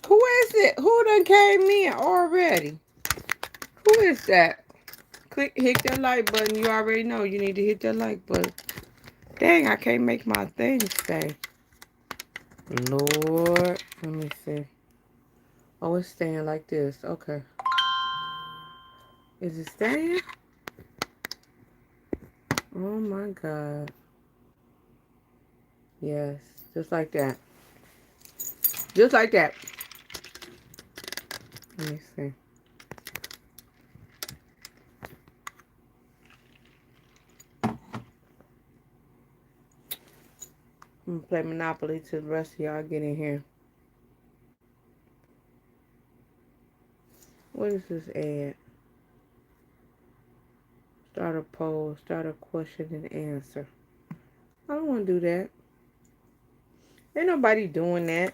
Who is it? Who done came in already? Who is that? Hit that like button. You already know you need to hit that like button. Dang, I can't make my thing stay. Lord, let me see. Oh, it's staying like this. Okay. Is it staying? Oh my God. Yes, just like that. Just like that. Let me see. I'm gonna play Monopoly till the rest of y'all get in here. What is this ad? Start a poll, start a question and answer. I don't want to do that. Ain't nobody doing that.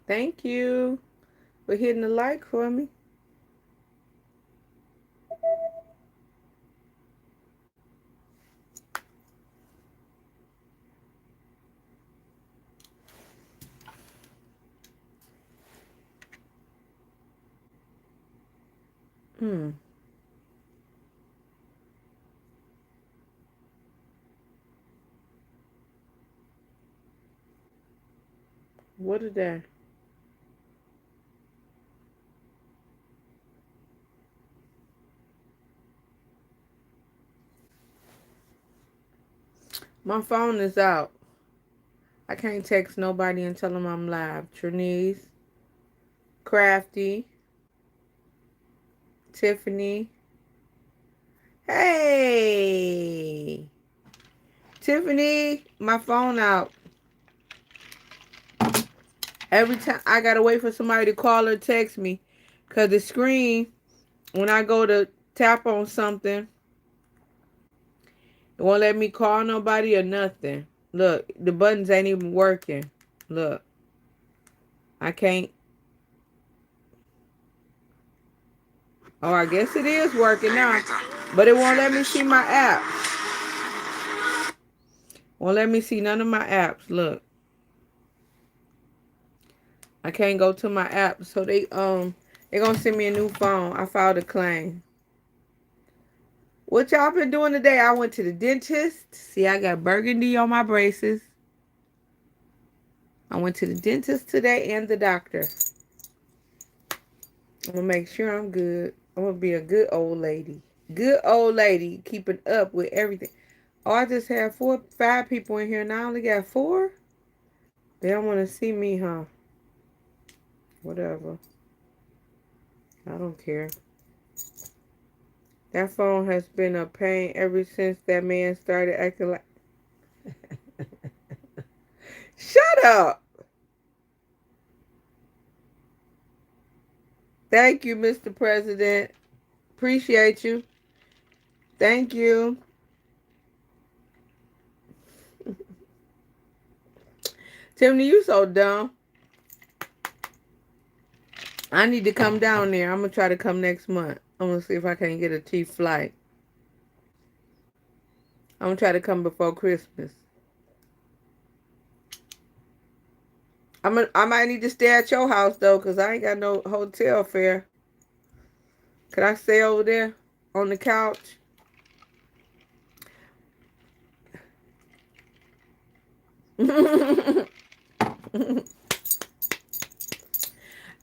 Thank you for hitting the like for me. Hmm. What is that? My phone is out. I can't text nobody and tell them I'm live. Trinice, Crafty, Tiffany. Hey, Tiffany, my phone out. Every time I gotta wait for somebody to call or text me, cause the screen when I go to tap on something, it won't let me call nobody or nothing. Look, the buttons ain't even working. Look, I can't. Oh, I guess it is working now, but it won't let me see my apps. Won't let me see none of my apps. Look, I can't go to my apps, so they gonna send me a new phone. I filed a claim. What y'all been doing today? I went to the dentist. See, I got burgundy on my braces. I went to the dentist today and the doctor. I'm gonna make sure I'm good. I'm gonna be a good old lady. Good old lady, keeping up with everything. Oh, I just had 5 people in here, and I only got 4. They don't want to see me, huh? Whatever. I don't care. That phone has been a pain ever since that man started acting like. Shut up! Thank you, Mr. President. Appreciate you. Thank you. Tiffany, you so dumb. I need to come down there. I'm going to try to come next month. I'm going to see if I can get a cheap flight. I'm going to try to come before Christmas. I might need to stay at your house, though, because I ain't got no hotel fare. Can I stay over there on the couch?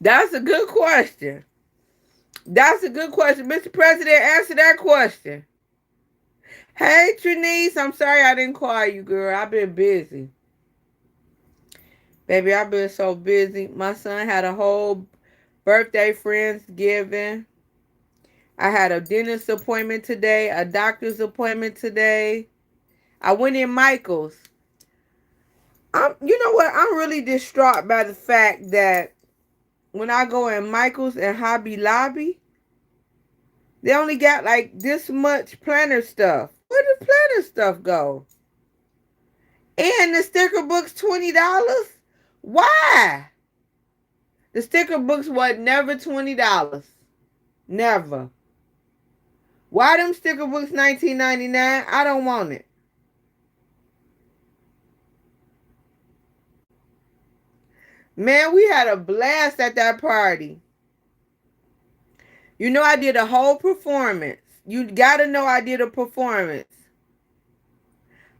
That's a good question. That's a good question. Mr. President, answer that question. Hey, Trinice, I'm sorry I didn't call you, girl. I've been busy. Baby, I've been so busy. My son had a whole birthday Friendsgiving. I had a dentist appointment today, a doctor's appointment today. I went in Michael's. You know what? I'm really distraught by the fact that when I go in Michael's and Hobby Lobby, they only got like this much planner stuff. Where did planner stuff go? And the sticker book's $20. Why? The sticker books was never $20. Never. Why them sticker books $19.99? I don't want it. Man, we had a blast at that party. You know I did a whole performance. You gotta know I did a performance.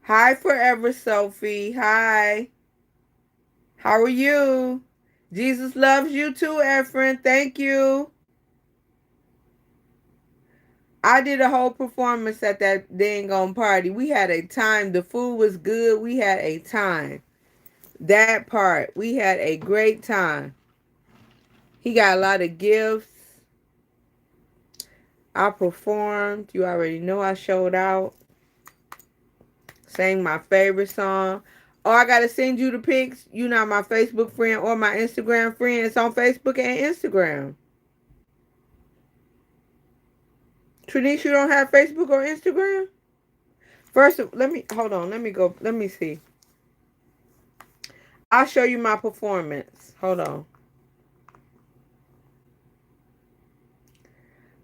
Hi, Forever Sophie. Hi. How are you? Jesus loves you too, Efren. Thank you. I did a whole performance at that dang on party. We had a time. The food was good. We had a time. That part. We had a great time. He got a lot of gifts. I performed. You already know I showed out. Sang my favorite song. Oh, I gotta send you the pics. You not my Facebook friend or my Instagram friend. It's on Facebook and Instagram. Trinice, you don't have Facebook or Instagram? First, let me hold on. Let me go. Let me see. I'll show you my performance. Hold on.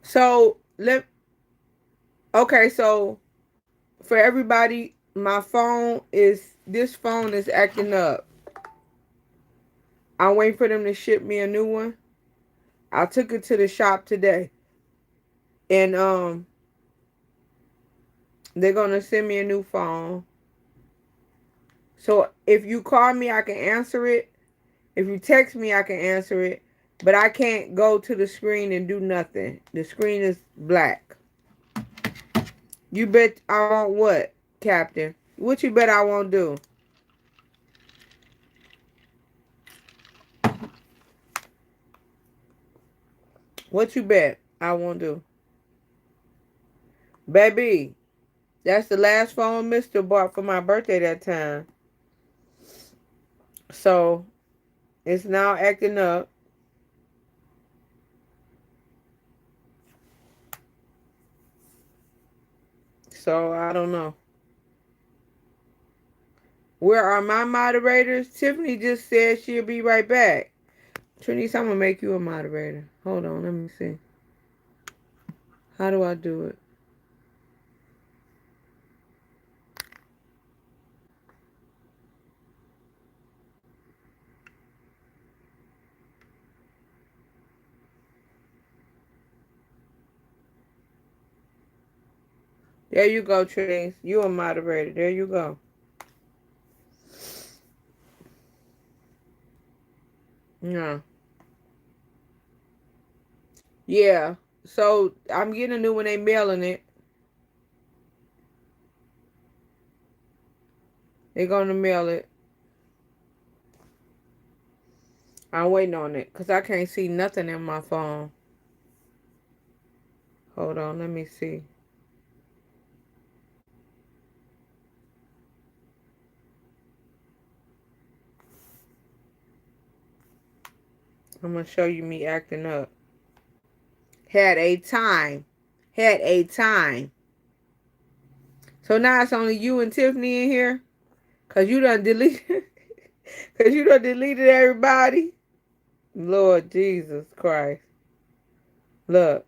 So okay, so for everybody, this phone is acting up. I'm waiting for them to ship me a new one. I took it to the shop today. And they're gonna send me a new phone. So if you call me, I can answer it. If you text me, I can answer it. But I can't go to the screen and do nothing. The screen is black. You bet I won't what, Captain? What you bet I won't do? What you bet I won't do? Baby, that's the last phone Mister bought for my birthday that time. So it's now acting up. So I don't know. Where are my moderators? Tiffany just said she'll be right back. Trinice, I'm gonna make you a moderator. Hold on, let me see. How do I do it? There you go, Trinice. You a moderator. There you go. No. Yeah. So I'm getting a new one. They mailing it. They're gonna mail it. I'm waiting on it because I can't see nothing in my phone. Hold on, let me see. I'm gonna show you me acting up. Had a time. Had a time. So now it's only you and Tiffany in here? Cause you done deleted Cause you done deleted everybody? Lord Jesus Christ. Look.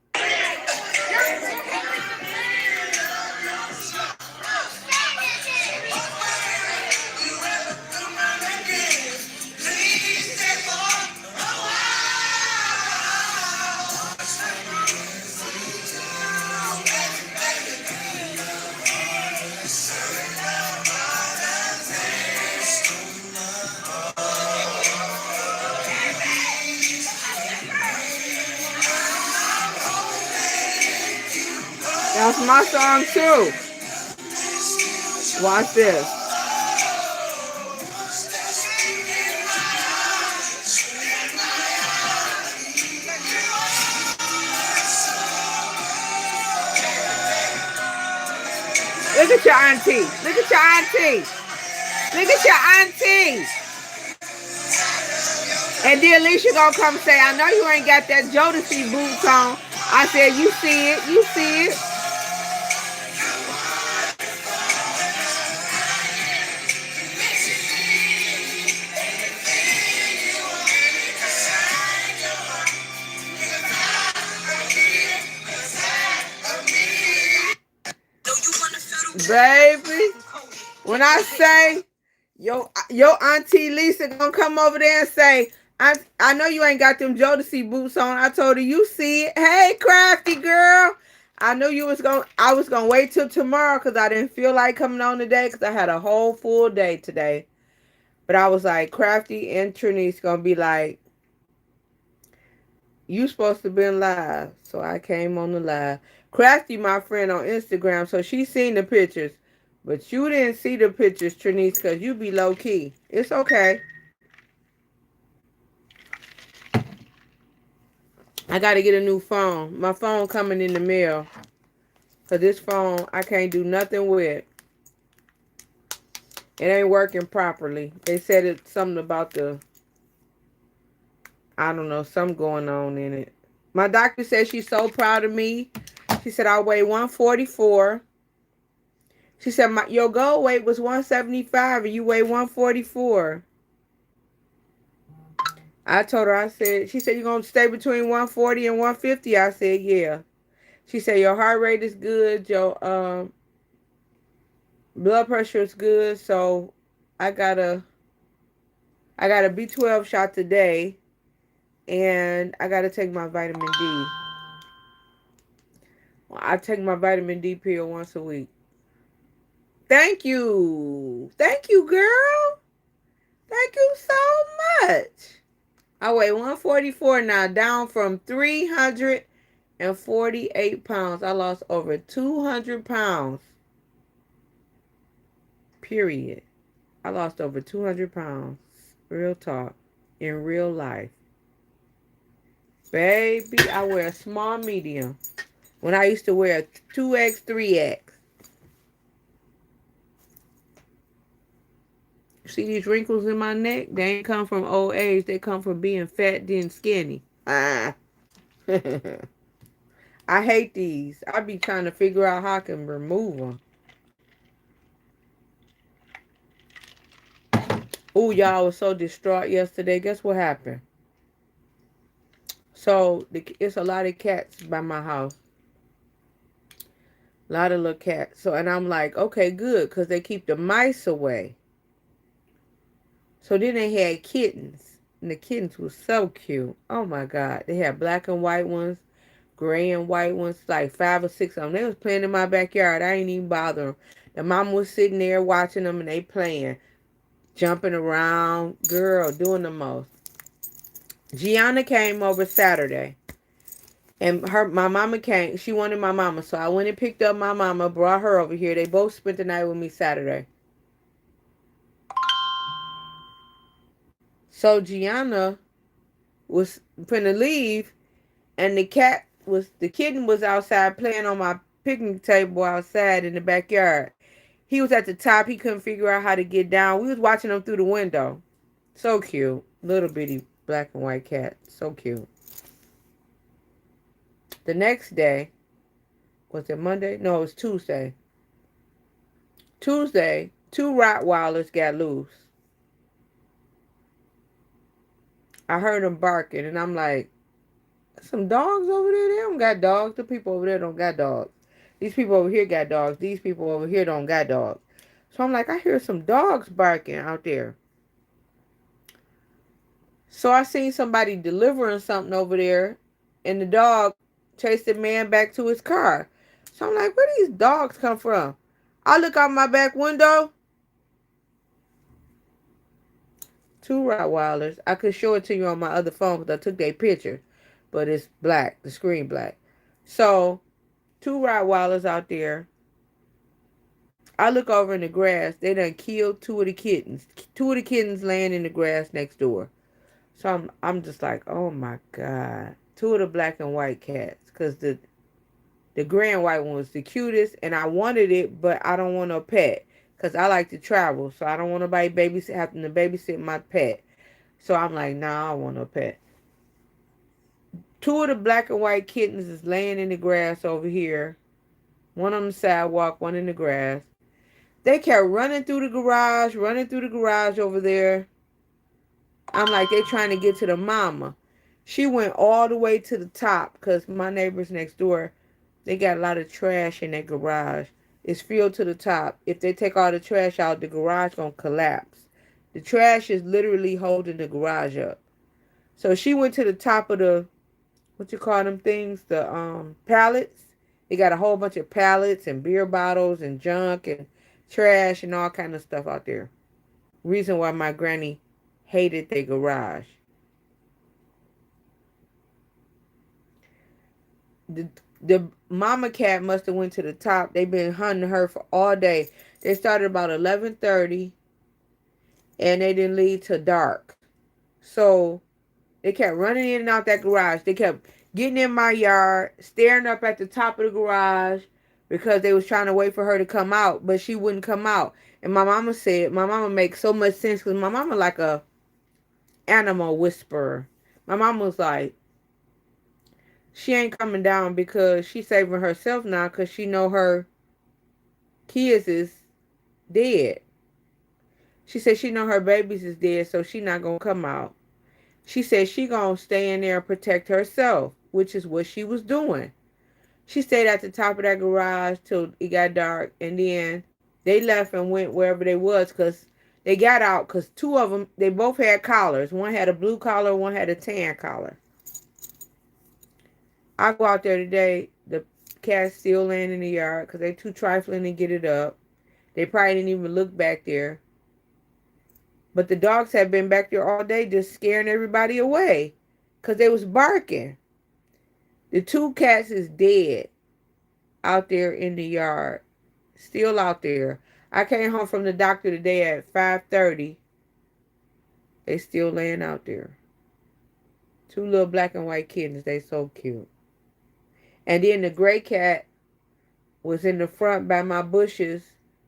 That's my song too. Watch this. Look at your auntie. Look at your auntie. Look at your auntie. And then Alicia gonna come say, I know you ain't got that Jodeci boots on. I said, you see it, you see it. Baby, when I say your auntie Lisa gonna come over there and say, I know you ain't got them Jodeci boots on. I told her, you see it. Hey, crafty girl. I was gonna wait till tomorrow because I didn't feel like coming on today because I had a whole full day today. But I was like, Crafty and Trinice gonna be like, you supposed to been live. So I came on the live. Crafty, my friend on Instagram, so she seen the pictures. But you didn't see the pictures, Trinice, because you be low key. It's okay. I got to get a new phone. My phone coming in the mail. Because this phone, I can't do nothing with. It ain't working properly. They said it's something about I don't know, something going on in it. My doctor said she's so proud of me. She said I weigh 144. She said your goal weight was 175 and you weigh 144. I told her, she said, you're going to stay between 140 and 150? I said, yeah. She said, your heart rate is good. Your blood pressure is good. So I got a B12 shot today. And I got to take my vitamin D. I take my vitamin D pill once a week. Thank you. Thank you, girl. Thank you so much. I weigh 144 now, down from 348 pounds. I lost over 200 pounds. Period. I lost over 200 pounds. Real talk. In real life. Baby, I wear a small medium. When I used to wear 2X, 3X. See these wrinkles in my neck? They ain't come from old age. They come from being fat then skinny. Ah. I hate these. I be trying to figure out how I can remove them. Ooh, y'all was so distraught yesterday. Guess what happened? So, it's a lot of cats by my house. A lot of little cats. So, and I'm like, okay, good, because they keep the mice away. So then they had kittens. And the kittens was so cute. Oh my God. They had black and white ones, gray and white ones, like 5 or 6 of them. They was playing in my backyard. I ain't even bother them. The mama was sitting there watching them and they playing. Jumping around. Girl, doing the most. Gianna came over Saturday. And my mama came. She wanted my mama. So I went and picked up my mama, brought her over here. They both spent the night with me Saturday. So Gianna was finna leave, and the kitten was outside playing on my picnic table outside in the backyard. He was at the top. He couldn't figure out how to get down. We was watching him through the window. So cute. Little bitty black and white cat. So cute. The next day, was it Monday? No, it was Tuesday. Tuesday, 2 Rottweilers got loose. I heard them barking, and I'm like, some dogs over there? They don't got dogs. The people over there don't got dogs. These people over here got dogs. These people over here don't got dogs. So I'm like, I hear some dogs barking out there. So I seen somebody delivering something over there, and the dog chased the man back to his car. So I'm like, where these dogs come from? I look out my back window. 2 Rottweilers. I could show it to you on my other phone because I took their picture. But it's black. The screen black. So, 2 Rottweilers out there. I look over in the grass. They done killed 2 of the kittens. 2 of the kittens laying in the grass next door. So I'm just like, oh my God. 2 of the black and white cats. Because the The grand white one was the cutest, and I wanted it, but I don't want a pet because I like to travel, so I don't want nobody having to babysit my pet. So I'm like, nah, I don't want no pet. Two of the black and white kittens is laying in the grass over here. One on the sidewalk, one in the grass. They kept running through the garage over there. I'm like, they trying to get to the mama. She went all the way to the top because my neighbors next door, they got a lot of trash in their garage. It's filled to the top. If they take all the trash out, the garage gonna collapse. The trash is literally holding the garage up. So she went to the top of the, what you call them things, the pallets. They got a whole bunch of pallets and beer bottles and junk and trash and all kind of stuff out there. Reason why my granny hated their garage. The mama cat must have went to the top. They've been hunting her for all day. They started about 11:30 and they didn't leave till dark. So they kept running in and out that garage. They kept getting in my yard, staring up at the top of the garage because they was trying to wait for her to come out, but she wouldn't come out. And my mama makes so much sense because my mama like a animal whisperer. My mama was like, she ain't coming down because she's saving herself now because she know her kids is dead. She said she know her babies is dead, so she not gonna come out. She said she gonna stay in there and protect herself, which is what she was doing. She stayed at the top of that garage till it got dark, and then they left and went wherever they was because they got out because two of them, they both had collars. One had a blue collar, one had a tan collar. I go out there today, the cat's still laying in the yard because they too trifling to get it up. They probably didn't even look back there. But the dogs have been back there all day just scaring everybody away because they was barking. The two cats is dead out there in the yard. Still out there. I came home from the doctor today at 5:30. They still laying out there. Two little black and white kittens. They so cute. And then the gray cat was in the front by my bushes,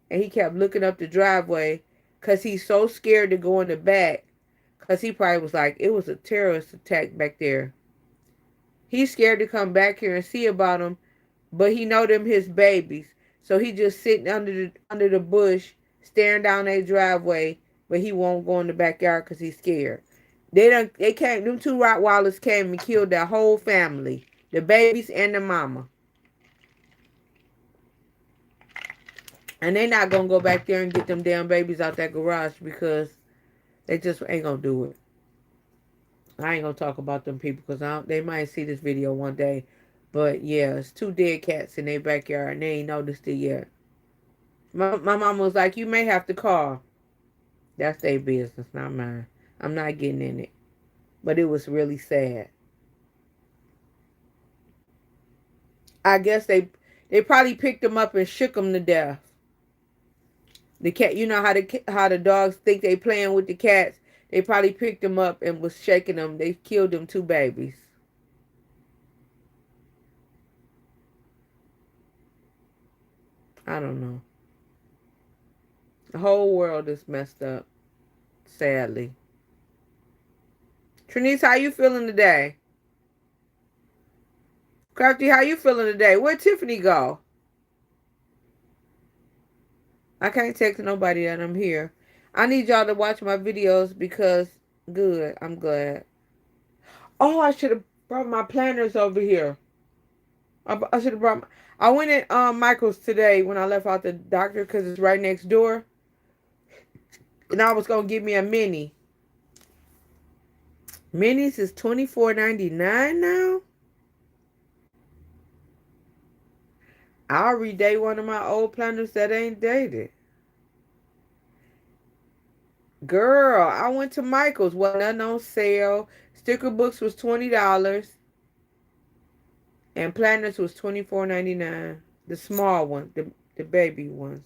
and he kept looking up the driveway because he's so scared to go in the back because he probably was like, it was a terrorist attack back there. He's scared to come back here and see about them, but he know them his babies. So he just sitting under the bush, staring down their driveway, but he won't go in the backyard because he's scared. Them two Rottweilers came and killed their whole family. The babies and the mama. And they not going to go back there and get them damn babies out that garage because they just ain't going to do it. I ain't going to talk about them people because they might see this video one day. But yeah, it's two dead cats in their backyard and they ain't noticed it yet. My mama was like, you may have to call. That's their business, not mine. I'm not getting in it. But it was really sad. I guess they probably picked them up and shook them to death. The cat, you know how the dogs think they playing with the cats. They probably picked them up and was shaking them. They killed them two babies. I don't know. The whole world is messed up. Sadly. Trinice, how you feeling today? Crafty, how you feeling today? Where'd Tiffany go? I can't text nobody that I'm here. I need y'all to watch my videos because, good, I'm glad. Oh, I should have brought my planners over here. I should have brought I went at Michael's today when I left out the doctor because it's right next door. And I was going to get me a mini. Minis is $24.99 now? I'll redate one of my old planners that ain't dated. Girl, I went to Michael's. Wasn't nothing on sale. Sticker books was $20. And planners was $24.99. The small one. The baby ones.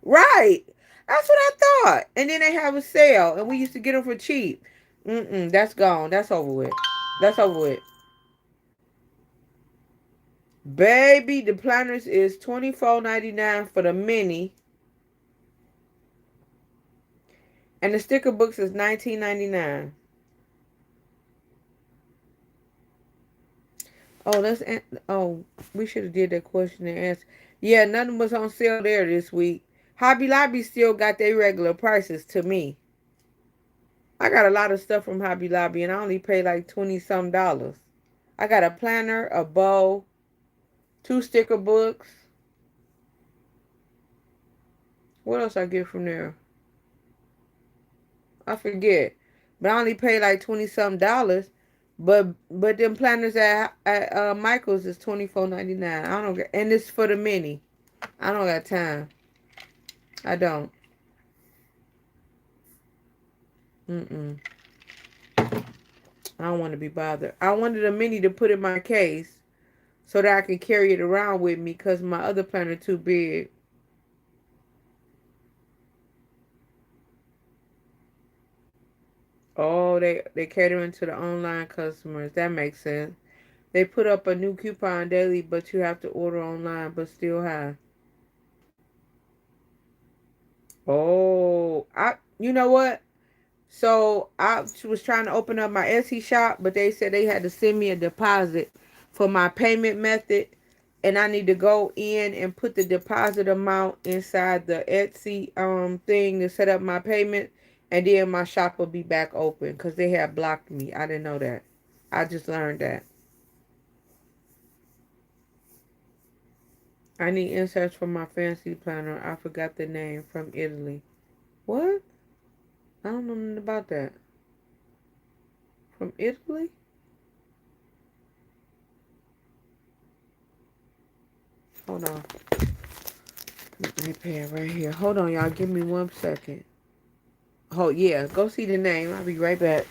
Right. That's what I thought. And then they have a sale. And we used to get them for cheap. That's gone. That's over with. That's over with. Baby, the planners is $24.99 for the mini, and the sticker books is $19.99. Oh, oh, we should have did that question and answer. Yeah, nothing was on sale there this week. Hobby Lobby still got their regular prices to me. I got a lot of stuff from Hobby Lobby and I only pay like 20 some dollars. I got a planner, a bow, two sticker books. What else I get from there? I forget. But I only pay like 20 some dollars. But them planners at Michael's is $24.99. I don't get, and it's for the mini. I don't got time. I don't. Mm-mm. I don't want to be bothered. I wanted a mini to put in my case so that I can carry it around with me because my other planner too big. Oh, they catering to the online customers. That makes sense. They put up a new coupon daily, but you have to order online, but still high. Oh, you know what? So I was trying to open up my Etsy shop, but they said they had to send me a deposit for my payment method, and I need to go in and put the deposit amount inside the Etsy thing to set up my payment, and then my shop will be back open because they had blocked me. I didn't know that. I just learned that. I need inserts for my fancy planner. I forgot the name from Italy. What? I don't know nothing about that. From Italy? Hold on. iPad right here. Hold on, y'all. Give me 1 second. Oh, yeah. Go see the name. I'll be right back.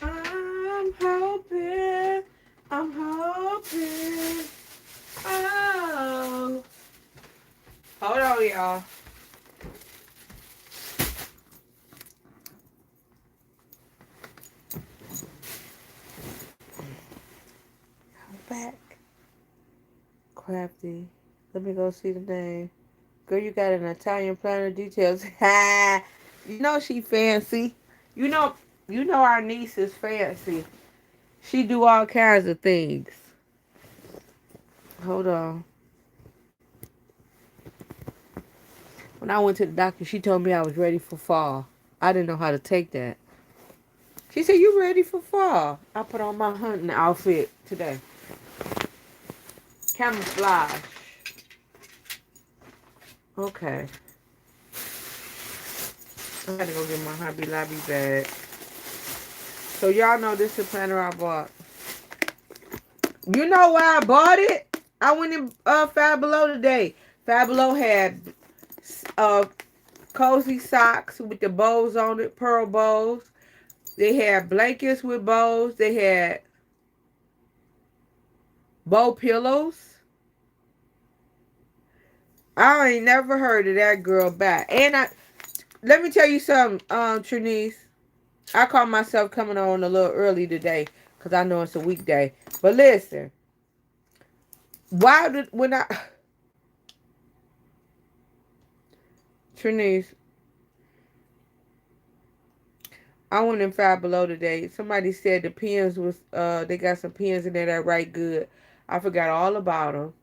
I'm hoping. I'm hoping. Oh. Hold on, y'all. I'm back. Crafty. Let me go see the name. Girl, you got an Italian planner details. Ha! You know she fancy. You know, you know our niece is fancy. She do all kinds of things. Hold on. When I went to the doctor, she told me I was ready for fall. I didn't know how to take that. She said, "You ready for fall?" I put on my hunting outfit today. Camouflage. Okay. I gotta go get my Hobby Lobby bag. So y'all know this is the planner I bought. You know why I bought it? I went in Five Below today. Five Below had uh cozy socks with the bows on it, pearl bows. They had blankets with bows. They had bow pillows. I ain't never heard of that girl back. And let me tell you something, Trinice. I call myself coming on a little early today because I know it's a weekday. But listen, why did when I Trinice, I went in Five Below today. Somebody said the pens was they got some pens in there that write good. I forgot all about them.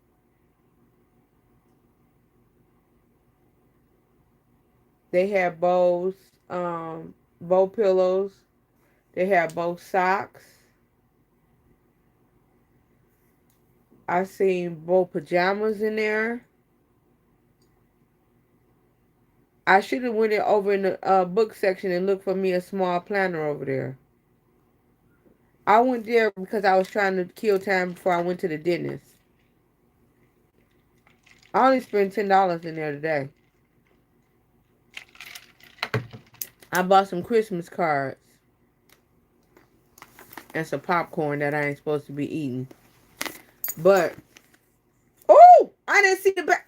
They had bows. both pillows. They have both socks. I seen both pajamas in there. I should have went it over in the book section and looked for me a small planner over there. I went there because I was trying to kill time before I went to the dentist. I only spent $10 in there today. I bought some Christmas cards and some popcorn that I ain't supposed to be eating. But, oh, I didn't see the back.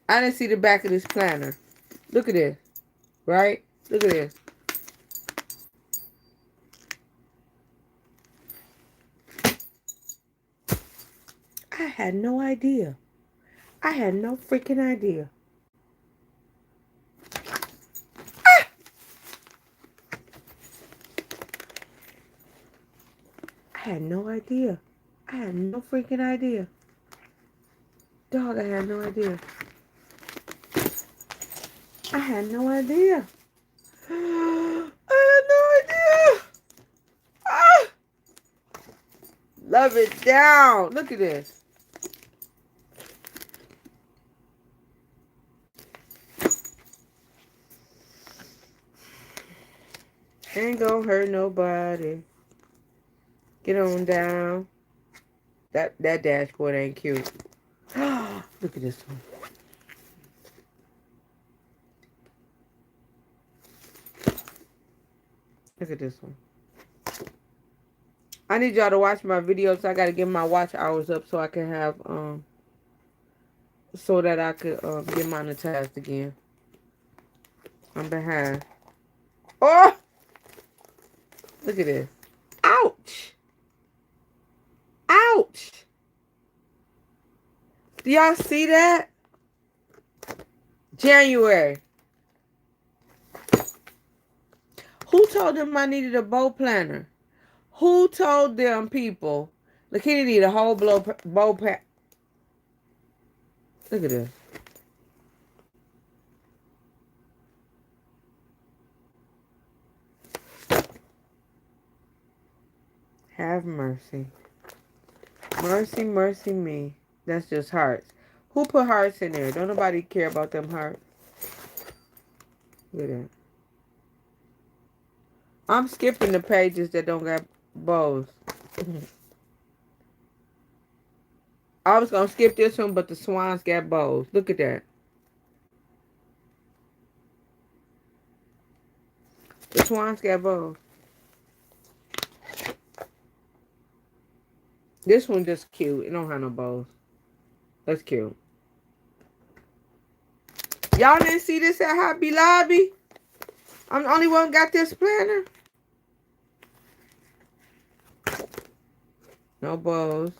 I didn't see the back of this planner. Look at this, right? Look at this. I had no idea. I had no freaking idea. Ah! I had no idea. I had no freaking idea. Dog, I had no idea. I had no idea. I had no idea. Ah! Love it down. Look at this. Ain't gonna hurt nobody. Get on down. That dashboard ain't cute. Look at this one. Look at this one. I need y'all to watch my videos. So I gotta get my watch hours up so I can have so that I could get monetized again. I'm behind. Oh! Look at this. Ouch! Ouch! Do y'all see that? January. Who told them I needed a bow planner? Who told them people? Look, he need a whole bow pack. Look at this. Have mercy. Mercy, mercy me. That's just hearts. Who put hearts in there? Don't nobody care about them hearts. Look at that. I'm skipping the pages that don't got bows. I was going to skip this one, but the swans got bows. Look at that. The swans got bows. This one just cute. It don't have no bows. That's cute. Y'all didn't see this at Hobby Lobby? I'm the only one got this planner. No bows.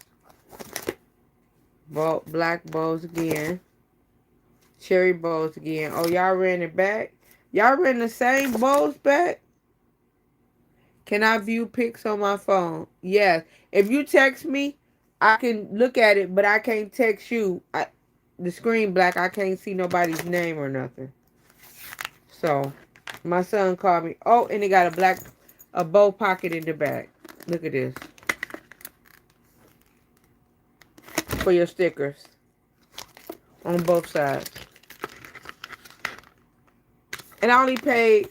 Black bows again. Cherry bows again. Oh, y'all ran it back? Y'all ran the same bows back? Can I view pics on my phone? Yes. If you text me, I can look at it, but I can't text you. The screen black. I can't see nobody's name or nothing. So, my son called me. Oh, and he got a bow pocket in the back. Look at this. For your stickers. On both sides. And I only paid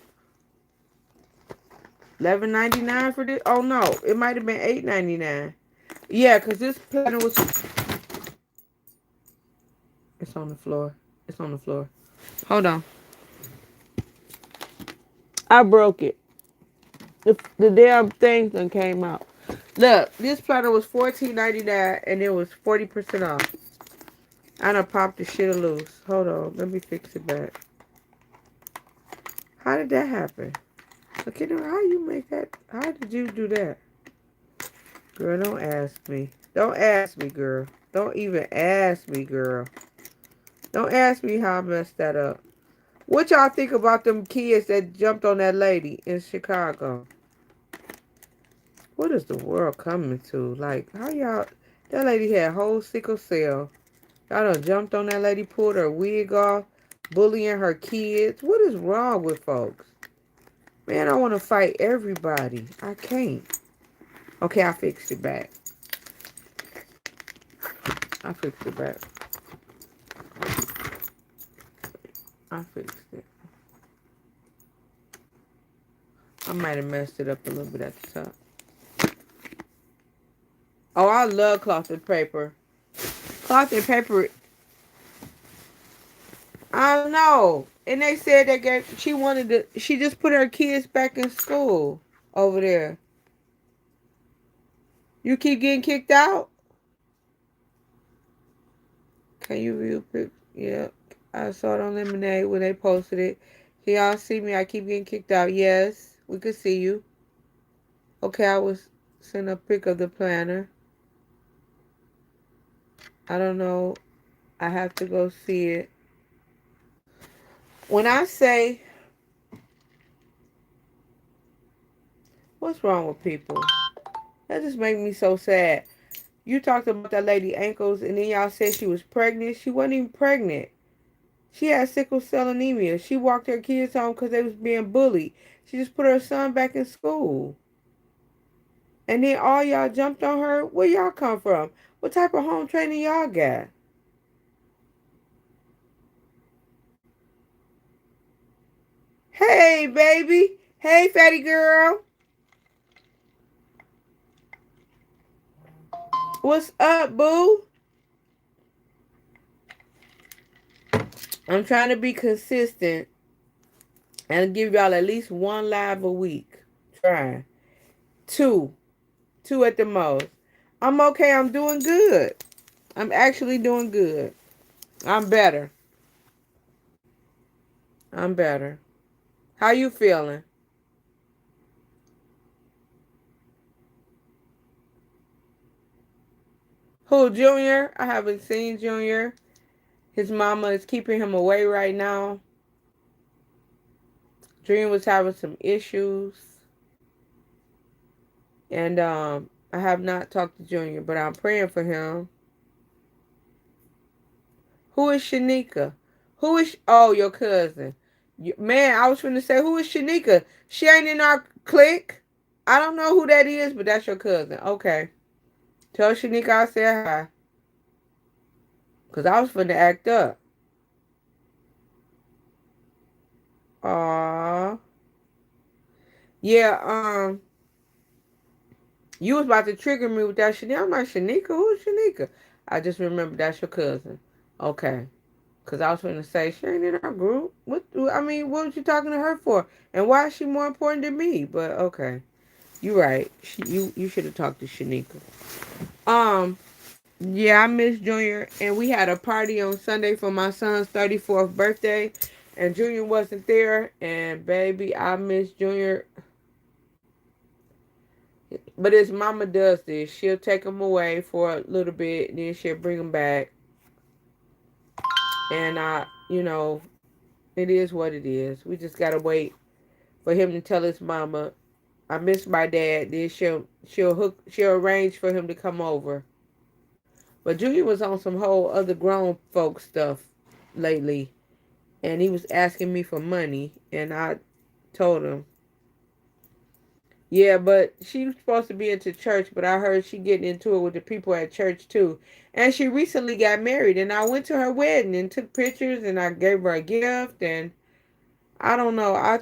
$11.99 for this. Oh no, it might have been $8.99. Yeah, because this planner was. It's on the floor. It's on the floor. Hold on. I broke it. The damn thing done came out. Look, this planner was $14.99 and it was 40% off. I done popped the shit loose. Hold on, let me fix it back. How did that happen? Okay, how you make that? How did you do that? Girl, don't ask me. Don't ask me, girl. Don't even ask me, girl. Don't ask me how I messed that up. What y'all think about them kids that jumped on that lady in Chicago? What is the world coming to? Like, how y'all... That lady had whole sickle cell. Y'all done jumped on that lady, pulled her wig off, bullying her kids. What is wrong with folks? Man, I want to fight everybody. I can't. Okay, I fixed it back. I fixed it back. I fixed it. I might have messed it up a little bit at the top. Oh, I love cloth and paper. Cloth and paper. I don't know. And they said that she wanted to. She just put her kids back in school over there. You keep getting kicked out. Can you view pic? Yeah, I saw it on Lemonade when they posted it. Can y'all see me? I keep getting kicked out. Yes, we could see you. Okay, I was sent a pic of the planner. I don't know. I have to go see it. When I say, what's wrong with people? That just makes me so sad. You talked about that lady ankles, and then y'all said she was pregnant. She wasn't even pregnant. She had sickle cell anemia. She walked her kids home because they was being bullied. She just put her son back in school. And then all y'all jumped on her. Where y'all come from? What type of home training y'all got? Hey, baby. Hey, fatty girl. What's up, boo? I'm trying to be consistent and give y'all at least one live a week. Trying. Two. Two at the most. I'm okay. I'm doing good. I'm actually doing good. I'm better. I'm better. How you feeling? Who, Junior? I haven't seen Junior. His mama is keeping him away right now. Dream was having some issues. And I have not talked to Junior, but I'm praying for him. Who is Shanika? Who is... Oh, your cousin. Man, I was finna say, who is Shanika? She ain't in our clique. I don't know who that is, but that's your cousin. Okay. Tell Shanika I said hi. Because I was finna act up. Aww. Yeah, you was about to trigger me with that Shanika. I'm like, Shanika? Who's Shanika? I just remember that's your cousin. Okay. Because I was going to say, she ain't in our group. What was you talking to her for? And why is she more important than me? But, okay. You right. You should have talked to Shanika. Yeah, I miss Junior. And we had a party on Sunday for my son's 34th birthday. And Junior wasn't there. And, baby, I miss Junior. But his mama does this. She'll take him away for a little bit. And then she'll bring him back. And, it is what it is. We just got to wait for him to tell his mama, I miss my dad. Then she'll arrange for him to come over. But Junior was on some whole other grown folk stuff lately. And he was asking me for money. And I told him, yeah, but she was supposed to be into church. But I heard she getting into it with the people at church too. And she recently got married. And I went to her wedding and took pictures. And I gave her a gift. And I don't know. I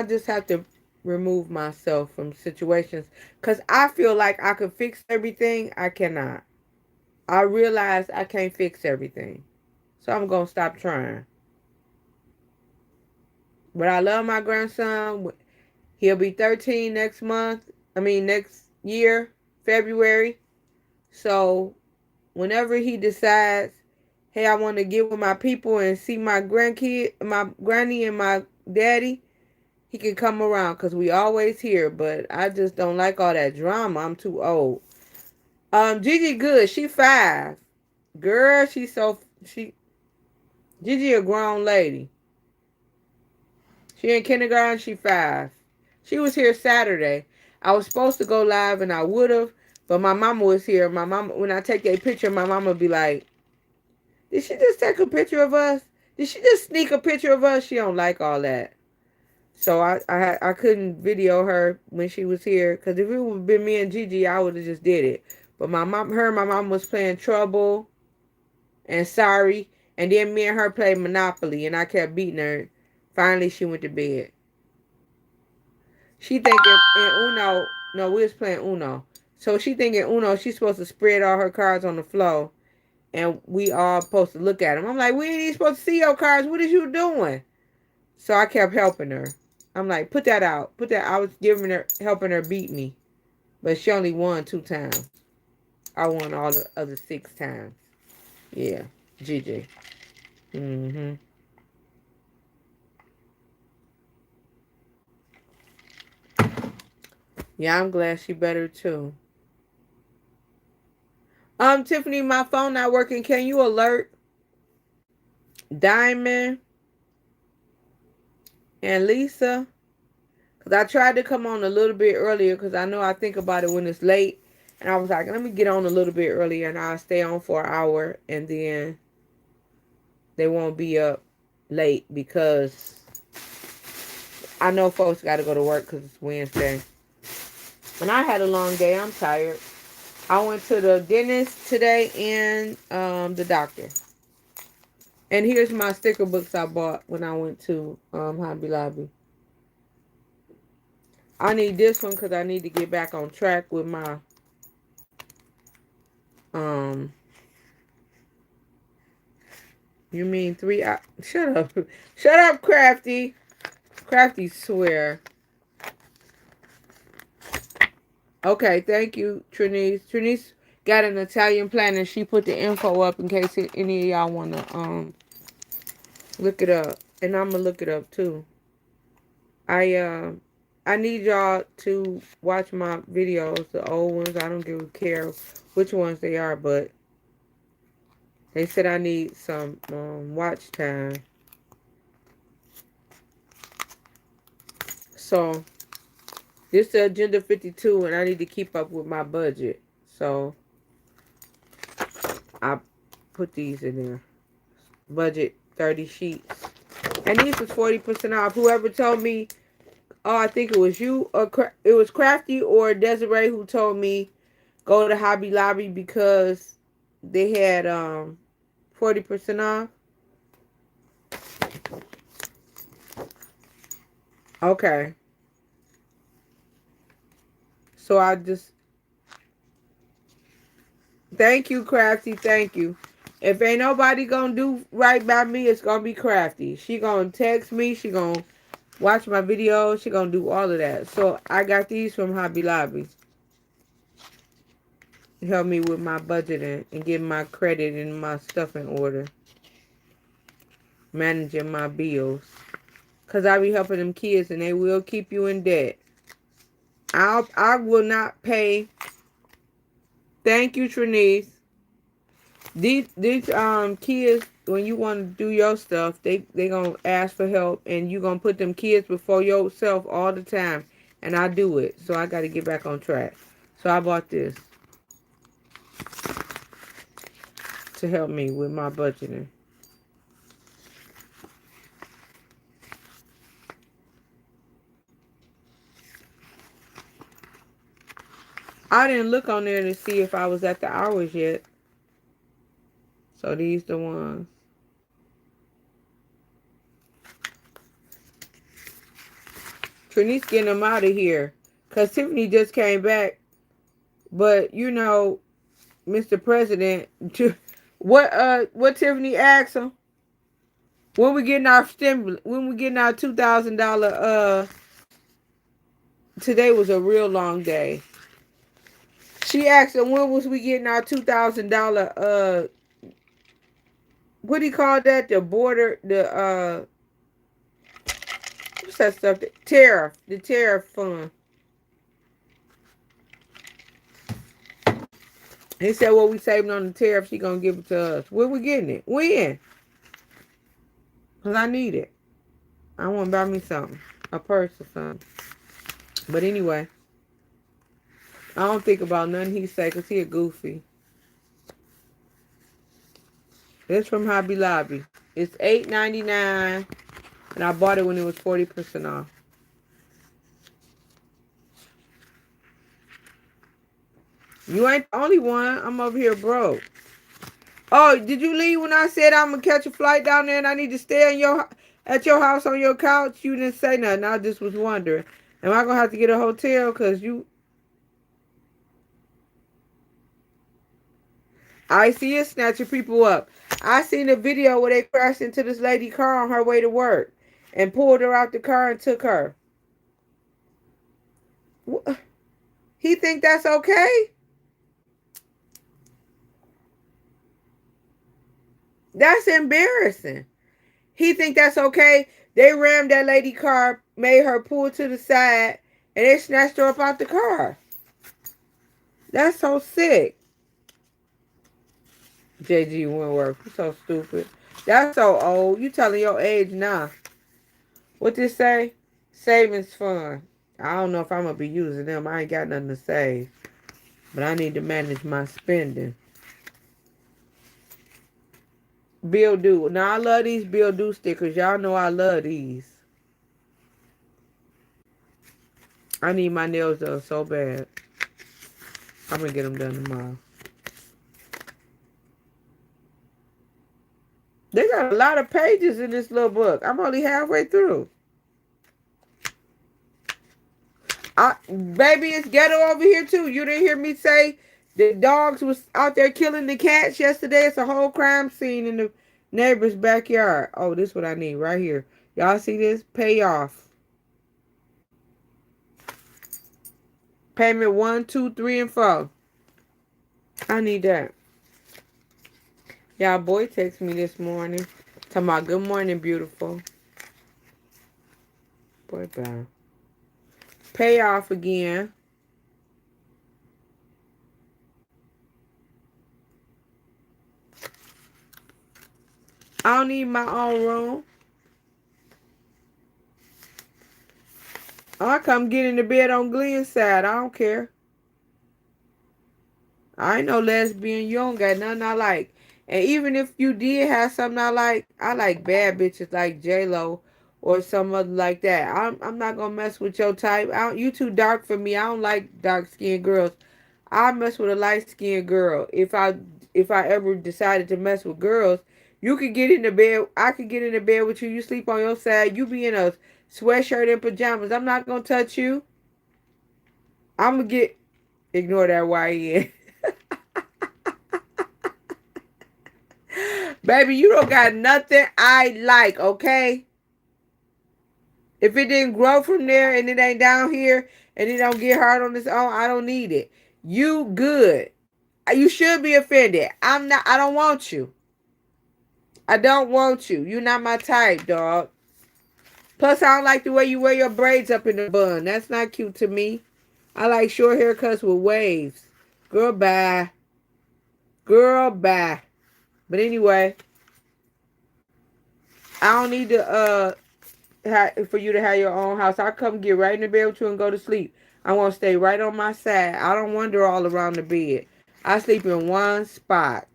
just have to remove myself from situations because I feel like I could fix everything. I cannot. I realize I can't fix everything. So I'm going to stop trying. But I love my grandson. He'll be 13 next month. Next year, February. So whenever he decides, hey, I want to get with my people and see my grandkid, my granny and my daddy, he can come around because we always here, but I just don't like all that drama. I'm too old. Gigi good. She 5. Girl, Gigi a grown lady. She in kindergarten. She 5. She was here Saturday. I was supposed to go live and I would have, but my mama was here. My mama, when I take a picture, my mama be like, Did she just take a picture of us? Did she just sneak a picture of us? She don't like all that. So I couldn't video her when she was here. Because if it would have been me and Gigi, I would have just did it. But my mom was playing Trouble and Sorry. And then me and her played Monopoly. And I kept beating her. Finally, she went to bed. She thinking in Uno. No, we was playing Uno. So she thinking Uno, she's supposed to spread all her cards on the floor. And we all supposed to look at them. I'm like, we ain't even supposed to see your cards. What is you doing? So I kept helping her. I'm like, put that out. Put that. I was giving her, helping her beat me. But she only won 2 times. I won all the other 6 times. Yeah. GG. Mm-hmm. Yeah, I'm glad she better too. Tiffany, my phone not working. Can you alert Diamond and Lisa? Because I tried to come on a little bit earlier because I know I think about it when it's late. And I was like, let me get on a little bit earlier and I'll stay on for an hour and then they won't be up late because I know folks got to go to work because it's Wednesday. And I had a long day. I'm tired. I went to the dentist today and the doctor. And here's my sticker books I bought when I went to Hobby Lobby. I need this one because I need to get back on track with my you mean 3 shut up. Shut up, Crafty. Crafty swear. Okay, thank you, Trinice. Trinice got an Italian planner. She put the info up in case any of y'all want to look it up. And I'm going to look it up too. I need y'all to watch my videos, the old ones. I don't give a care which ones they are, but they said I need some watch time. So this is Agenda 52, and I need to keep up with my budget. So I put these in there. Budget 30 sheets. And these was 40% off. Whoever told me, oh, I think it was you, or it was Crafty or Desiree who told me go to Hobby Lobby because they had 40% off. Okay. So I just thank you, Crafty. Thank you. If ain't nobody gonna do right by me, it's gonna be Crafty. She gonna text me. She gonna watch my videos. She gonna do all of that. So I got these from Hobby Lobby. Help me with my budgeting and getting my credit and my stuff in order. Managing my bills. Because I be helping them kids and they will keep you in debt. I will not pay. Thank you, Trinice. These kids, when you want to do your stuff, they gonna ask for help and you gonna put them kids before yourself all the time. And I do it. So I gotta get back on track. So I bought this to help me with my budgeting. I didn't look on there to see if I was at the hours yet. So these the ones. Trinice getting them out of here. Because Tiffany just came back. But, you know, Mr. President, what Tiffany asked him? When we getting our stimulus, when we getting our $2,000, today was a real long day. She asked him when was we getting our $2,000, what do you call that? The border, what's that stuff? The tariff fund. He said, well, we saving on the tariff. She going to give it to us. When we getting it? When? Because I need it. I want to buy me something. A purse or something. But anyway. I don't think about nothing he say because he a goofy. It's from Hobby Lobby. It's $8.99, and I bought it when it was 40% off. You ain't the only one. I'm over here broke. Oh, did you leave when I said I'm gonna catch a flight down there and I need to stay in at your house on your couch? You didn't say nothing. I just was wondering. Am I gonna have to get a hotel? Cause I see it snatching people up. I seen a video where they crashed into this lady car on her way to work and pulled her out the car and took her. He think that's okay? That's embarrassing. He think that's okay? They rammed that lady car, made her pull to the side, and they snatched her up out the car. That's so sick. JG Wentworth, you so stupid. That's so old. You telling your age now. What this say? Savings fund. I don't know if I'm going to be using them. I ain't got nothing to save. But I need to manage my spending. Bill Do. Now, I love these Bill Do stickers. Y'all know I love these. I need my nails done so bad. I'm going to get them done tomorrow. They got a lot of pages in this little book. I'm only halfway through. Baby, it's ghetto over here too. You didn't hear me say the dogs was out there killing the cats yesterday. It's a whole crime scene in the neighbor's backyard. Oh, this is what I need right here. Y'all see this? Pay off. Payment 1, 2, 3, and 4. I need that. Y'all boy texted me this morning. Talking about good morning, beautiful. Boy, bye. Pay off again. I don't need my own room. I come get in the bed on Glenn's side. I don't care. I ain't no lesbian. You don't got nothing I like. And even if you did have something I like bad bitches like J-Lo or some other like that. I'm not gonna mess with your type. You too dark for me. I don't like dark skinned girls. I mess with a light skinned girl. If I ever decided to mess with girls, you could get in the bed. I could get in the bed with you. You sleep on your side. You be in a sweatshirt and pajamas. I'm not gonna touch you. I'm gonna ignore that YN. Baby, you don't got nothing I like, okay? If it didn't grow from there and it ain't down here and it don't get hard on its own, I don't need it. You good. You should be offended. I don't want you. I don't want you. You're not my type, dog. Plus, I don't like the way you wear your braids up in the bun. That's not cute to me. I like short haircuts with waves. Girl, bye. Girl, bye. But anyway, I don't need to for you to have your own house. I'll come get right in the bed with you and go to sleep. I want to stay right on my side. I don't wander all around the bed. I sleep in one spot.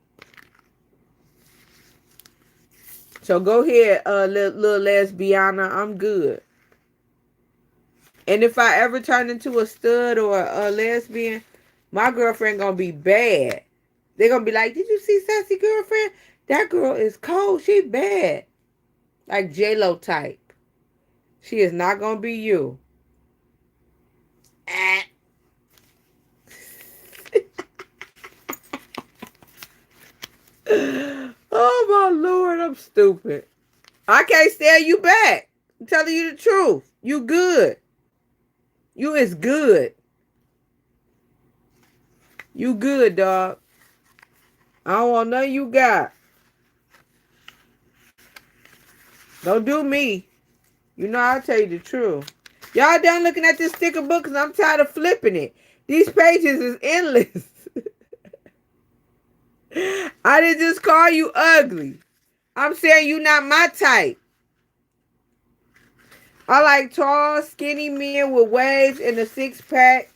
So go ahead, little lesbiana. I'm good. And if I ever turn into a stud or a lesbian, my girlfriend gonna be bad. They're gonna be like, did you see Sassy girlfriend? That girl is cold. She bad. Like J-Lo type. She is not gonna be you. Oh my Lord, I'm stupid. I can't stand you back. I'm telling you the truth. You good. You is good. You good, dog. I don't want nothing you got. Don't do me. You know I'll tell you the truth. Y'all done looking at this sticker book because I'm tired of flipping it. These pages is endless. I didn't just call you ugly. I'm saying you not my type. I like tall, skinny men with waves and a six-pack,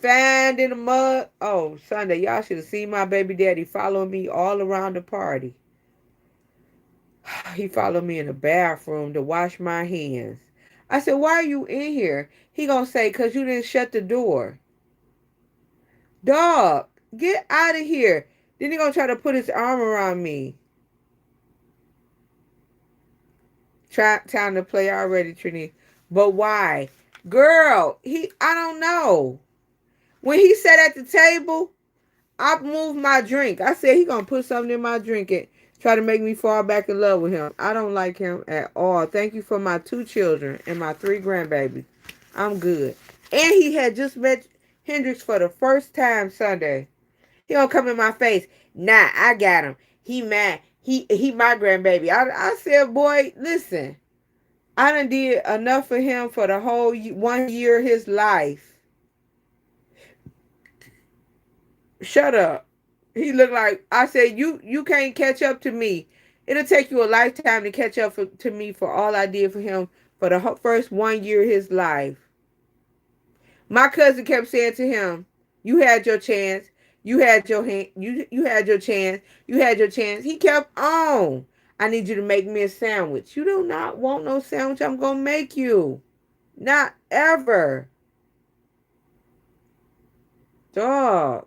found in the mud. Oh, Sunday, y'all should have seen my baby daddy following me all around the party. He followed me in the bathroom to wash my hands. I said, why are you in here? He gonna say, because you didn't shut the door. Dog, get out of here. Then he gonna try to put his arm around me. Time to play already, Trini. But why? Girl, I don't know. When he sat at the table, I moved my drink. I said he gonna put something in my drink and try to make me fall back in love with him. I don't like him at all. Thank you for my 2 children and my 3 grandbabies. I'm good. And he had just met Hendrix for the first time Sunday. He gonna come in my face. Nah, I got him. He mad. He my grandbaby. I said, boy, listen. I done did enough for him for the whole 1 year of his life. Shut up. He looked like, I said, you can't catch up to me. It'll take you a lifetime to catch up to me for all I did for him for the first 1 year of his life. My cousin kept saying to him, you had your chance. You had your you had your chance. You had your chance. He kept on. I need you to make me a sandwich. You do not want no sandwich. I'm going to make you. Not ever. Dog.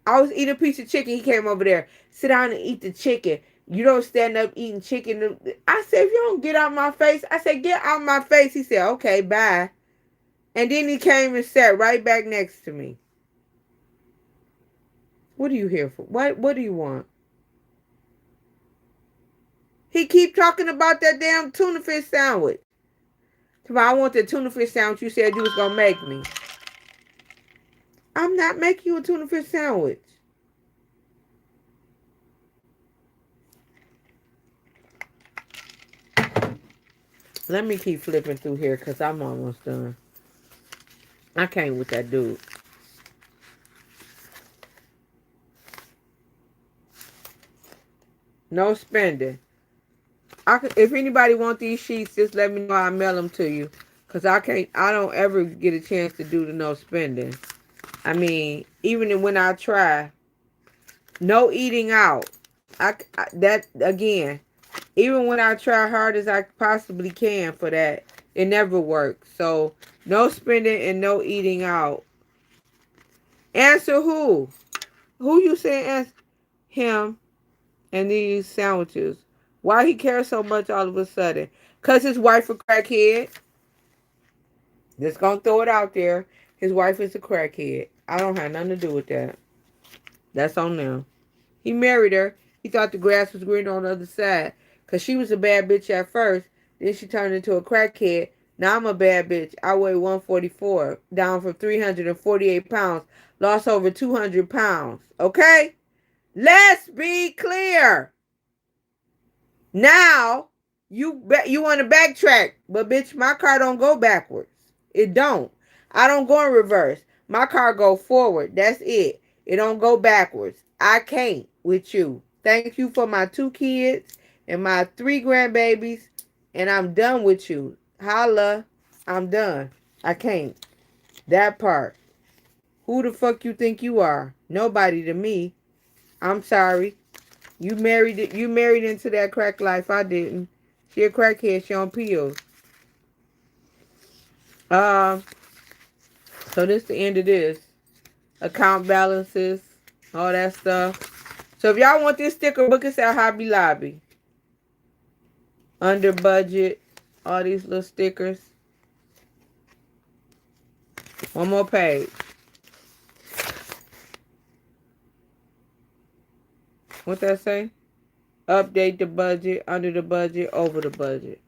I was eating a piece of chicken. He came over there. Sit down and eat the chicken. You don't stand up eating chicken. I said, if you don't get out my face. I said, get out my face. He said, okay, bye. And then he came and sat right back next to me. What are you here for? What do you want? He keep talking about that damn tuna fish sandwich. I want the tuna fish sandwich you said you was going to make me. I'm not making you a tuna fish sandwich. Let me keep flipping through here because I'm almost done. I can't with that dude. No spending. If anybody want these sheets, just let me know. I'll mail them to you. Because I don't ever get a chance to do the no spending. I mean, even when I try, no eating out. That, again, even when I try hard as I possibly can for that, it never works. So, no spending and no eating out. Answer who? Who you saying answer? Him and these sandwiches. Why he cares so much all of a sudden? Because his wife a crackhead. Just gonna throw it out there. His wife is a crackhead. I don't have nothing to do with that. That's on them. He married her. He thought the grass was greener on the other side. Because she was a bad bitch at first. Then she turned into a crackhead. Now I'm a bad bitch. I weigh 144. Down from 348 pounds. Lost over 200 pounds. Okay? Let's be clear. Now, you want to backtrack. But bitch, my car don't go backwards. It don't. I don't go in reverse. My car go forward. That's it. It don't go backwards. I can't with you. Thank you for my 2 kids and my 3 grandbabies. And I'm done with you. Holla. I'm done. I can't. That part. Who the fuck you think you are? Nobody to me. I'm sorry. You married into that crack life. I didn't. She a crackhead. She on pills. So this the end of this. Account balances. All that stuff. So if y'all want this sticker, book us at Hobby Lobby. Under budget. All these little stickers. One more page. What that say? Update the budget, under the budget, over the budget.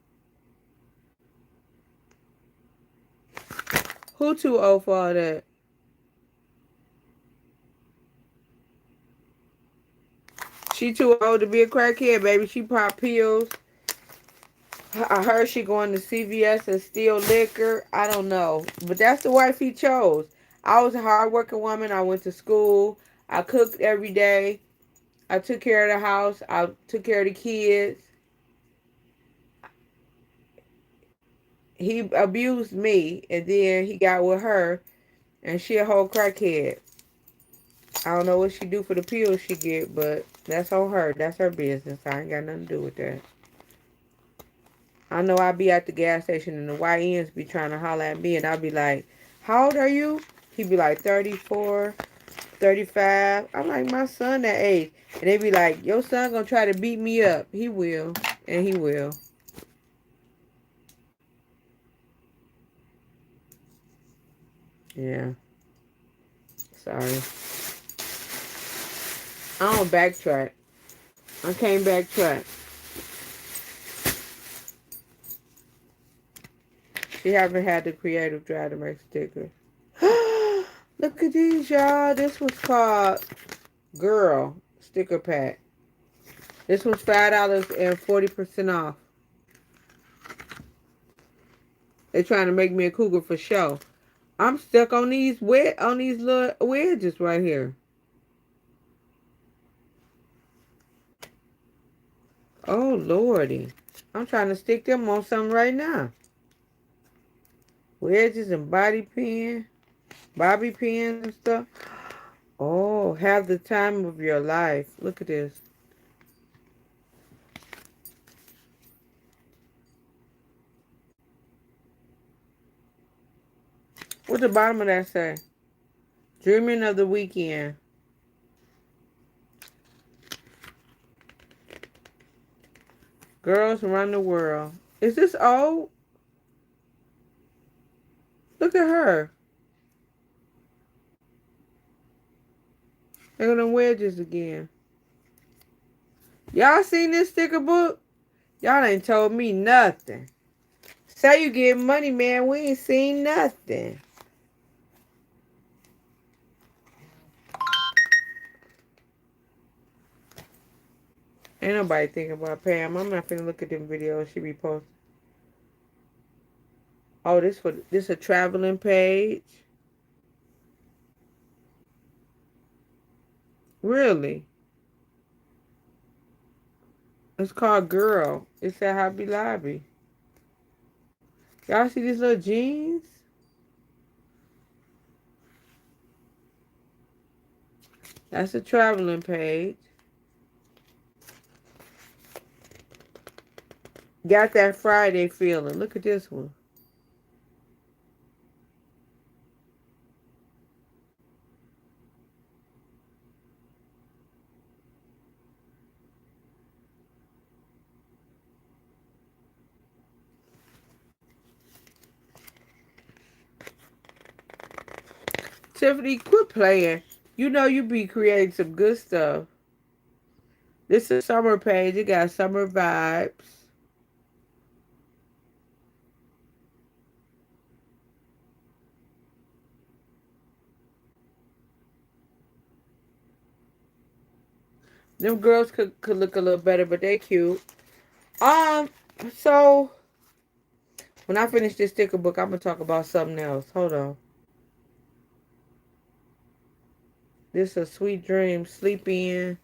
Who too old for all that? She too old to be a crackhead, baby. She pop pills. I heard she going to CVS and steal liquor. I don't know. But that's the wife he chose. I was a hard-working woman. I went to school. I cooked every day. I took care of the house. I took care of the kids. He abused me, and then he got with her, and she a whole crackhead. I don't know what she do for the pills she get, but That's on her. That's her business. I ain't got nothing to do with that. I know I be at the gas station and the YNs be trying to holler at me and I'll be like, how old are you? He be like 34, 35. I'm like, my son that age. And they be like, your son gonna try to beat me up. He will. And he will. Yeah. Sorry. I don't backtrack. I can't backtrack. She haven't had the creative drive to make stickers. Look at these, y'all. This was called Girl Sticker Pack. This was $5 and 40% off. They trying to make me a cougar for show. I'm stuck on these little wedges right here. Oh lordy. I'm trying to stick them on something right now. Wedges and bobby pins and stuff. Oh, have the time of your life. Look at this. What the bottom of that say? Dreaming of the weekend. Girls run the world. Is this old? Look at her. Look at them wedges again. Y'all seen this sticker book? Y'all ain't told me nothing. Say you get money, man. We ain't seen nothing. Ain't nobody thinking about Pam. I'm not finna look at them videos she be posting. Oh, this a traveling page? Really? It's called Girl. It's at Hobby Lobby. Y'all see these little jeans? That's a traveling page. Got that Friday feeling. Look at this one. Tiffany, quit playing. You know you be creating some good stuff. This is summer page. It got summer vibes. Them girls could look a little better, but they cute. Um, so when I finish this sticker book, I'm gonna talk about something else. Hold on. This is a sweet dream. Sleep in.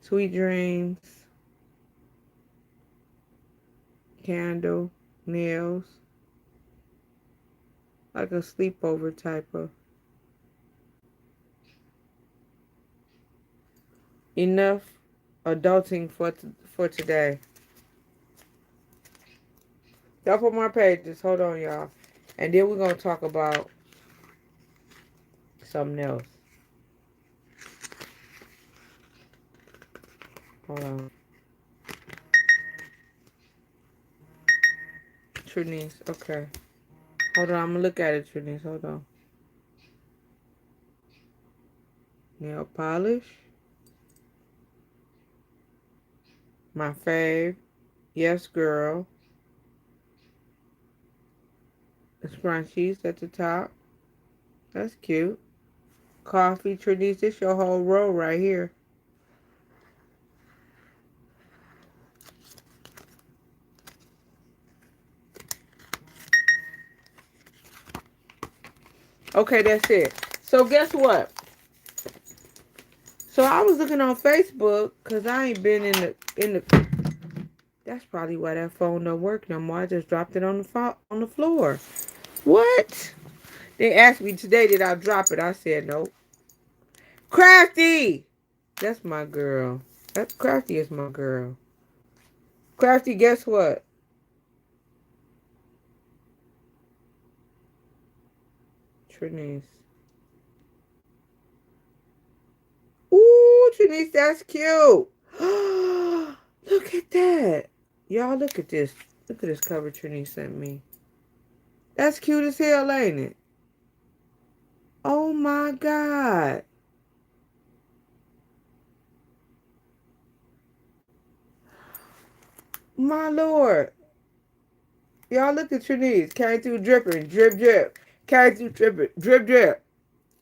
Sweet dreams. Candle. Nails. Like a sleepover type of. Enough adulting for today. Couple more pages. Hold on, y'all. And then we're going to talk about something else. Hold on. Trinice. Okay. Hold on. I'm going to look at it, Trinice. Hold on. Nail polish. My fave. Yes, girl. The scrunchies at the top. That's cute. Coffee, Trinice. This your whole row right here. Okay, that's it. So guess what? So I was looking on Facebook because I ain't been in the. That's probably why that phone don't work no more. I just dropped it on the floor. What? They asked me today did I drop it. I said nope. Crafty. That's my girl. That Crafty is my girl. Crafty, guess what? Trinice. Ooh, Trinice, that's cute. Look at that. Y'all, look at this. Look at this cover Trinice sent me. That's cute as hell, ain't it? Oh my God. My Lord. Y'all look at Trinice. Came through dripping. Drip, drip. Came through dripping. Drip, drip.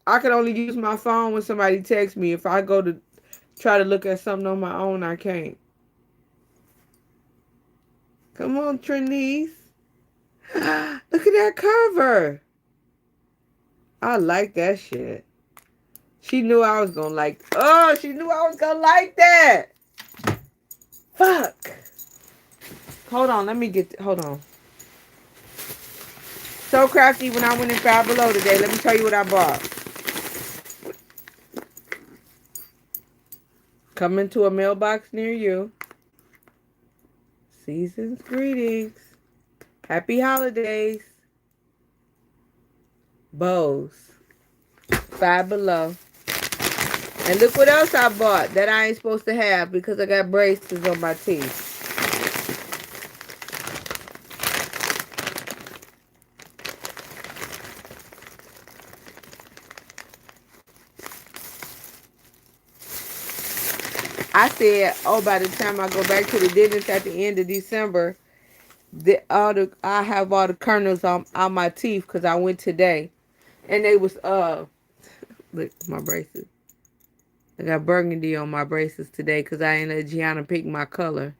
I can only use my phone when somebody texts me. If I go to try to look at something on my own, I can't. Come on, Trinice. Look at that cover. I like that shit. She knew I was gonna like. Oh, she knew I was gonna like that. Fuck. Hold on, let me get. Hold on. So Crafty, when I went in Five Below today, let me tell you what I bought. Coming to a mailbox near you. Season's greetings. Happy holidays. Bows. Five Below. And look what else I bought that I ain't supposed to have because I got braces on my teeth. I said, oh, by the time I go back to the dentist at the end of December, I have all the kernels on my teeth because I went today. And they was, look, my braces. I got burgundy on my braces today because I ain't let Gianna pick my color.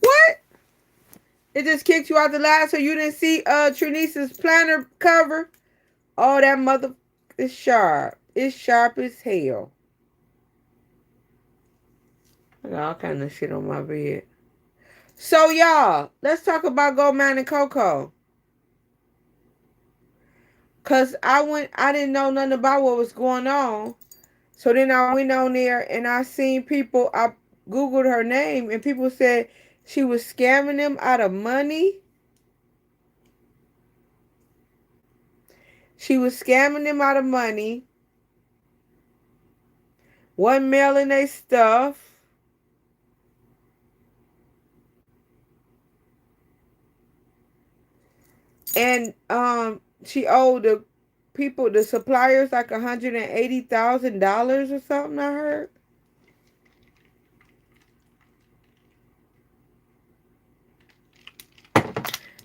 What? It just kicked you out the live so you didn't see Trinice's planner cover? Oh, that mother is sharp. It's sharp as hell. I got all kind of shit on my bed. So, y'all, let's talk about Goldman and Coco. Because I didn't know nothing about what was going on. So then I went on there and I seen people, I Googled her name and people said she was scamming them out of money. She was scamming them out of money. Wasn't mailing their stuff. And she owed the people, the suppliers, like $180,000 or something, I heard.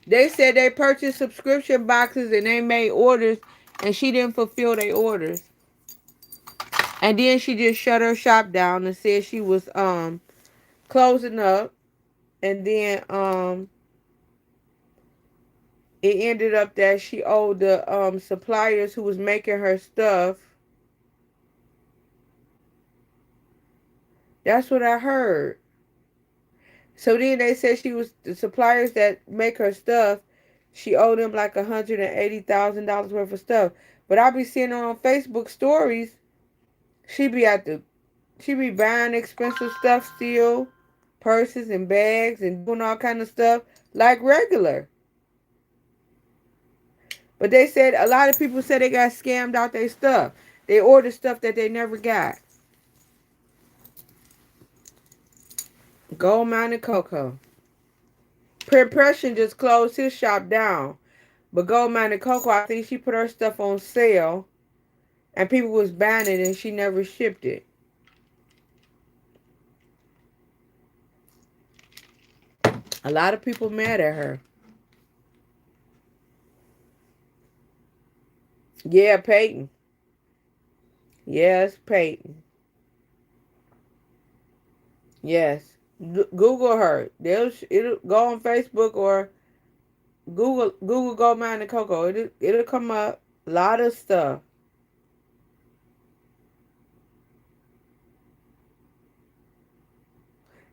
They said they purchased subscription boxes and they made orders and she didn't fulfill their orders. And then she just shut her shop down and said she was closing up. And then it ended up that she owed the suppliers who was making her stuff. That's what I heard. So then they said she was the suppliers that make her stuff. She owed them like $180,000 worth of stuff. But I be seeing her on Facebook stories. She be she be buying expensive stuff still, purses and bags and doing all kind of stuff like regular. But they said a lot of people said they got scammed out their stuff. They ordered stuff that they never got. Goldmine and Coco. Impression just closed his shop down. But Goldmine and Coco, I think she put her stuff on sale. And people was buying it and she never shipped it. A lot of people mad at her. Yeah, Peyton. Yes, Peyton. Yes. Google her. It'll go on Facebook or Google Goldmine and Coco. It'll come up. A lot of stuff.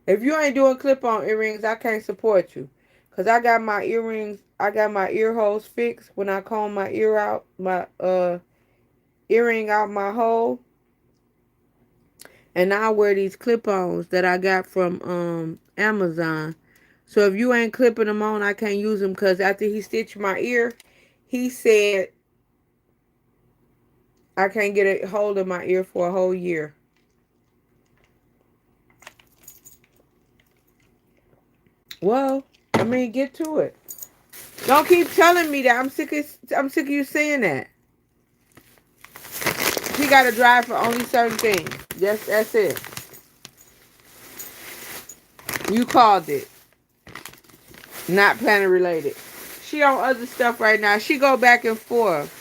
If you ain't doing clip-on earrings, I can't support you. Cause I got my earrings, I got my ear holes fixed when I comb my ear out, my earring out my hole. And I wear these clip-ons that I got from Amazon. So if you ain't clipping them on, I can't use them because after he stitched my ear, he said I can't get a hold of my ear for a whole year. Well, I mean, get to it. Don't keep telling me that. I'm sick of you saying that. He got to drive for only certain things. Yes, that's it. You called it. Not planet related. She on other stuff right now. She go back and forth.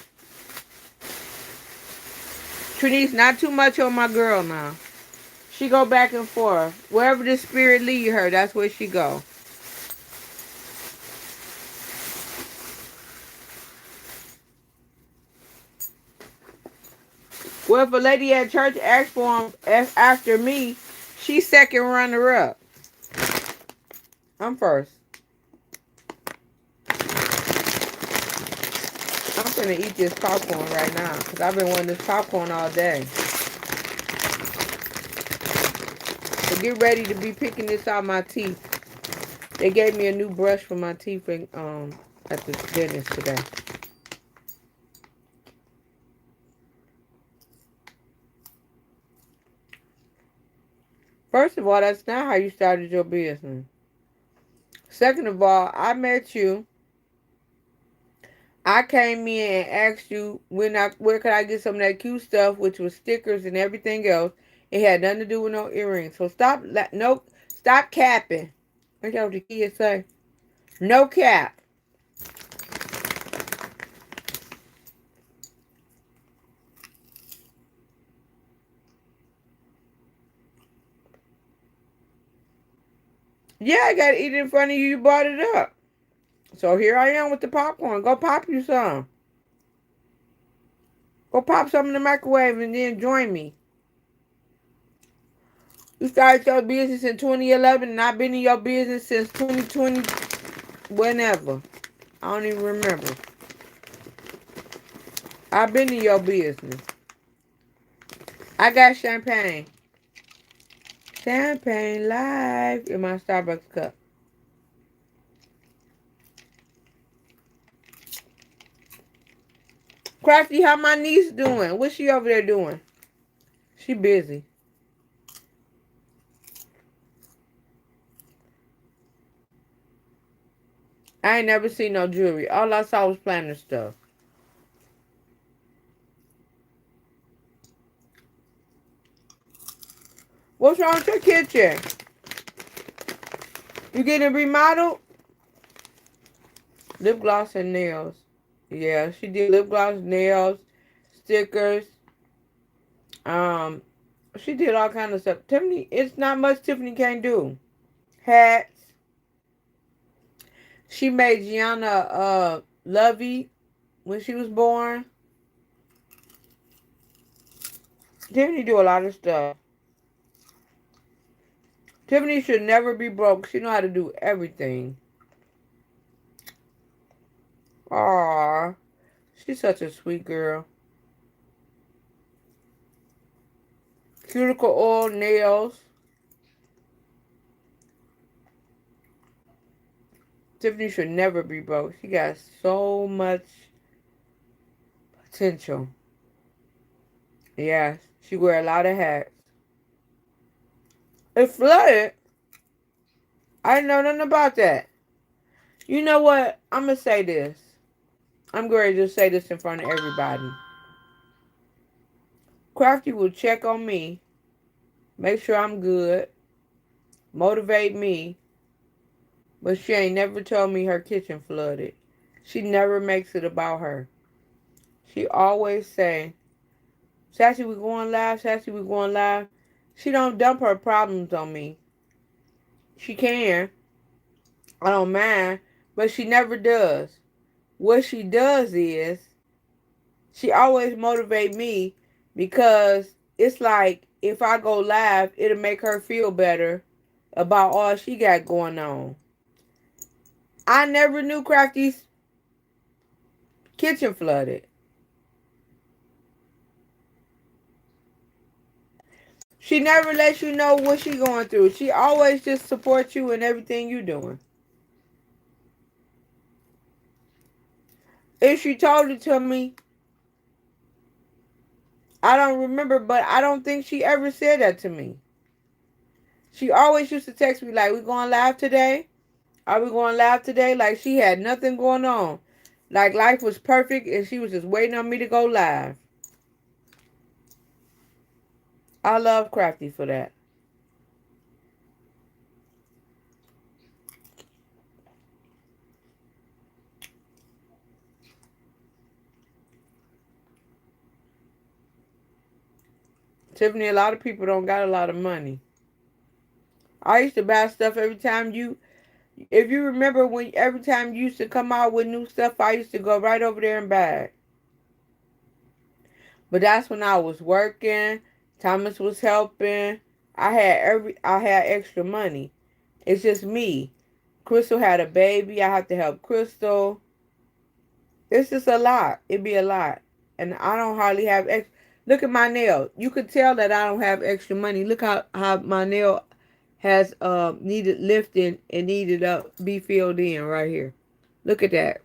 Trinice, not too much on my girl now. She go back and forth. Wherever the spirit lead her, that's where she go. Well, if a lady at church asked for him after me, she's second runner up. I'm first. I'm finna eat this popcorn right now because I've been wanting this popcorn all day. So get ready to be picking this out my teeth. They gave me a new brush for my teeth at the dentist today. First of all, that's not how you started your business. Second of all, I met you. I came in and asked you where could I get some of that cute stuff, which was stickers and everything else. It had nothing to do with no earrings. So stop capping. That's what the kids say. No cap. Yeah, I got to eat it in front of you. You brought it up. So here I am with the popcorn. Go pop you some. Go pop some in the microwave and then join me. You started your business in 2011 and I've been in your business since 2020, whenever. I don't even remember. I've been in your business. I got champagne. Champagne live in my Starbucks cup. Crafty, how my niece doing? What's she over there doing? She busy. I ain't never seen no jewelry. All I saw was planner stuff. What's wrong with your kitchen? You getting remodeled? Lip gloss and nails. Yeah, she did lip gloss, nails, stickers. Um, she did all kind of stuff. Tiffany, it's not much Tiffany can't do. Hats. She made Gianna Lovey when she was born. Tiffany do a lot of stuff. Tiffany should never be broke. She know how to do everything. Aww. She's such a sweet girl. Cuticle oil, nails. Tiffany should never be broke. She got so much potential. Yes, she wear a lot of hats. It flooded. I didn't know nothing about that. You know what? I'm going to say this. I'm going to say this in front of everybody. Crafty will check on me, make sure I'm good, motivate me, but she ain't never told me her kitchen flooded. She never makes it about her. She always say, Sassy, we going live. Sassy, we going live. She don't dump her problems on me. She can. I don't mind. But she never does. What she does is, she always motivate me because it's like if I go live, it'll make her feel better about all she got going on. I never knew Crafty's kitchen flooded. She never lets you know what she going through. She always just supports you in everything you doing. If she told it to me, I don't remember, but I don't think she ever said that to me. She always used to text me like, "We going live today? Are we going live today?" Like she had nothing going on. Like life was perfect and she was just waiting on me to go live. I love Crafty for that. Tiffany, a lot of people don't got a lot of money. I used to buy stuff every time if you remember when every time you used to come out with new stuff, I used to go right over there and buy it. But that's when I was working. Thomas was helping. I had extra money. It's just me. Crystal had a baby. I have to help Crystal. It's just a lot. It'd be a lot. And I don't hardly have extra. Look at my nail. You could tell that I don't have extra money. Look how my nail has needed lifting and needed to be filled in right here. Look at that.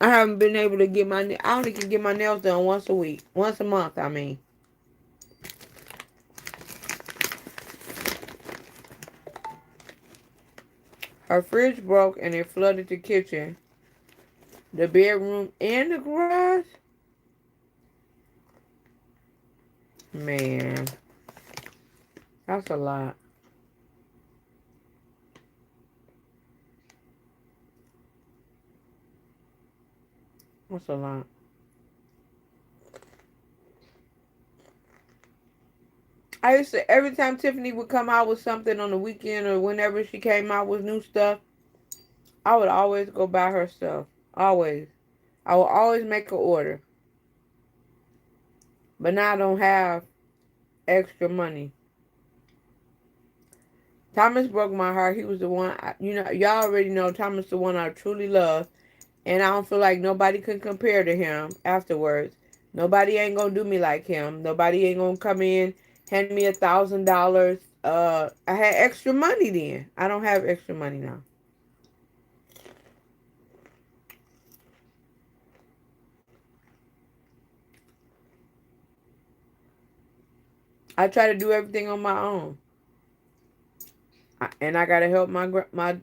I haven't been able to get I only can get my nails done once a week. Once a month, I mean. Her fridge broke and it flooded the kitchen, the bedroom, and the garage. Man, that's a lot. That's a lot. I used to, every time Tiffany would come out with something on the weekend or whenever she came out with new stuff, I would always go buy her stuff. Always. I will always make an order. But now I don't have extra money. Thomas broke my heart. He was the one, y'all already know Thomas the one I truly love. And I don't feel like nobody can compare to him afterwards. Nobody ain't gonna do me like him. Nobody ain't gonna come in, hand me $1,000. I had extra money then. I don't have extra money now. I try to do everything on my own, and I gotta help my grandbabies.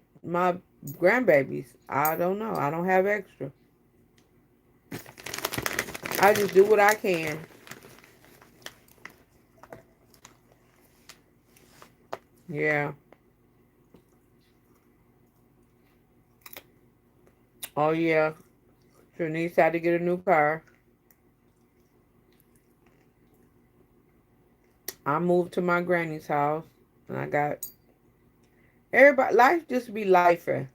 I don't know. I don't have extra. I just do what I can. Yeah. Oh yeah. Trinice had to get a new car. I moved to my granny's house, and I got everybody. Life just be lifer.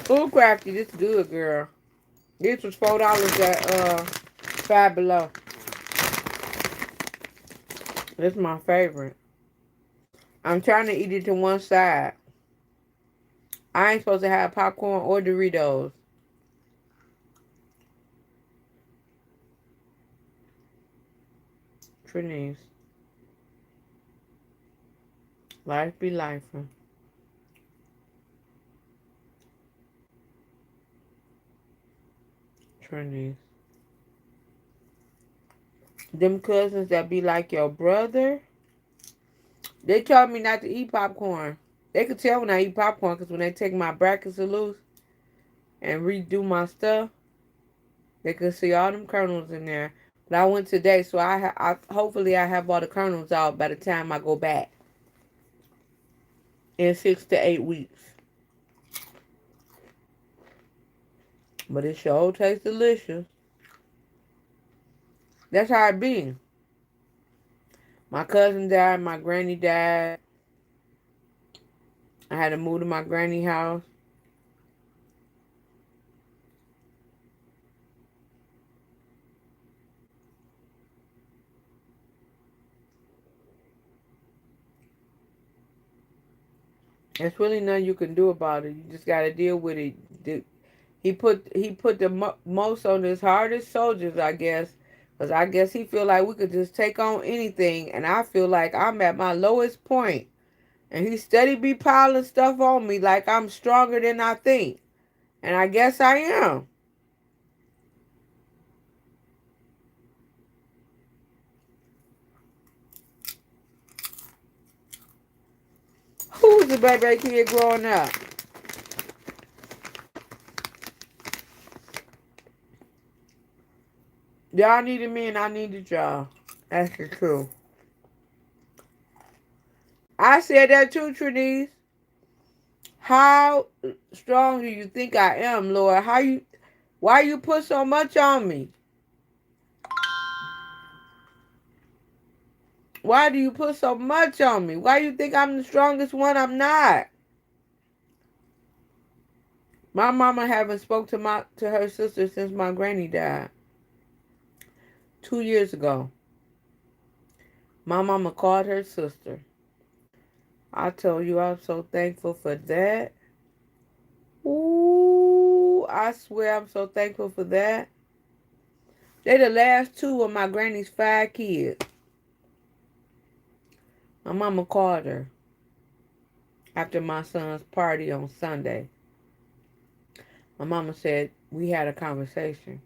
Food Crafty, this good, girl. This was $4 at Five Below. This is my favorite. I'm trying to eat it to one side. I ain't supposed to have popcorn or Doritos. Trinice. Life be life. Trinice. Them cousins that be like your brother, they told me not to eat popcorn. They could tell when I eat popcorn because when they take my brackets loose and redo my stuff, they could see all them kernels in there. But I went today, so hopefully I have all the kernels out by the time I go back in 6 to 8 weeks. But it sure tastes delicious. That's how it be. My cousin died, my granny died. I had to move to my granny house. There's really nothing you can do about it. You just got to deal with it. He put the most on his hardest soldiers, I guess, because I guess he feel like we could just take on anything, and I feel like I'm at my lowest point, and he steady be piling stuff on me like I'm stronger than I think, and I guess I am. Who's the baby kid growing up? Y'all needed me and I needed y'all. That's the truth. I said that too, Trinise. How strong do you think I am, Lord? Why you put so much on me? Why do you put so much on me? Why you think I'm the strongest one? I'm not. My mama haven't spoke to her sister since my granny died. 2 years ago. My mama called her sister. I told you I'm so thankful for that. Ooh, I swear I'm so thankful for that. They the last two of my granny's 5 kids. My mama called her after my son's party on Sunday. My mama said we had a conversation.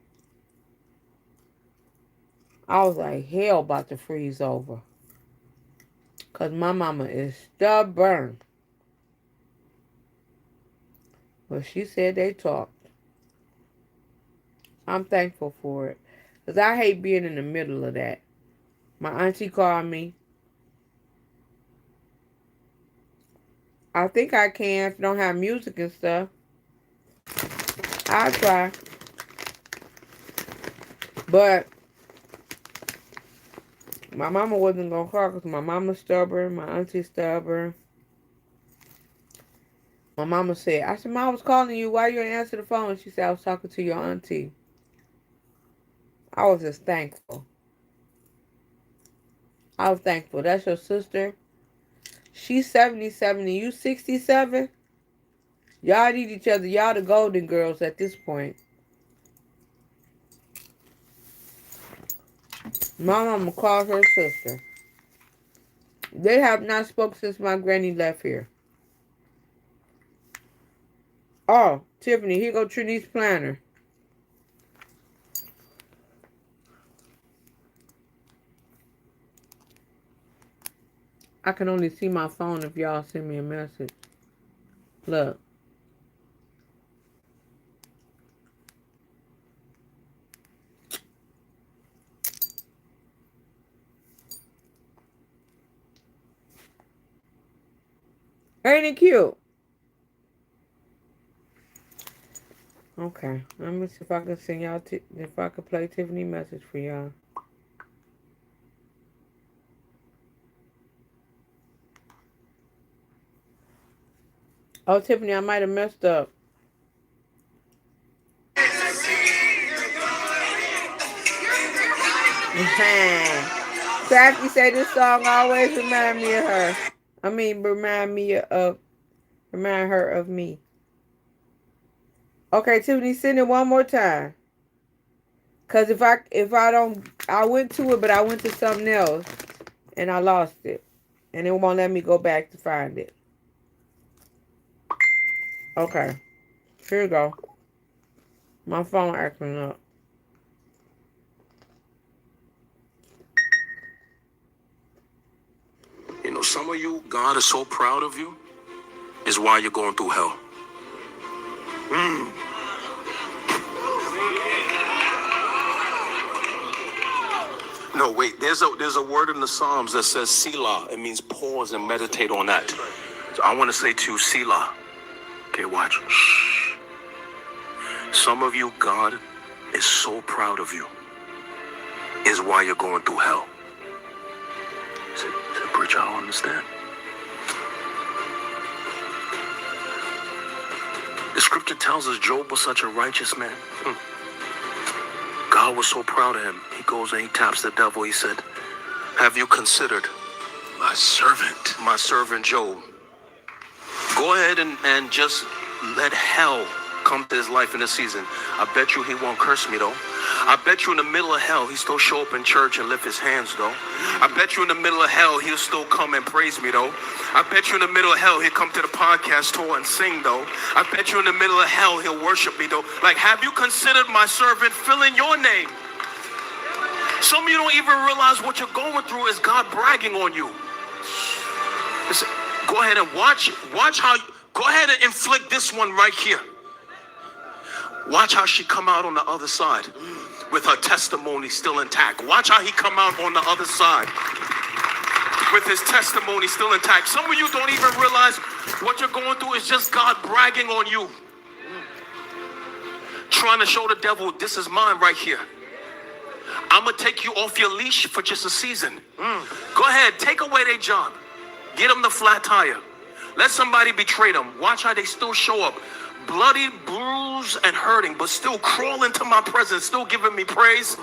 I was like, hell about to freeze over. Because my mama is stubborn. But she said they talked. I'm thankful for it. Because I hate being in the middle of that. My auntie called me. I think I can if I don't have music and stuff. I'll try. But my mama wasn't going to call because my mama's stubborn. My auntie's stubborn. My mama said, I said, Mom, I was calling you. Why you didn't answer the phone? She said, I was talking to your auntie. I was just thankful. I was thankful. That's your sister. She's 77 and you 67. Y'all need each other. Y'all the golden girls at this point. My mama called her sister. They have not spoken since my granny left here. Oh, Tiffany, here go Trini's planner. I can only see my phone if y'all send me a message. Look. Ain't it cute? Okay. Let me see if I can send y'all, if I can play Tiffany message for y'all. Oh, Tiffany, I might have messed up. Sassy say this song always remind me of her. I mean, remind her of me. Okay, Tiffany, send it one more time. Cause if I don't, I went to it, but I went to something else, and I lost it, and it won't let me go back to find it. Okay, here we go. My phone acting up. You know, some of you, God is so proud of you, is why you're going through hell. No, wait, there's a word in the Psalms that says Selah. It means pause and meditate on that. So I want to say to you, Selah. Okay, watch. Shh. Some of you, God is so proud of you, is why you're going through hell. Say, preacher, I don't understand. The scripture tells us Job was such a righteous man. God was so proud of him. He goes and he taps the devil. He said, have you considered my servant Job? Go ahead and just let hell come to his life in this season. I bet you he won't curse me though. I bet you in the middle of hell he still show up in church and lift his hands though. I bet you in the middle of hell he'll still come and praise me though. I bet you in the middle of hell he'll come to the podcast tour and sing though. I bet you in the middle of hell he'll worship me though. Like, have you considered my servant filling your name? Some of you don't even realize what you're going through is God bragging on you. Listen, go ahead and watch how, go ahead and inflict this one right here. Watch how she come out on the other side with her testimony still intact. Watch how he come out on the other side with his testimony still intact. Some of you don't even realize what you're going through is just God bragging on you. Trying to show the devil, this is mine right here. I'm going to take you off your leash for just a season. Go ahead, take away their job. Get them the flat tire. Let somebody betray them. Watch how they still show up. Bloody, bruised, and hurting, but still crawl into my presence, still giving me praise.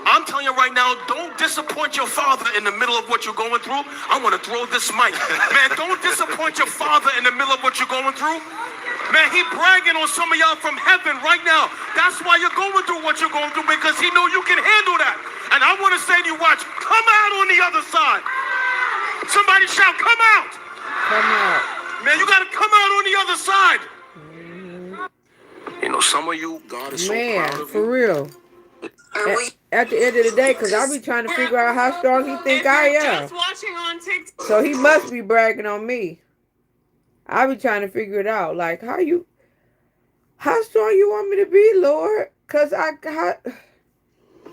I'm telling you right now, don't disappoint your father in the middle of what you're going through. I want to throw this mic. Man, don't disappoint your father in the middle of what you're going through. Man, he bragging on some of y'all from heaven right now. That's why you're going through what you're going through, because he know you can handle that. And I want to say to you, watch, come out on the other side. Somebody shout, come out. Come out. Man, you got to come out on the other side. You know, some of you, God is so proud of for you. real. At the end of the day, because I be trying to figure out how strong he think I am. So he must be bragging on me. I be trying to figure it out. Like, how strong you want me to be, Lord? Because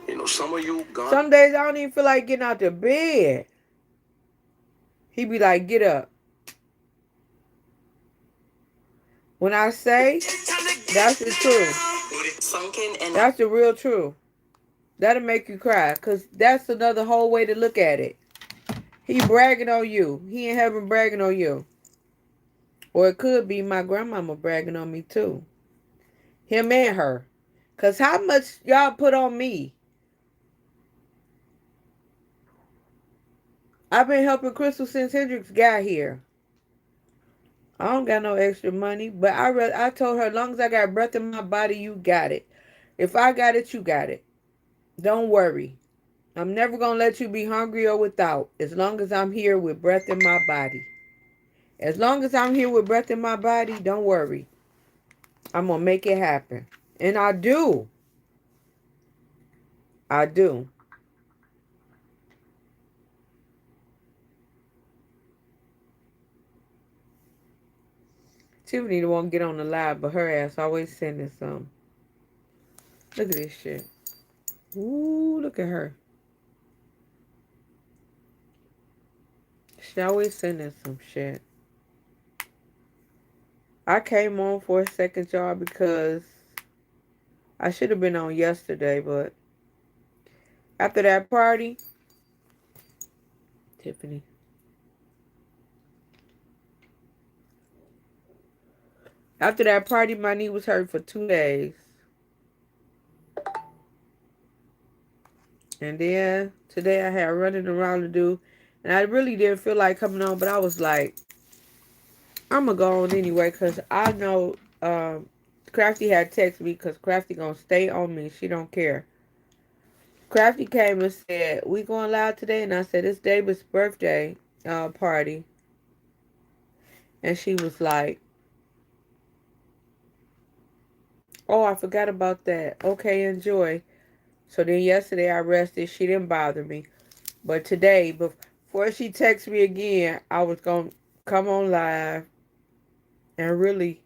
you know, some of you, God. Some days I don't even feel like getting out the bed. He be like, get up. When I say, that's the truth. That's the real truth. That'll make you cry. Because that's another whole way to look at it. He bragging on you. He in heaven bragging on you. Or it could be my grandmama bragging on me too. Him and her. Because how much y'all put on me? I've been helping Crystal since Hendrix got here. I don't got no extra money, but I told her, as long as I got breath in my body, you got it. If I got it, you got it. Don't worry. I'm never going to let you be hungry or without, as long as I'm here with breath in my body. As long as I'm here with breath in my body, don't worry. I'm going to make it happen. And I do. I do. Tiffany won't get on the live, but her ass always sending some. Look at this shit. Ooh, look at her. She always sending some shit. I came on for a second, y'all, because I should have been on yesterday, but after that party, Tiffany. After that party, my knee was hurt for 2 days. And then today I had running around to do. And I really didn't feel like coming on, but I was like, I'm going to go on anyway, because I know Crafty had texted me, because Crafty going to stay on me. She don't care. Crafty came and said, we going live today? And I said, it's David's birthday party. And she was like, oh, I forgot about that. Okay, enjoy. So then yesterday I rested. She didn't bother me. But today, before she texted me again, I was going to come on live. And really,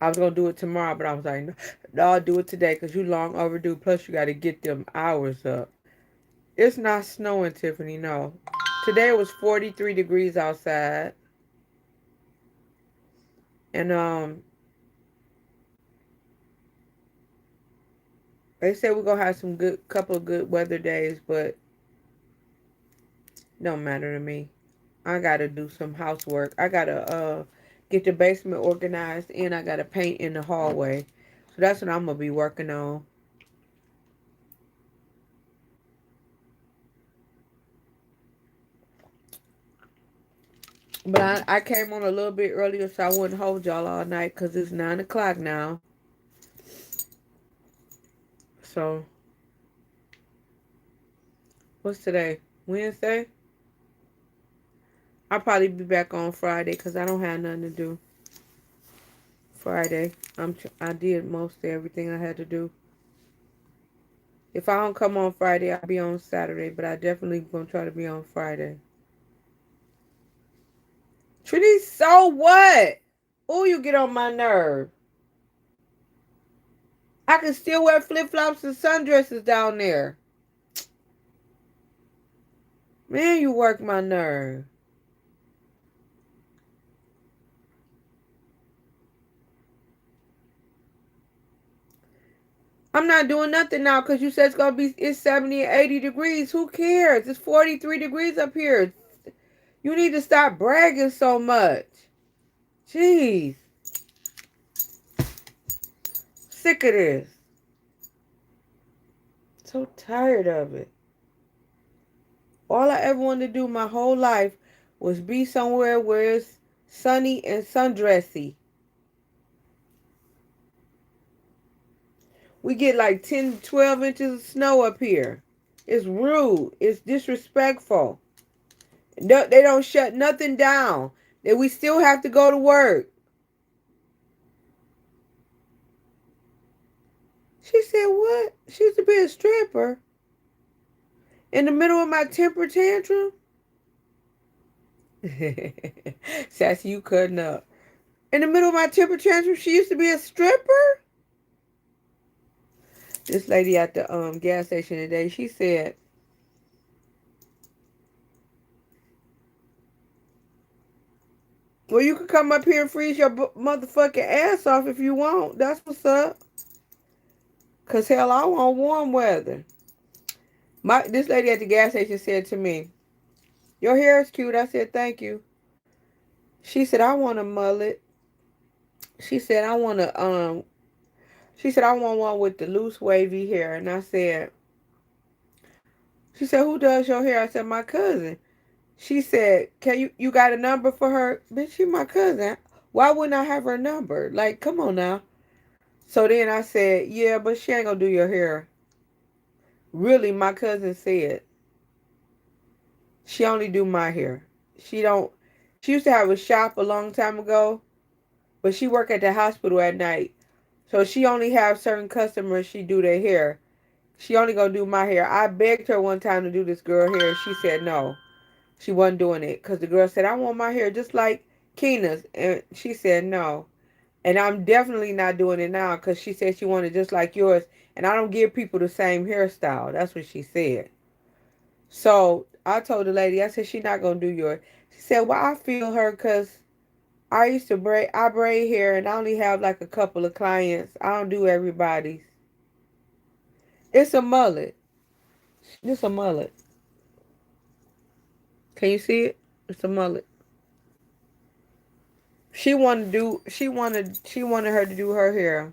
I was going to do it tomorrow. But I was like, no, I'll do it today, because you long overdue. Plus, you got to get them hours up. It's not snowing, Tiffany, no. Today it was 43 degrees outside. And they said we're gonna have some couple of good weather days, but don't matter to me. I gotta do some housework. I gotta get the basement organized, and I gotta paint in the hallway. So that's what I'm gonna be working on. But I came on a little bit earlier so I wouldn't hold y'all all night because it's 9 o'clock now. So, what's today? Wednesday? I'll probably be back on Friday because I don't have nothing to do. Friday. I did most of everything I had to do. If I don't come on Friday, I'll be on Saturday, but I definitely gonna try to be on Friday. Trinity, so what? Oh, you get on my nerve. I can still wear flip-flops and sundresses down there. Man, you work my nerve. I'm not doing nothing now because you said it's 70 and 80 degrees. Who cares? It's 43 degrees up here. You need to stop bragging so much. Jeez. Sick of this. So tired of it. All I ever wanted to do my whole life was be somewhere where it's sunny and sundressy. We get like 10, 12 inches of snow up here. It's rude. It's disrespectful. No, they don't shut nothing down. That we still have to go to work. She said, what? She used to be a stripper. In the middle of my temper tantrum? Sassy, you cutting up. In the middle of my temper tantrum, she used to be a stripper? This lady at the gas station today, she said, well, you can come up here and freeze your motherfucking ass off if you want. That's what's up. Because, hell, I want warm weather. This lady at the gas station said to me, your hair is cute. I said, thank you. She said, I want a mullet. She said, I want I want one with the loose wavy hair. And I said, she said, who does your hair? I said, my cousin. She said, you got a number for her? Bitch, she my cousin. Why wouldn't I have her number? Like, come on now. So then I said, yeah, but she ain't gonna do your hair. Really, my cousin said, she only do my hair. She used to have a shop a long time ago, but she work at the hospital at night. So she only have certain customers she do their hair. She only gonna do my hair. I begged her one time to do this girl hair. She said no. She wasn't doing it because the girl said, I want my hair just like Keena's. And she said no. And I'm definitely not doing it now because she said she wanted just like yours. And I don't give people the same hairstyle. That's what she said. So I told the lady, I said, she not going to do yours. She said, well, I feel her because I braid hair and I only have like a couple of clients. I don't do everybody's. It's a mullet. It's a mullet. Can you see it? It's a mullet. She wanted her to do her hair.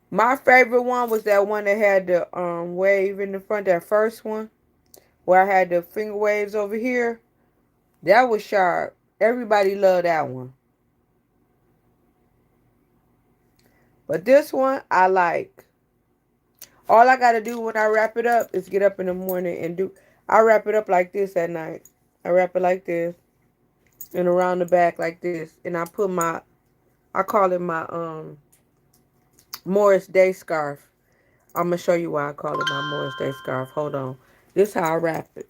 My favorite one was that one that had the wave in the front, that first one, where I had the finger waves over here. That was sharp. Everybody loved that one. But this one, I like. All I got to do when I wrap it up is get up in the morning and I wrap it up like this at night. I wrap it like this and around the back like this. And I call it my Morris Day scarf. I'm going to show you why I call it my Morris Day scarf. Hold on. This is how I wrap it.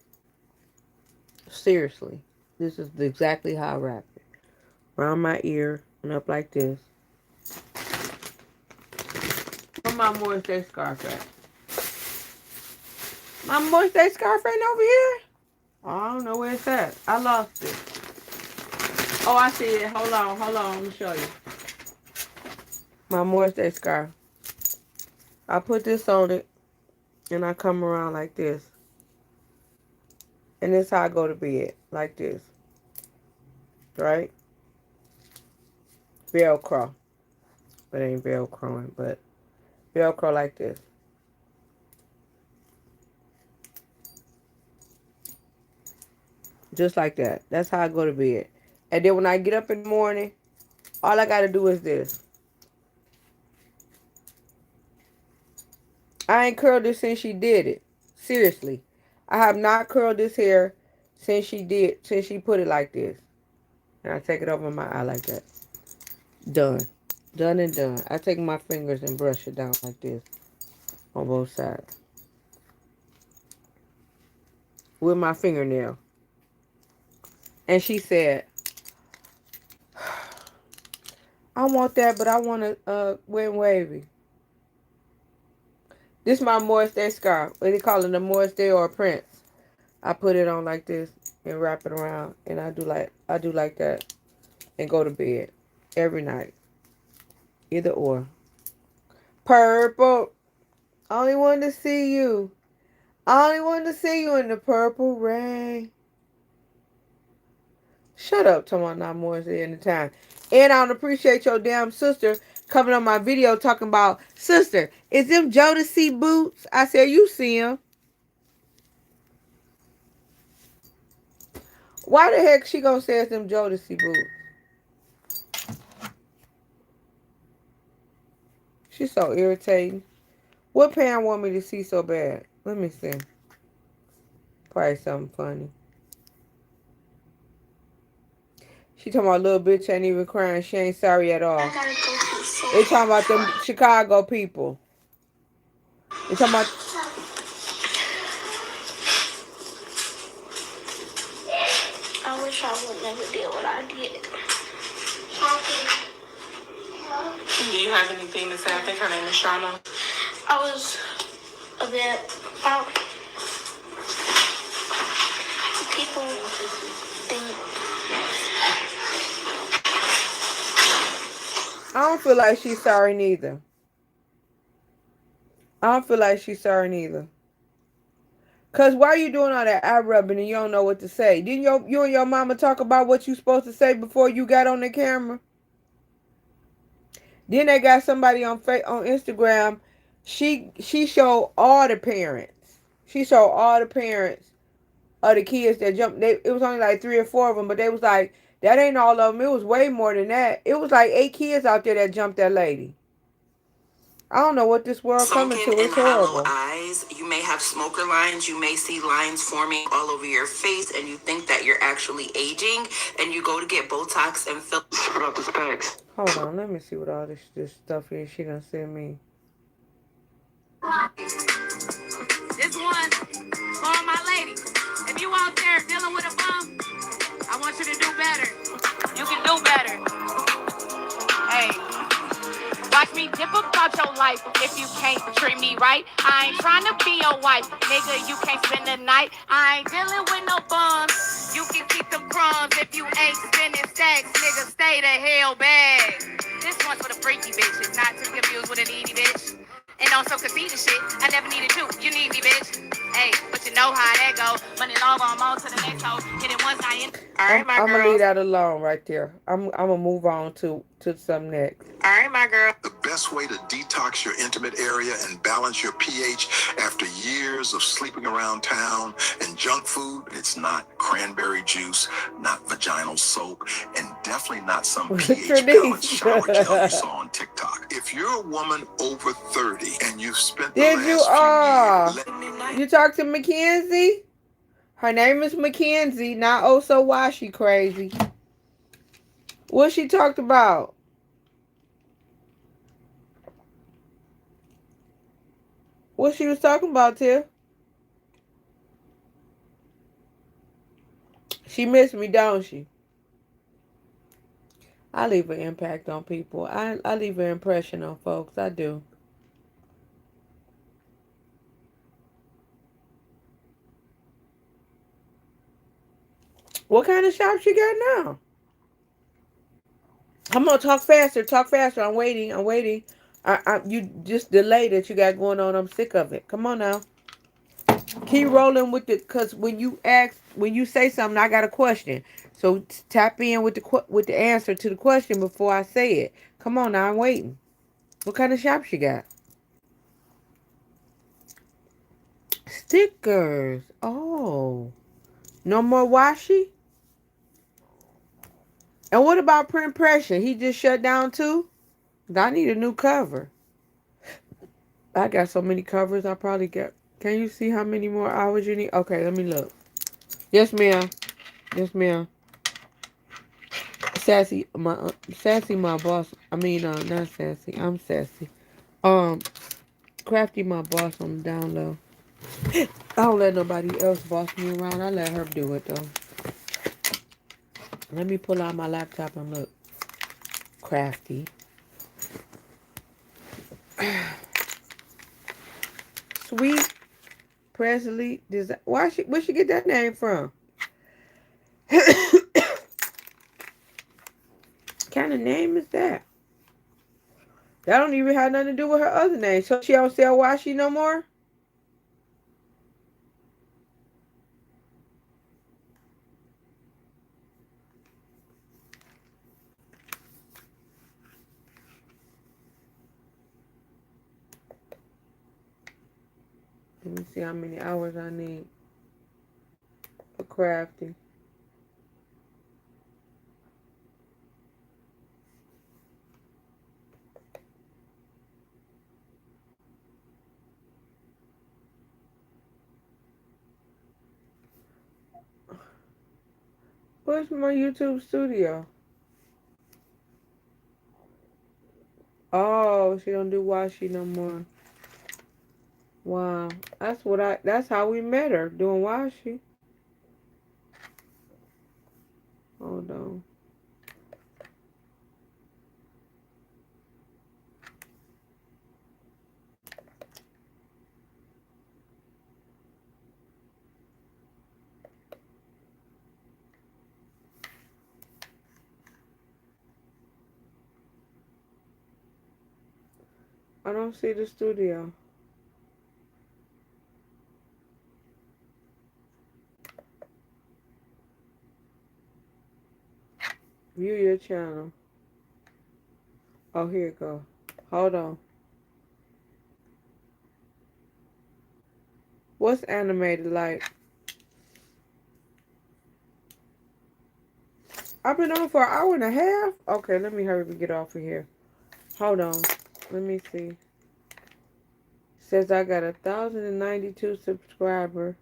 Seriously. This is exactly how I wrap it. Around my ear and up like this. Where my Morris Day scarf at? My Morris Day scarf ain't over here? I don't know where it's at. I lost it. Oh, I see it. Hold on. Let me show you. My Morris Day scarf. I put this on it and I come around like this. And this is how I go to bed. Like this. Right? Velcro. It ain't Velcroing, but Velcro like this. Just like that. That's how I go to bed. And then when I get up in the morning, all I gotta do is this. I ain't curled this since she did it. Seriously. I have not curled this hair since she put it like this. And I take it over my eye like that. Done. Done and done. I take my fingers and brush it down like this on both sides. With my fingernail. And she said, I want that, but I want to wet and wavy. This is my Morris Day scarf. What they call it, a Morris Day or a Prince. I put it on like this and wrap it around, and I do like that, and go to bed every night. Either or. Purple. I only wanted to see you. I only wanted to see you in the purple rain. Shut up, talking about not Morris Day in the time. And I don't appreciate your damn sister coming on my video talking about, sister, is them Jodeci boots? I said, you see them. Why the heck she gonna say it's them Jodeci boots? She's so irritating. What Pam want me to see so bad? Let me see. Probably something funny. She talking about little bitch ain't even crying. She ain't sorry at all. They talking about them Chicago people. They talking about... I wish I would never did what I did. Do you have anything to say? I think her name is Shauna. I was a bit out. People think. I don't feel like she's sorry neither. I don't feel like she's sorry neither. Cause why are you doing all that eye rubbing and you don't know what to say? Didn't you and your mama talk about what you supposed to say before you got on the camera? Then they got somebody on Instagram. She showed all the parents. She showed all the parents of the kids that jumped. It was only like 3 or 4 of them, but they was like, that ain't all of them. It was way more than that. It was like 8 kids out there that jumped that lady. I don't know what this world coming to. It's horrible. Eyes, you may have smoker lines. You may see lines forming all over your face, and you think that you're actually aging. And you go to get Botox and fill out the specs. Hold on, let me see what all this stuff is she done send me. This one for all my ladies. If you out there dealing with a bum, I want you to do better. You can do better. Hey. Watch me dip about your life if you can't treat me right. I ain't trying to be your wife, nigga, you can't spend the night. I ain't dealing with no bums. You can keep them crumbs if you ain't spending stacks, nigga, stay the hell back. This one's for the freaky bitches, not to be confused with a needy bitch. And also conceited shit, I never needed you, you need me, bitch. Hey, but you know how that go. Money long, I'm on to the next hoe. Hit it once, I ain't. Alright, my girl. I'm gonna leave that alone right there. I'm gonna move on to some next. Alright, my girl. The best way to detox your intimate area and balance your pH after years of sleeping around town and junk food, it's not cranberry juice, not vaginal soap, and definitely not some pH balanced shower gel you saw on TikTok. If you're a woman over 30 and you've spent the last few years... You talk to Mackenzie? Her name is Mackenzie, not oh so why she crazy. What she talked about? What she was talking about, Tiff? She missed me, don't she? I leave an impact on people. I leave an impression on folks. I do. What kind of shop she got now? I'm gonna talk faster. Talk faster. I'm waiting. You just delay that you got going on. I'm sick of it. Come on now. Keep rolling with it, cause when you say something, I got a question. So tap in with the answer to the question before I say it. Come on now, I'm waiting. What kind of shop she got? Stickers. Oh, No more washi? And what about print pressure? He just shut down too? I need a new cover. I got so many covers I probably get. Can you see how many more hours you need? Okay, let me look. Yes, ma'am. Yes, ma'am. Sassy, my boss. I mean, not Sassy. I'm Sassy. Um, Crafty, my boss on the down low. I don't let nobody else boss me around. I let her do it though. Let me pull out my laptop and look. Crafty. Sweet Presley Design. Where she get that name from? Kind of name is that? That don't even have nothing to do with her other name. So she don't sell washi no more? Let me see how many hours I need for crafting. Where's my YouTube studio? Oh, she don't do washi no more. Wow. That's how we met her, doing washi. Hold on. I don't see the studio. View your channel. Oh, here it go. Hold on. What's animated like? I've been on for an hour and a half. Okay, let me hurry and get off of here. Hold on. Let me see. Says I got 1,092 subscriber.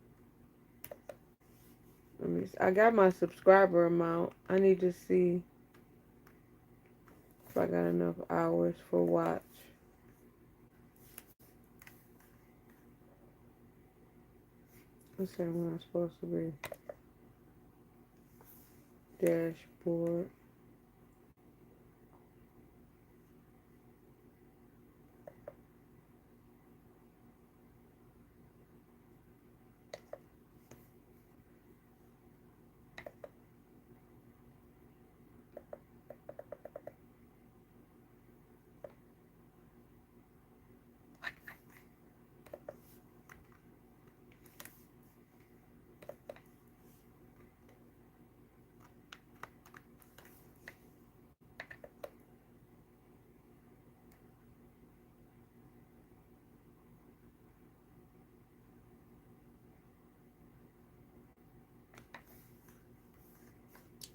Let me see. I got my subscriber amount. I need to see if I got enough hours for watch. Let's see when I'm supposed to be. Dashboard.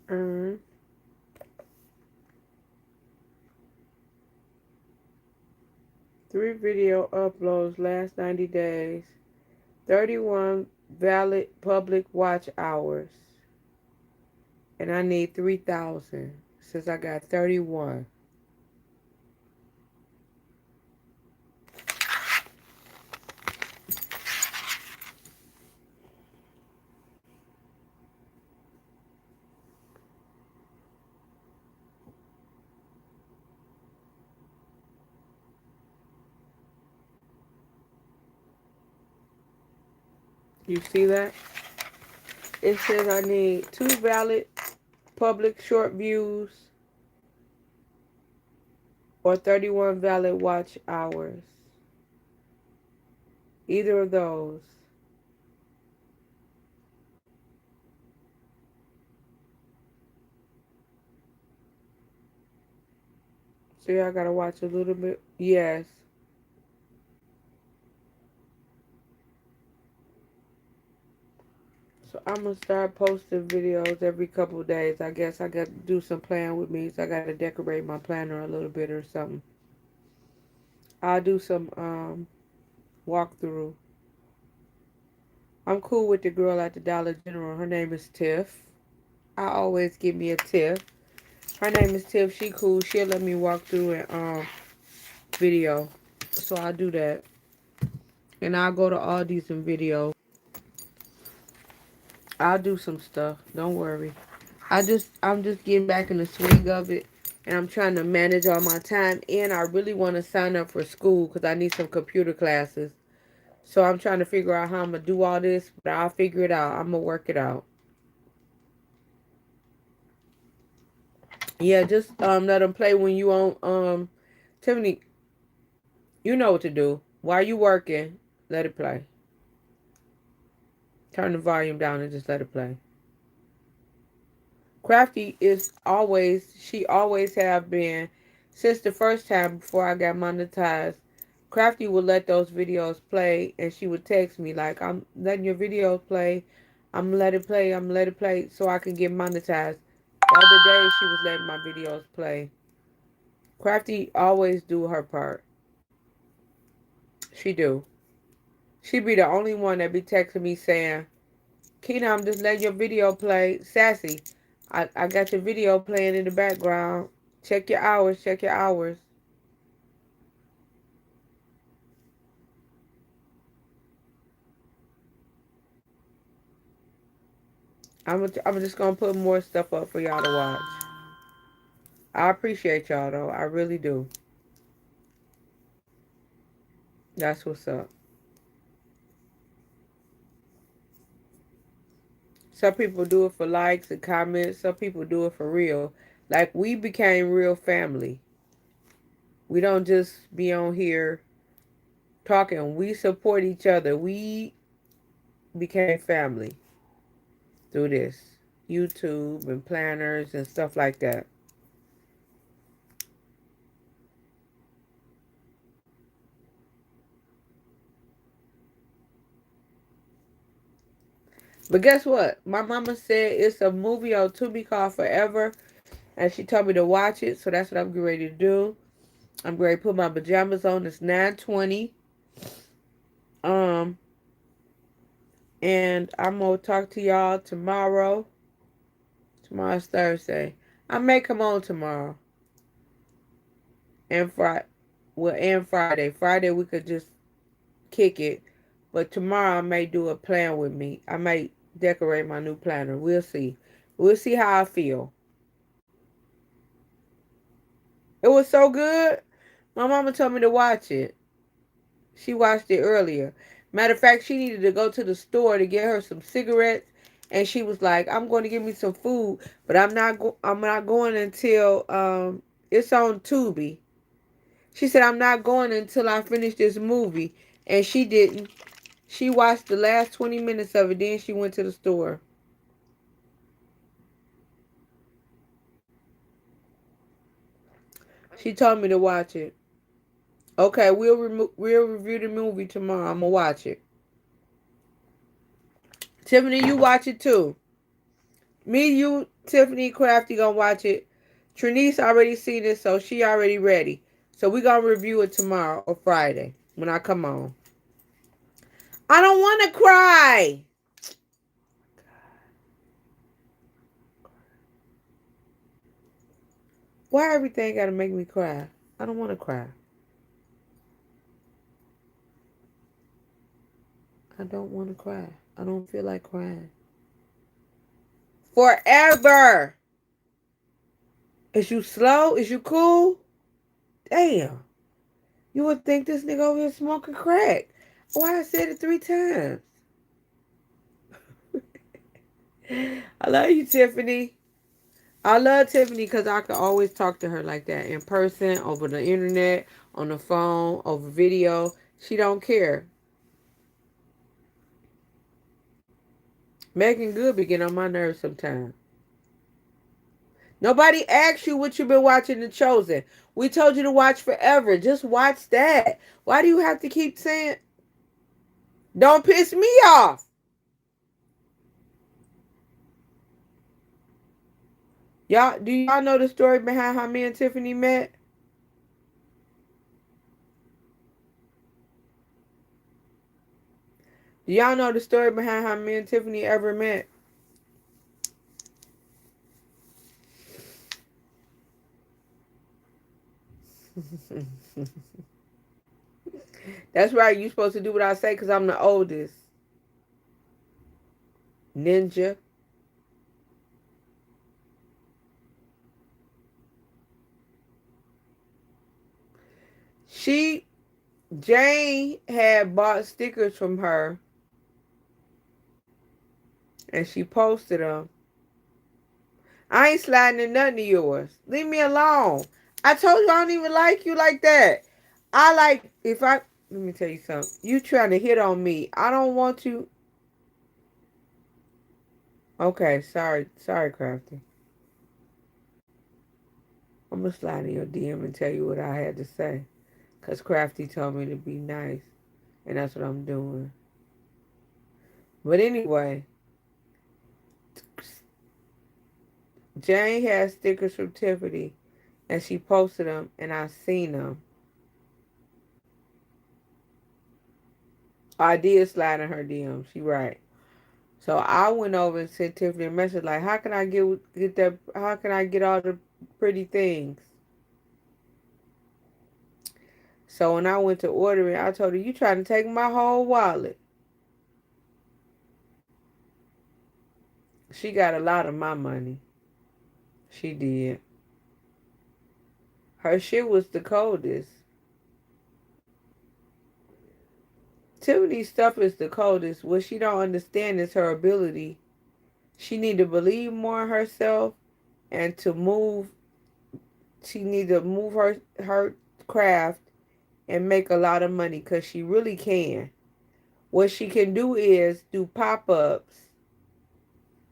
Earn. 3 video uploads last 90 days. 31 valid public watch hours. And I need 3,000 since I got 31. You see that? It says I need 2 valid public short views or 31 valid watch hours. Either of those. See, I gotta watch a little bit. Yes. So I'm gonna start posting videos every couple of days. I guess I got to do some playing with me, so I got to decorate my planner a little bit or something. I'll do some walkthrough. I'm cool with the girl at the Dollar General. Her name is Tiff. I always give me a Tiff. Her name is Tiff. She cool. She'll let me walk through and video. So I'll do that. And I'll go to Aldi's and video. I'll do some stuff. Don't worry. I'm just getting back in the swing of it. And I'm trying to manage all my time. And I really want to sign up for school because I need some computer classes. So I'm trying to figure out how I'm going to do all this. But I'll figure it out. I'm going to work it out. Yeah, just let them play when you on Tiffany, you know what to do. While you working, let it play. Turn the volume down and just let it play. Crafty is always, she always have been, since the first time before I got monetized. Crafty would let those videos play and she would text me like, I'm letting your videos play. I'm gonna let it play. I'm gonna let it play so I can get monetized. The other day she was letting my videos play. Crafty always do her part. She do. She be the only one that be texting me saying, Keena, I'm just letting your video play. Sassy, I got your video playing in the background. Check your hours. Check your hours. I'm just going to put more stuff up for y'all to watch. I appreciate y'all, though. I really do. That's what's up. Some people do it for likes and comments. Some people do it for real. Like, we became real family. We don't just be on here talking. We support each other. We became family through this YouTube and planners and stuff like that. But guess what? My mama said it's a movie on Tubi called Forever, and she told me to watch it, so that's what I'm getting ready to do. I'm ready to put my pajamas on. It's 9:20. Um, and I'm gonna talk to y'all tomorrow. Tomorrow's Thursday. I may come on tomorrow and Friday. Well, and Friday. Friday we could just kick it, but tomorrow I may do a plan with me. I might decorate my new planner. We'll see. We'll see how I feel. It was so good. My mama told me to watch it. She watched it earlier. Matter of fact, she needed to go to the store to get her some cigarettes, and she was like, "I'm going to get me some food, but I'm not going until it's on Tubi." She said, "I'm not going until I finish this movie," and she didn't. She watched the last 20 minutes of it, then she went to the store. She told me to watch it. Okay, we'll review the movie tomorrow. I'm gonna watch it. Tiffany, you watch it too. Me, you, Tiffany, Crafty gonna watch it. Trinice already seen it, so she already ready. So we gonna review it tomorrow or Friday when I come on. I don't want to cry. Why everything gotta make me cry? I don't want to cry. I don't want to cry. I don't feel like crying. Forever. Is you slow? Is you cool? Damn. You would think this nigga over here smoking crack. Why I said it 3 times? I love you, Tiffany. I love Tiffany because I can always talk to her like that in person, over the internet, on the phone, over video. She don't care. Megan Good be getting on my nerves sometimes. Nobody asked you what you've been watching The Chosen. We told you to watch Forever. Just watch that. Why do you have to keep saying, don't piss me off? Do y'all know the story behind how me and Tiffany met? Do y'all know the story behind how me and Tiffany ever met? That's right. You supposed to do what I say because I'm the oldest. Ninja. She, Jane had bought stickers from her and she posted them. I ain't sliding in nothing of yours. Leave me alone. I told you I don't even like you like that. Let me tell you something. You trying to hit on me. I don't want you. Okay, sorry. Sorry, Crafty. I'm going to slide in your DM and tell you what I had to say. Because Crafty told me to be nice. And that's what I'm doing. But anyway, Jane had stickers from Tiffany. And she posted them. And I seen them. I did slide in her DM. She right. So I went over and sent Tiffany a message like, how can I get that? How can I get all the pretty things? So when I went to order it, I told her, you trying to take my whole wallet. She got a lot of my money. She did. Her shit was the coldest. Tiffany's stuff is the coldest. What she don't understand is her ability. She need to believe more in herself and to move. She need to move her craft and make a lot of money because she really can. What she can do is do pop-ups.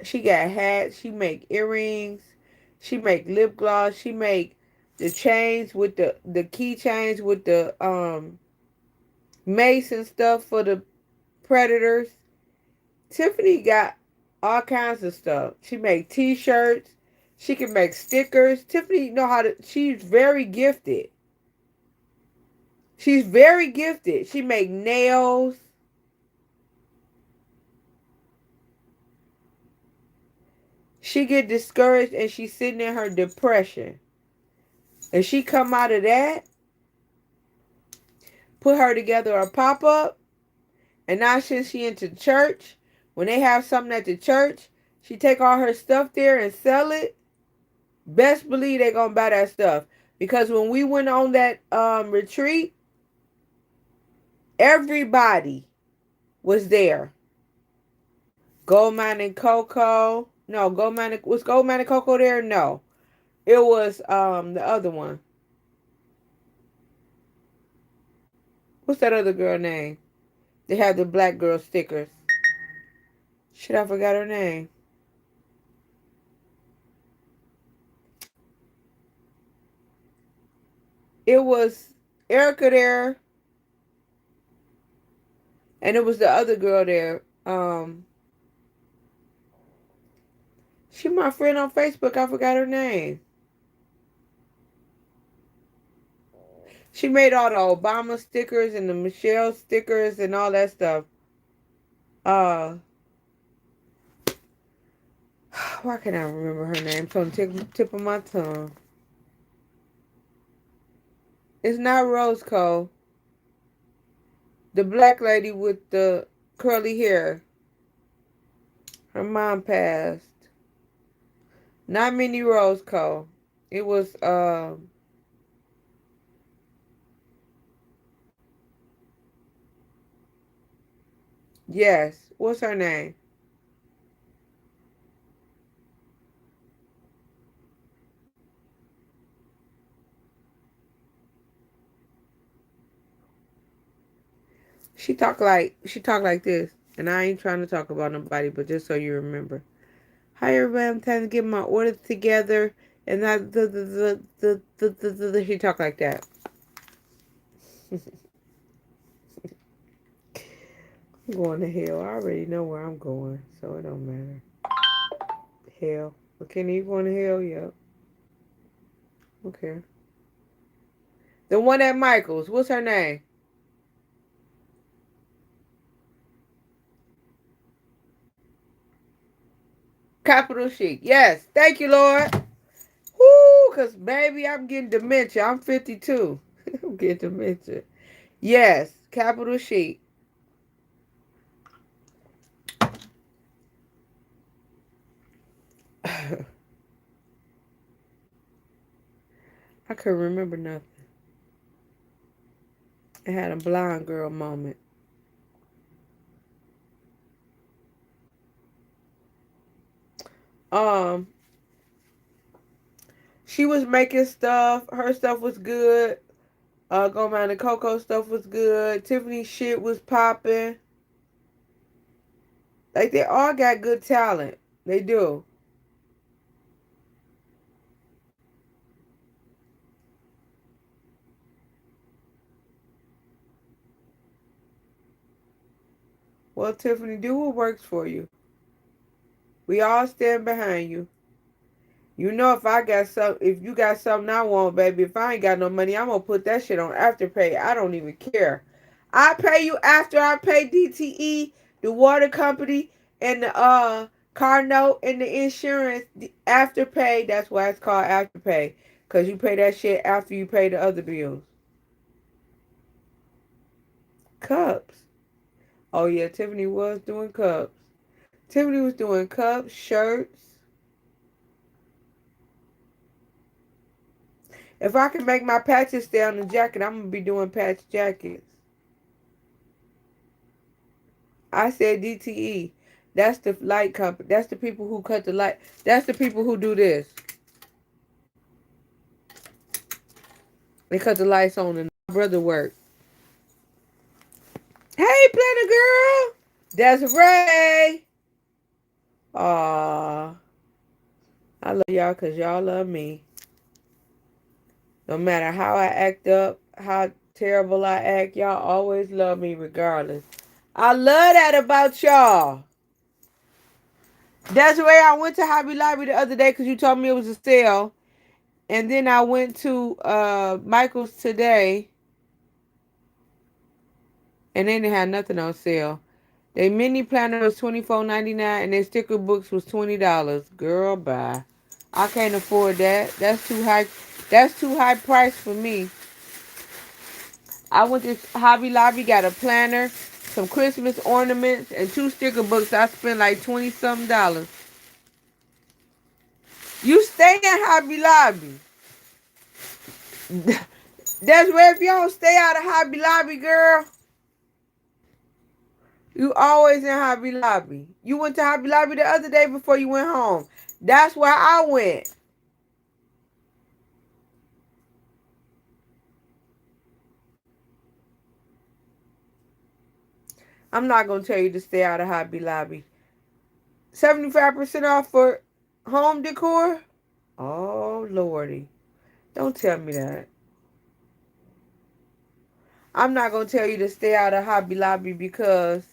She got hats. She make earrings. She make lip gloss. She make the chains with the key chains with the mace and stuff for the predators. Tiffany got all kinds of stuff. She make t-shirts. She can make stickers. Tiffany know how to. She's very gifted. She's very gifted. She make nails. She get discouraged and she's sitting in her depression. And she come out of that, put her together a pop-up, and now since she into church, when they have something at the church, she take all her stuff there and sell it. Best believe they gonna buy that stuff. Because when we went on that retreat, everybody was there. Goldmine and Coco. No, was Goldmine and Coco there? No. It was the other one. What's that other girl name? They had the black girl stickers. Shit, I forgot her name. It was Erica there. And it was the other girl there. She my friend on Facebook. I forgot her name. She made all the Obama stickers and the Michelle stickers and all that stuff. Uh, why can't I remember her name? It's on the tip of my tongue. It's not Rose Cole. The black lady with the curly hair. Her mom passed. Not Minnie Rose Cole. It was yes. What's her name? She talk like this. And I ain't trying to talk about nobody, but just so you remember. Hi everybody, I'm trying to get my orders together and that she talk like that. I'm going to hell. I already know where I'm going, so it don't matter. Hell. Can he going to hell? Yeah. Okay. The one at Michael's. What's her name? Capital Chic. Yes. Thank you, Lord. Whoo, because baby, I'm getting dementia. I'm 52. I'm getting dementia. Yes. Capital Chic. I couldn't remember nothing. I had a blind girl moment. Um, she was making stuff. Her stuff was good. Going around the Coco stuff was good. Tiffany shit was popping. Like they all got good talent. They do. Well, Tiffany, do what works for you. We all stand behind you. You know if you got something I want, baby, if I ain't got no money, I'm gonna put that shit on Afterpay. I don't even care. I pay you after I pay DTE, the water company, and the car note and the insurance. The Afterpay, that's why it's called Afterpay. Cause you pay that shit after you pay the other bills. Cups. Oh yeah, Tiffany was doing cups. Tiffany was doing cups, shirts. If I can make my patches stay on the jacket, I'm gonna be doing patch jackets. I said DTE. That's the light company. That's the people who cut the light. That's the people who do this. They cut the lights on and my brother work. Hey, Planner Girl. That's Ray. Aw. I love y'all because y'all love me. No matter how I act up, how terrible I act, y'all always love me regardless. I love that about y'all. That's why I went to Hobby Lobby the other day because you told me it was a sale. And then I went to Michael's today and they didn't have nothing on sale. Their mini planner was $24.99 and their sticker books was $20. Girl, bye. I can't afford that. That's too high. That's too high price for me. I went to Hobby Lobby, got a planner, some Christmas ornaments, and 2 sticker books. I spent like 20 something dollars. You stay in Hobby Lobby. That's where if you don't stay out of Hobby Lobby, girl, you always in Hobby Lobby. You went to Hobby Lobby the other day before you went home. That's where I went. I'm not going to tell you to stay out of Hobby Lobby. 75% off for home decor? Oh, Lordy. Don't tell me that. I'm not going to tell you to stay out of Hobby Lobby because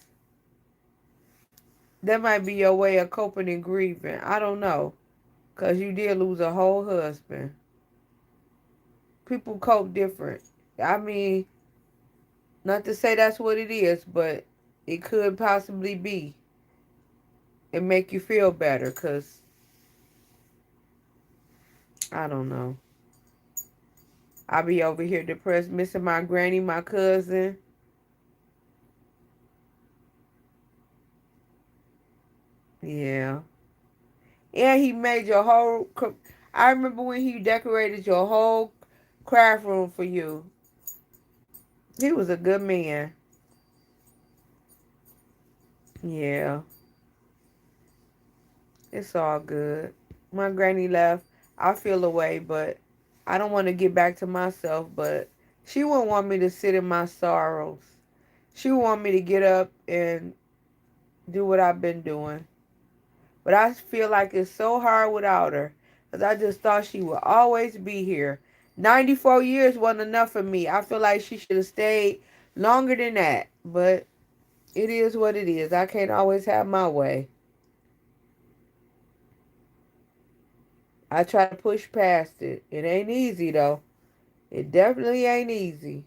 that might be your way of coping and grieving. I don't know. Because you did lose a whole husband. People cope different. I mean, not to say that's what it is, but it could possibly be. And make you feel better because, I don't know. I be over here depressed, missing my granny, my cousin. Yeah. And he made your whole... I remember when he decorated your whole craft room for you. He was a good man. Yeah. It's all good. My granny left. I feel away, but I don't want to get back to myself. But she wouldn't want me to sit in my sorrows. She would want me to get up and do what I've been doing. But I feel like it's so hard without her. Because I just thought she would always be here. 94 years wasn't enough for me. I feel like she should have stayed longer than that. But it is what it is. I can't always have my way. I try to push past it. It ain't easy though. It definitely ain't easy.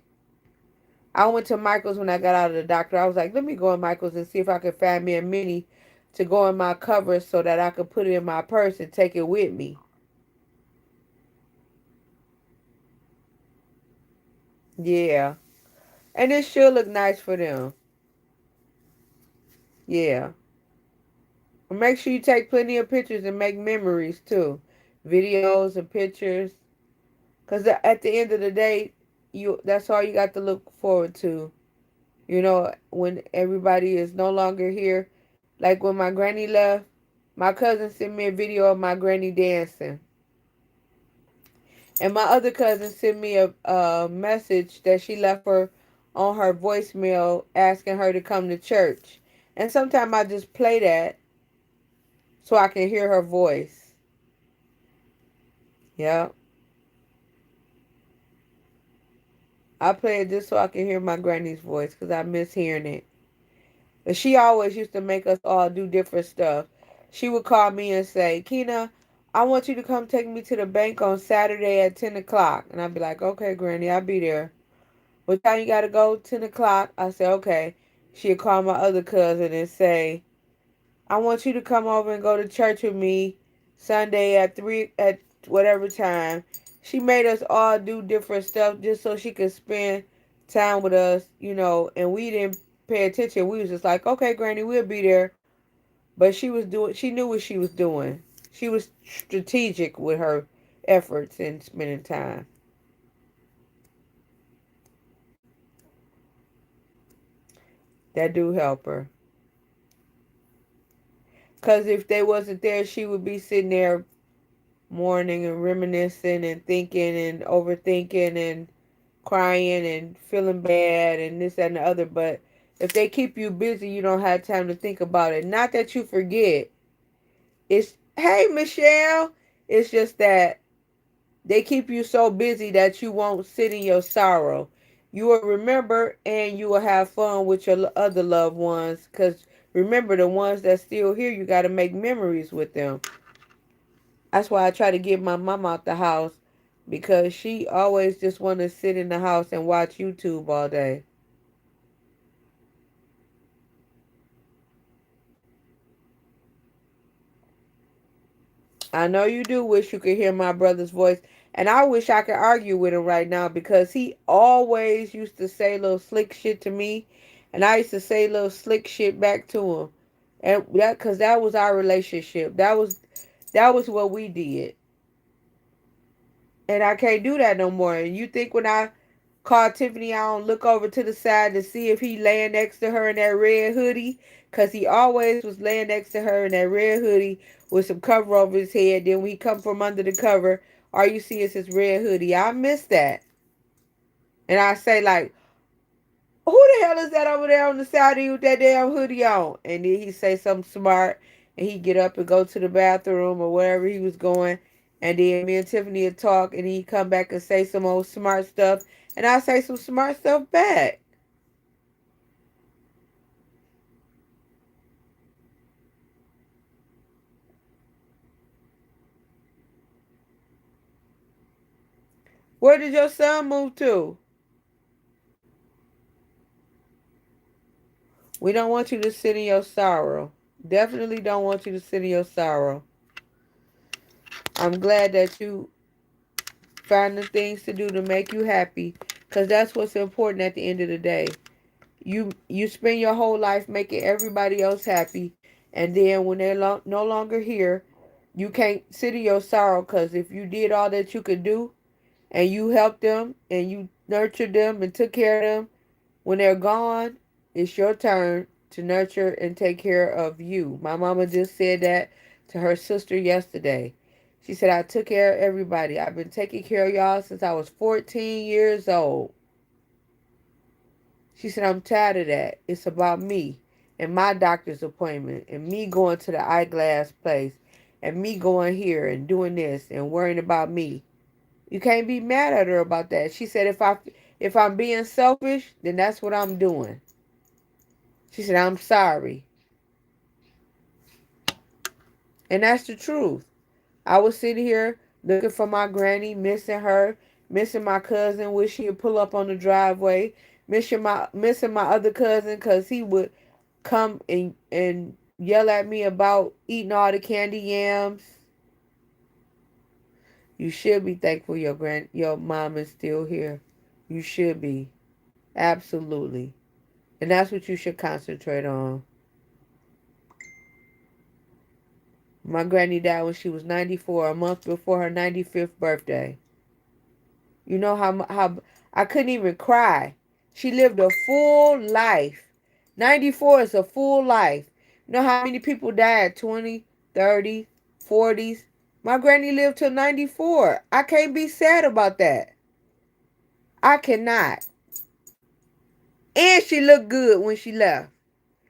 I went to Michael's when I got out of the doctor. I was like, let me go in Michael's and see if I could find me a mini to go in my covers so that I could put it in my purse and take it with me. Yeah. And it should look nice for them. Yeah. Make sure you take plenty of pictures and make memories too. Videos and pictures. Because at the end of the day, that's all you got to look forward to. You know, when everybody is no longer here. Like when my granny left, my cousin sent me a video of my granny dancing. And my other cousin sent me a message that she left her on her voicemail asking her to come to church. And sometimes I just play that so I can hear her voice. Yeah. I play it just so I can hear my granny's voice because I miss hearing it. But she always used to make us all do different stuff. She would call me and say, Kina, I want you to come take me to the bank on Saturday at 10 o'clock. And I'd be like, okay, Granny, I'll be there. What time you got to go? 10 o'clock. I said, okay. She'd call my other cousin and say, I want you to come over and go to church with me Sunday at 3 at whatever time. She made us all do different stuff just so she could spend time with us, you know, and we didn't pay attention. We was just like, okay, Granny, we'll be there. But she knew what she was doing. She was strategic with her efforts in spending time. That do help her. Because if they wasn't there, she would be sitting there mourning and reminiscing and thinking and overthinking and crying and feeling bad and this that, and the other. But if they keep you busy, you don't have time to think about it. Not that you forget. It's, hey, Michelle. It's just that they keep you so busy that you won't sit in your sorrow. You will remember and you will have fun with your other loved ones. Because remember, the ones that still here, you got to make memories with them. That's why I try to get my mom out the house because she always just want to sit in the house and watch YouTube all day. I know you do wish you could hear my brother's voice. And I wish I could argue with him right now because he always used to say little slick shit to me. And I used to say little slick shit back to him. And because that was our relationship. That was what we did. And I can't do that no more. And you think when I call Tiffany, I don't look over to the side to see if he laying next to her in that red hoodie? Because he always was laying next to her in that red hoodie with some cover over his head. Then when he come from under the cover, all you see is his red hoodie. I miss that. And I say like, who the hell is that over there on the side of you with that damn hoodie on? And then he say something smart and he get up and go to the bathroom or wherever he was going. And then me and Tiffany would talk and he'd come back and say some old smart stuff. And I say some smart stuff back. Where did your son move to? We don't want you to sit in your sorrow. Definitely don't want you to sit in your sorrow. I'm glad that you find the things to do to make you happy. Because that's what's important at the end of the day. You spend your whole life making everybody else happy, and then when they're no longer here, you can't sit in your sorrow because if you did all that you could do and you helped them and you nurtured them and took care of them, when they're gone, it's your turn to nurture and take care of you. My mama just said that to her sister yesterday. She said, I took care of everybody. I've been taking care of y'all since I was 14 years old. She said, I'm tired of that. It's about me and my doctor's appointment and me going to the eyeglass place and me going here and doing this and worrying about me. You can't be mad at her about that. She said, if I'm being selfish, then that's what I'm doing. She said, I'm sorry. And that's the truth. I was sitting here looking for my granny, missing her, missing my cousin, wish he'd pull up on the driveway, missing my other cousin because he would come and yell at me about eating all the candy yams. You should be thankful your mom is still here. You should be. Absolutely. And that's what you should concentrate on. My granny died when she was 94, a month before her 95th birthday. You know how I couldn't even cry. She lived a full life. 94 is a full life. You know how many people died? 20, 30, 40s. My granny lived till 94. I can't be sad about that. I cannot. And she looked good when she left.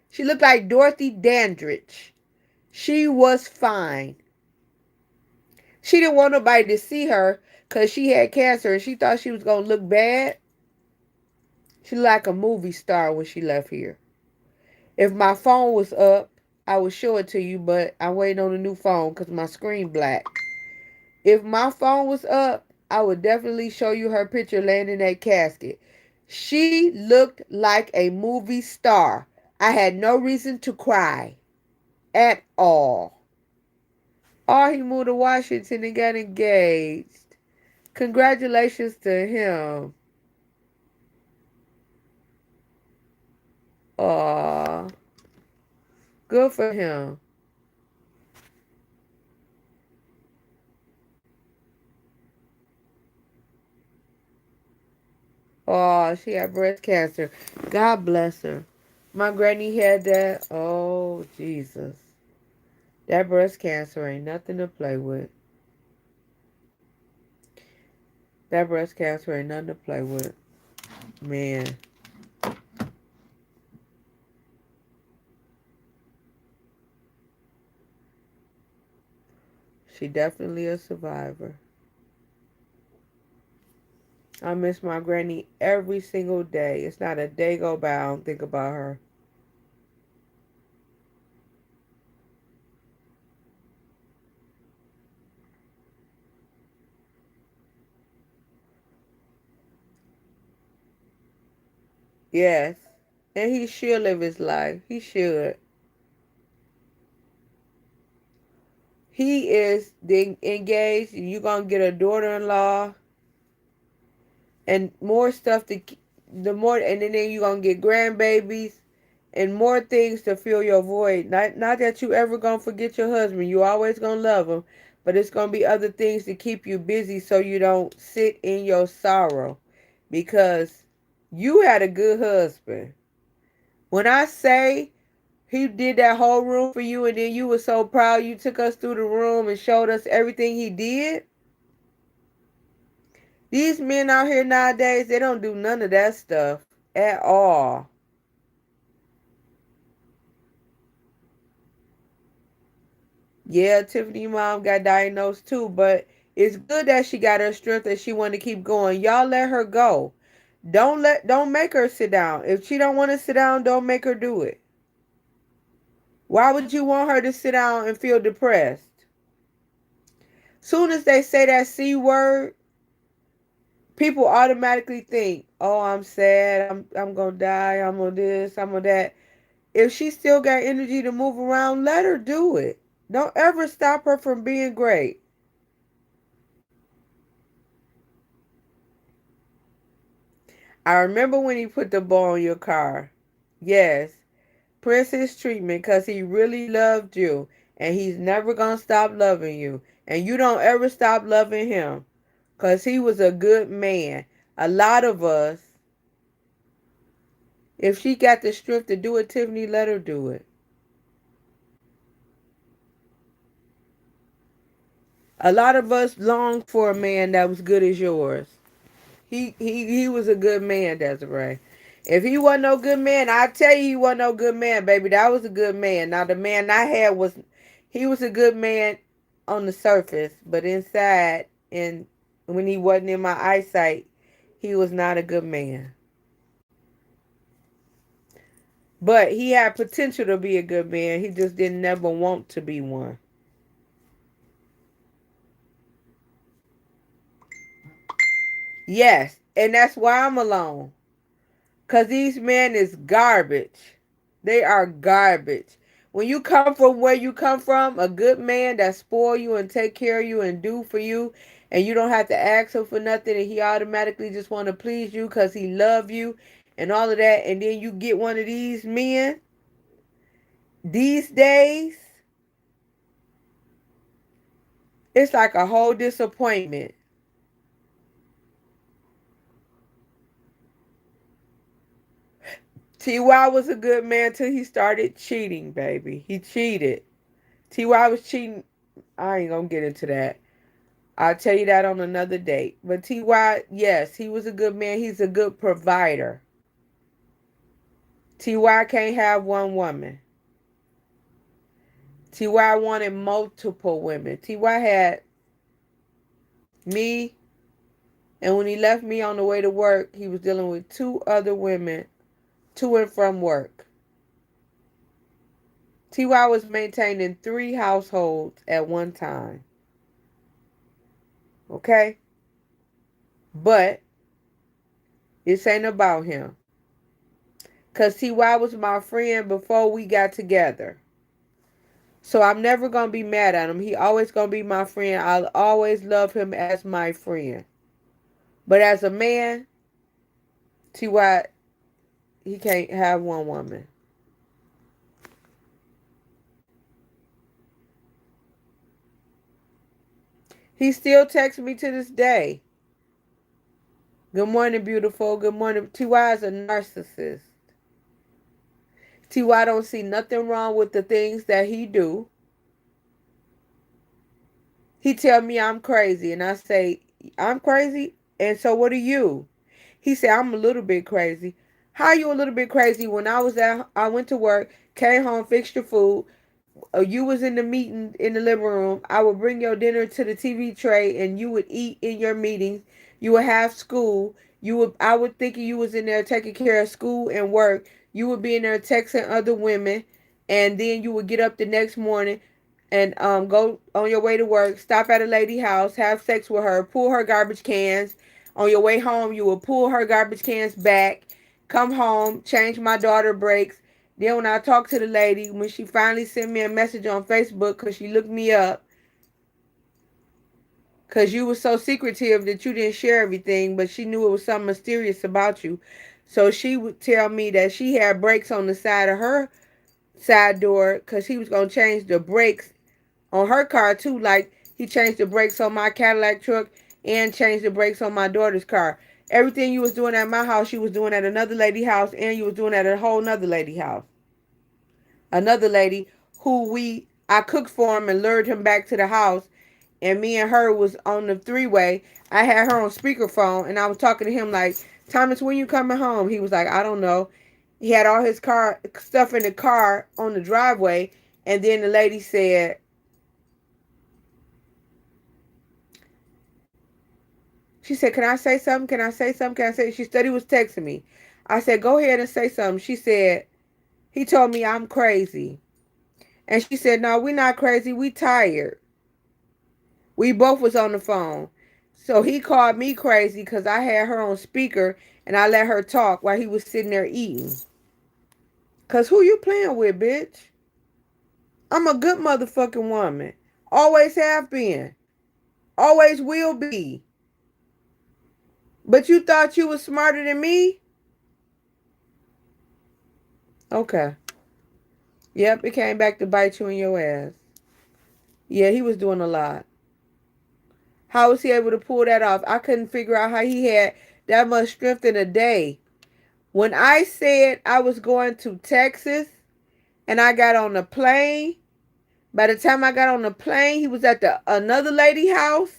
She looked like Dorothy Dandridge. She was fine. She didn't want nobody to see her because she had cancer and she thought she was going to look bad. She looked like a movie star when she left here. If my phone was up, I would show it to you, but I'm waiting on a new phone because my screen black. If my phone was up, I would definitely show you her picture laying in that casket. She looked like a movie star. I had no reason to cry at all. Oh, he moved to Washington and got engaged. Congratulations to him. Aw, good for him. Oh, she had breast cancer. God bless her. My granny had that. Oh, Jesus. That breast cancer ain't nothing to play with. That breast cancer ain't nothing to play with. Man. She definitely a survivor. I miss my granny every single day. It's not a day go by I don't think about her. Yes. And he should live his life. He should. He is engaged. You're going to get a daughter-in-law and more stuff and then you're going to get grandbabies and more things to fill your void. Not that you ever going to forget your husband. You always going to love him. But it's going to be other things to keep you busy so you don't sit in your sorrow. Because you had a good husband. When I say he did that whole room for you and then you were so proud you took us through the room and showed us everything he did. These men out here nowadays, they don't do none of that stuff at all. Yeah, Tiffany mom got diagnosed too, but it's good that she got her strength and she want to keep going. Y'all let her go. Don't make her sit down. If she don't want to sit down, don't make her do it. Why would you want her to sit down and feel depressed? Soon as they say that C word, people automatically think, "Oh, I'm sad. I'm gonna die. I'm on this. I'm on that." If she still got energy to move around, let her do it. Don't ever stop her from being great. I remember when he put the ball in your car. Yes, Princess treatment because he really loved you and he's never gonna stop loving you. And you don't ever stop loving him because he was a good man. A lot of us, if she got the strength to do it, Tiffany, let her do it. A lot of us longed for a man that was good as yours. He was a good man, Desiree. If he wasn't no good man, I tell you he wasn't no good man, baby. That was a good man. Now the man I had he was a good man on the surface, but inside and when he wasn't in my eyesight, he was not a good man. But he had potential to be a good man. He just didn't never want to be one. Yes, and that's why I'm alone. Cause these men is garbage. They are garbage. When you come from where you come from, a good man that spoil you and take care of you and do for you, and you don't have to ask him for nothing, and he automatically just want to please you because he love you and all of that, and then you get one of these men these days, it's like a whole disappointment. Ty was a good man till he started cheating, baby. He cheated. Ty was cheating. I ain't gonna get into that. I'll tell you that on another date. But Ty, yes, he was a good man. He's a good provider. Ty can't have one woman. Ty wanted multiple women. Ty had me, and when he left me on the way to work, he was dealing with two other women to and from work. Ty was maintaining 3 households at one time. Okay? But this ain't about him. Because Ty was my friend before we got together. So I'm never going to be mad at him. He always going to be my friend. I'll always love him as my friend. But as a man, Ty, he can't have one woman. He still texts me to this day. Good morning, beautiful. Good morning. Ty is a narcissist. Ty don't see nothing wrong with the things that he do. He tell me I'm crazy, and I say, I'm crazy? And so what are you? He said, I'm a little bit crazy. How you a little bit crazy? When I went to work, came home, fixed your food. You was in the meeting in the living room. I would bring your dinner to the TV tray, and you would eat in your meetings. You would have school. I would think you was in there taking care of school and work. You would be in there texting other women, and then you would get up the next morning and go on your way to work, stop at a lady house, have sex with her, pull her garbage cans. On your way home, you would pull her garbage cans back, come home, change my daughter brakes. Then when I talked to the lady, when she finally sent me a message on Facebook because she looked me up, because you were so secretive that you didn't share everything, but she knew it was something mysterious about you. So she would tell me that she had brakes on the side of her side door because he was going to change the brakes on her car too. Like he changed the brakes on my Cadillac truck and changed the brakes on my daughter's car. Everything you was doing at my house, you was doing at another lady house, and you was doing at a whole nother lady house. Another lady who I cooked for him and lured him back to the house, and me and her was on the three-way. I had her on speakerphone, and I was talking to him like, Thomas, when you coming home? He was like, I don't know. He had all his car stuff in the car on the driveway, and then the lady said, she said, can I say something? Can I say something? Can I say? She said he was texting me. I said, go ahead and say something. She said, he told me I'm crazy. And she said, no, we not crazy. We tired. We both was on the phone. So he called me crazy because I had her on speaker and I let her talk while he was sitting there eating. Because who you playing with, bitch? I'm a good motherfucking woman. Always have been. Always will be. But you thought you was smarter than me? Okay. Yep, it came back to bite you in your ass. Yeah, he was doing a lot. How was he able to pull that off? I couldn't figure out how he had that much strength in a day. When I said I was going to Texas and I got on the plane, by the time I got on the plane, he was at the another lady house.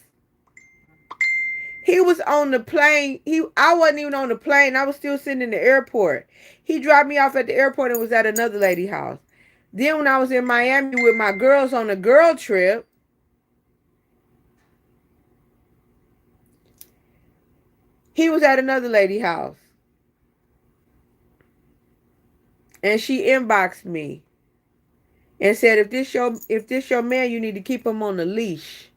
He was on the plane. I wasn't even on the plane. I was still sitting in the airport. He dropped me off at the airport and was at another lady house. Then when I was in Miami with my girls on a girl trip, he was at another lady house. And she inboxed me and said, if this your man, you need to keep him on the leash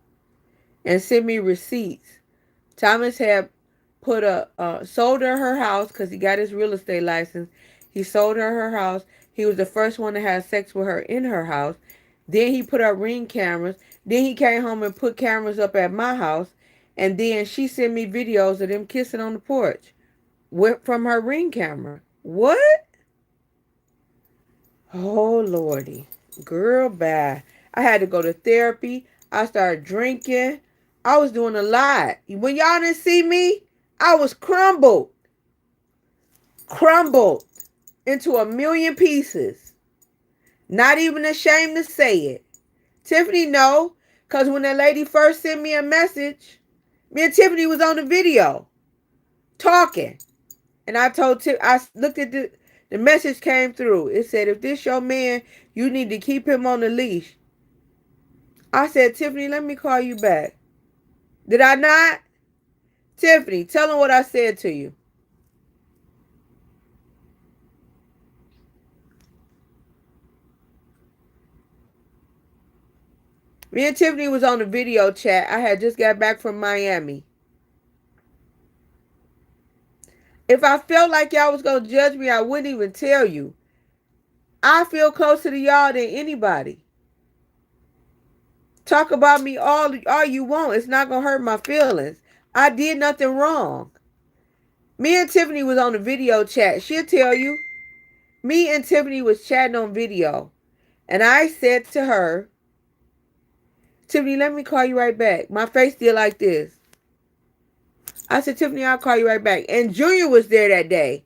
and send me receipts. Thomas had put a sold her house because he got his real estate license. He sold her house. He was the first one to have sex with her in her house. Then he put up ring cameras. Then he came home and put cameras up at my house. And then she sent me videos of them kissing on the porch from her ring camera. What? Oh, Lordy. Girl, bye. I had to go to therapy. I started drinking. I was doing a lot. When y'all didn't see me, I was crumbled into a million pieces. Not even ashamed to say it. Tiffany know, because when that lady first sent me a message, me and Tiffany was on the video talking. And I told Tiff, I looked at the message came through. It said, if this your man, you need to keep him on the leash. I said, Tiffany, let me call you back. Did I not? Tiffany, tell him what I said to you. Me and Tiffany was on the video chat. I had just got back from Miami. If I felt like y'all was going to judge me, I wouldn't even tell you. I feel closer to y'all than anybody. Talk about me all you want. It's not going to hurt my feelings. I did nothing wrong. Me and Tiffany was on the video chat. She'll tell you. Me and Tiffany was chatting on video. And I said to her, Tiffany, let me call you right back. My face did like this. I said, Tiffany, I'll call you right back. And Junior was there that day.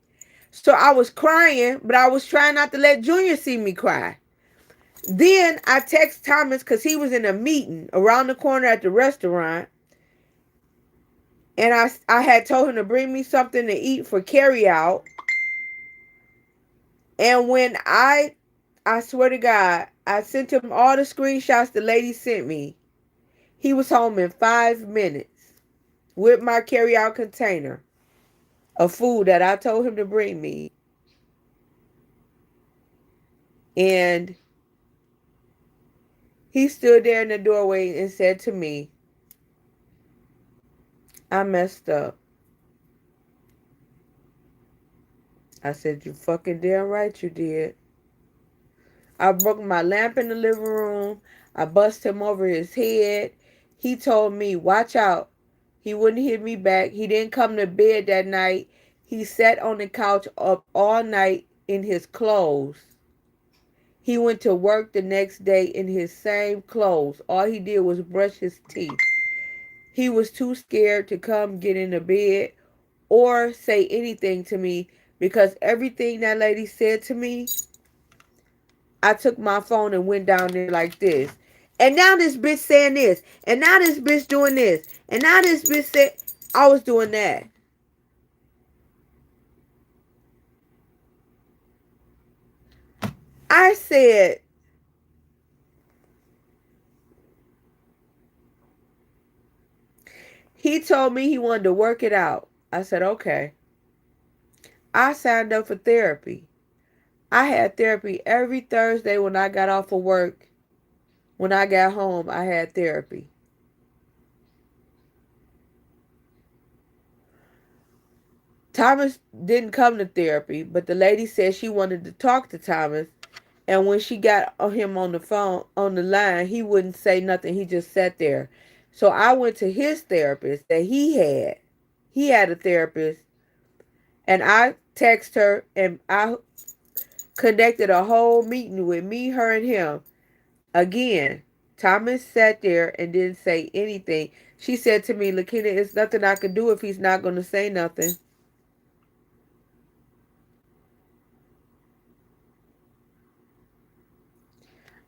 So I was crying, but I was trying not to let Junior see me cry. Then I text Thomas because he was in a meeting around the corner at the restaurant. And I had told him to bring me something to eat for carry out. And when I swear to God, I sent him all the screenshots the lady sent me. He was home in 5 minutes with my carry out container of food that I told him to bring me. And he stood there in the doorway and said to me, I messed up. I said, you fucking damn right you did. I broke my lamp in the living room. I bust him over his head. He told me, watch out. He wouldn't hit me back. He didn't come to bed that night. He sat on the couch up all night in his clothes. He went to work the next day in his same clothes. All he did was brush his teeth. He was too scared to come get in the bed or say anything to me because everything that lady said to me, I took my phone and went down there like this. And now this bitch saying this. And now this bitch doing this. And now this bitch said, I was doing that. I said, he told me he wanted to work it out. I said, okay. I signed up for therapy. I had therapy every Thursday when I got off of work. When I got home, I had therapy. Thomas didn't come to therapy, but the lady said she wanted to talk to Thomas. And when she got him on the phone, on the line, he wouldn't say nothing. He just sat there. So I went to his therapist that he had. He had a therapist. And I texted her and I connected a whole meeting with me, her, and him. Again, Thomas sat there and didn't say anything. She said to me, Lakina, it's nothing I can do if he's not going to say nothing.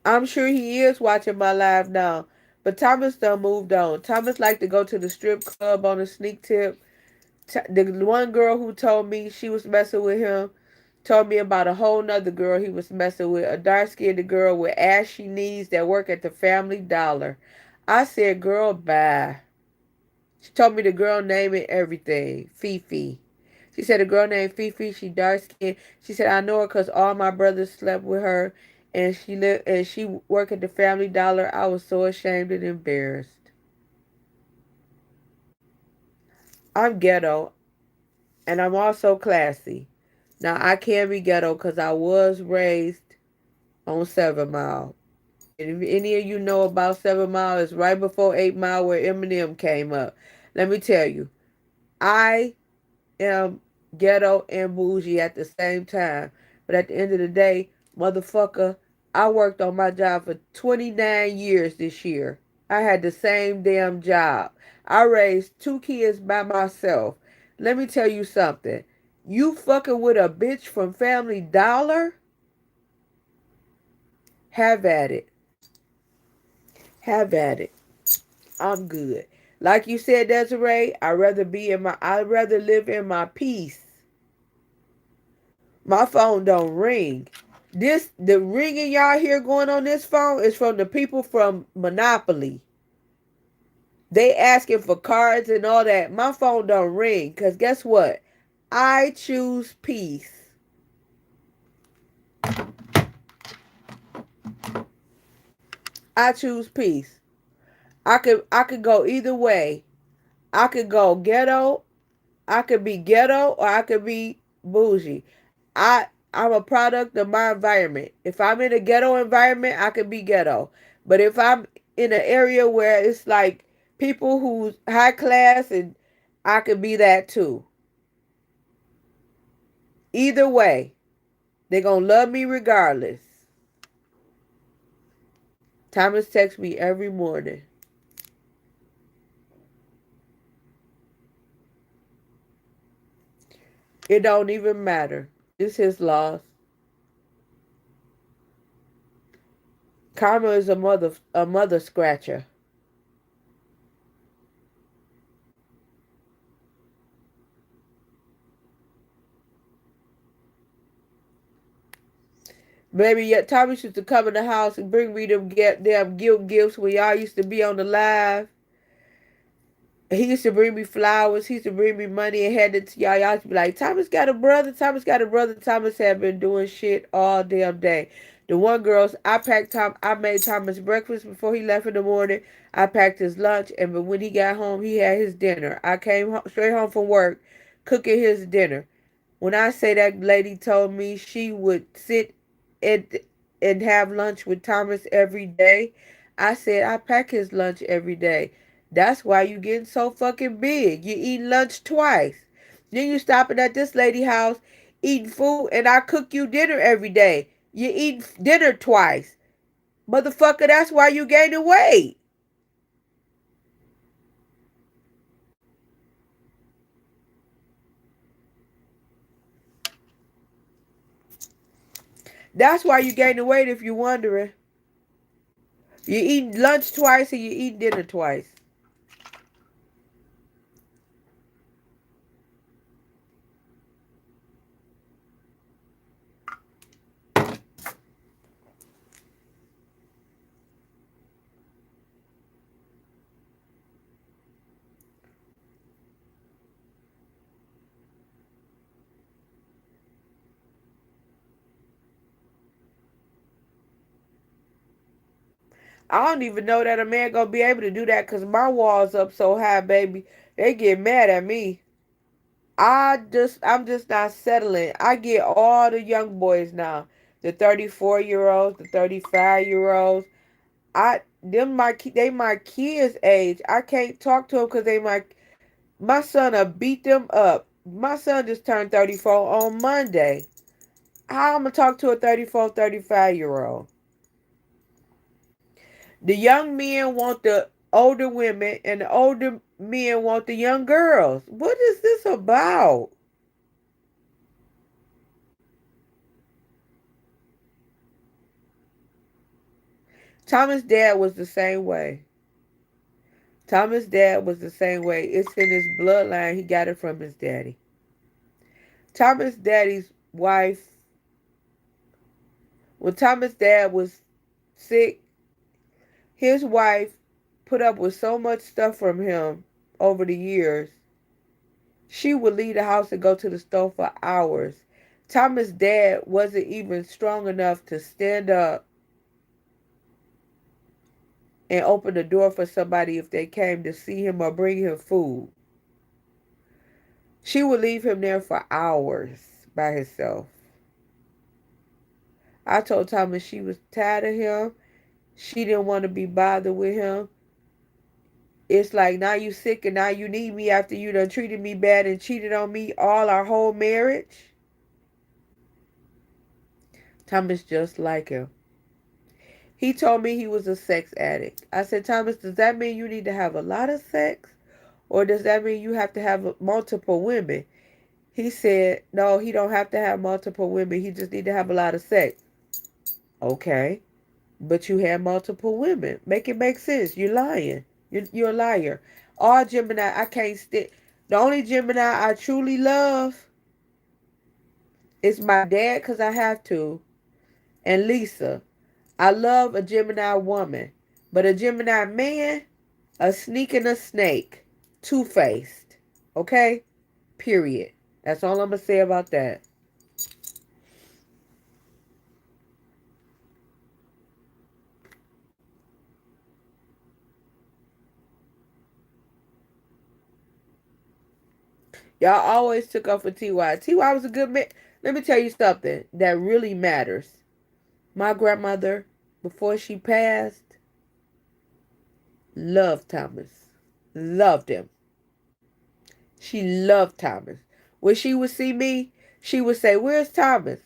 I'm sure he is watching my live now. But Thomas done moved on. Thomas liked to go to the strip club on a sneak tip. The one girl who told me she was messing with him told me about a whole nother girl he was messing with. A dark-skinned girl with ashy knees that work at the Family Dollar. I said, girl, bye. She told me the girl name and everything. Fifi. She said a girl named Fifi, she dark skinned. She said, I know her because all my brothers slept with her and she worked at the Family Dollar. I was so ashamed and embarrassed. I'm ghetto. And I'm also classy. Now, I can be ghetto because I was raised on 7 Mile. And if any of you know about 7 Mile, it's right before 8 Mile where Eminem came up. Let me tell you, I am ghetto and bougie at the same time. But at the end of the day, motherfucker, I worked on my job for 29 years this year. I had the same damn job. I raised 2 kids by myself. Let me tell you something. You fucking with a bitch from Family Dollar? Have at it. Have at it. I'm good. Like you said, Desiree, I'd rather live in my peace. My phone don't ring. The ringing y'all hear going on this phone is from the people from Monopoly. They asking for cards and all that. My phone don't ring because guess what? I choose peace. I choose peace. I could go either way. I could go ghetto. I could be ghetto or I could be bougie. I'm a product of my environment. If I'm in a ghetto environment, I could be ghetto. But if I'm in an area where it's like people who's high class and I could be that too. Either way, they're gonna love me regardless. Thomas texts me every morning. It don't even matter. It's his loss. Karma is a mother scratcher. Baby, yeah, Thomas used to come in the house and bring me them damn guilt gifts when y'all used to be on the live. He used to bring me flowers. He used to bring me money and hand it to y'all. Y'all used to be like, Thomas got a brother. Thomas got a brother. Thomas had been doing shit all damn day. The one girls, I made Thomas breakfast before he left in the morning. I packed his lunch, and but when he got home, he had his dinner. I came straight home from work, cooking his dinner. When I say that lady told me she would sit and and have lunch with Thomas every day, I said I pack his lunch every day. That's why you getting so fucking big. You eat lunch twice. Then you stopping at this lady house eating food and I cook you dinner every day. You eat dinner twice. Motherfucker, that's why you gaining weight. That's why you gaining weight if you're wondering. You eat lunch twice and you eat dinner twice. I don't even know that a man gonna be able to do that because my walls up so high, baby. They get mad at me. I'm just not settling. I get all the young boys now, the 34-year-olds, the 35-year-olds. They my kids' age. I can't talk to them because my son beat them up. My son just turned 34 on Monday. How I'm gonna talk to a 34, 35-year-old? The young men want the older women, and the older men want the young girls. What is this about? Thomas' dad was the same way. Thomas' dad was the same way. It's in his bloodline. He got it from his daddy. Thomas' daddy's wife, when Thomas' dad was sick, his wife put up with so much stuff from him over the years. She would leave the house and go to the store for hours. Thomas' dad wasn't even strong enough to stand up and open the door for somebody if they came to see him or bring him food. She would leave him there for hours by himself. I told Thomas she was tired of him. She didn't want to be bothered with him. It's like now you sick and now you need me after you done treated me bad and cheated on me all our whole marriage. Thomas just like him. He told me he was a sex addict. I said, Thomas, does that mean you need to have a lot of sex? Or does that mean you have to have multiple women? He said, no, he don't have to have multiple women. He just need to have a lot of sex. Okay. But you had multiple women. Make it make sense. You're lying. You're a liar. All Gemini, I can't stick. The only Gemini I truly love is my dad because I have to. And Lisa. I love a Gemini woman. But a Gemini man, a sneak and a snake. Two-faced. Okay? Period. That's all I'm going to say about that. Y'all always took up for TY. TY was a good man. Let me tell you something that really matters. My grandmother, before she passed, loved Thomas. Loved him. She loved Thomas. When she would see me, she would say, "Where's Thomas?"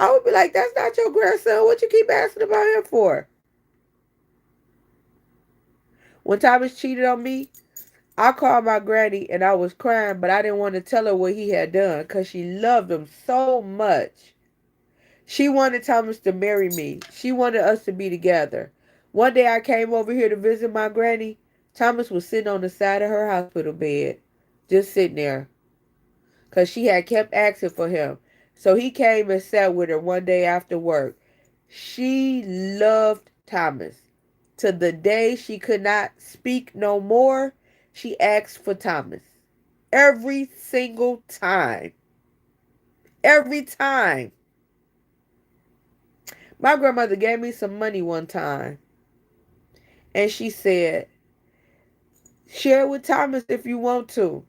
I would be like, "That's not your grandson. What you keep asking about him for?" When Thomas cheated on me, I called my granny and I was crying, but I didn't want to tell her what he had done because she loved him so much. She wanted Thomas to marry me. She wanted us to be together. One day I came over here to visit my granny. Thomas was sitting on the side of her hospital bed, just sitting there, because she had kept asking for him. So he came and sat with her one day after work. She loved Thomas. To the day she could not speak no more, she asked for Thomas. Every single time. Every time. My grandmother gave me some money one time. And she said, share it with Thomas if you want to.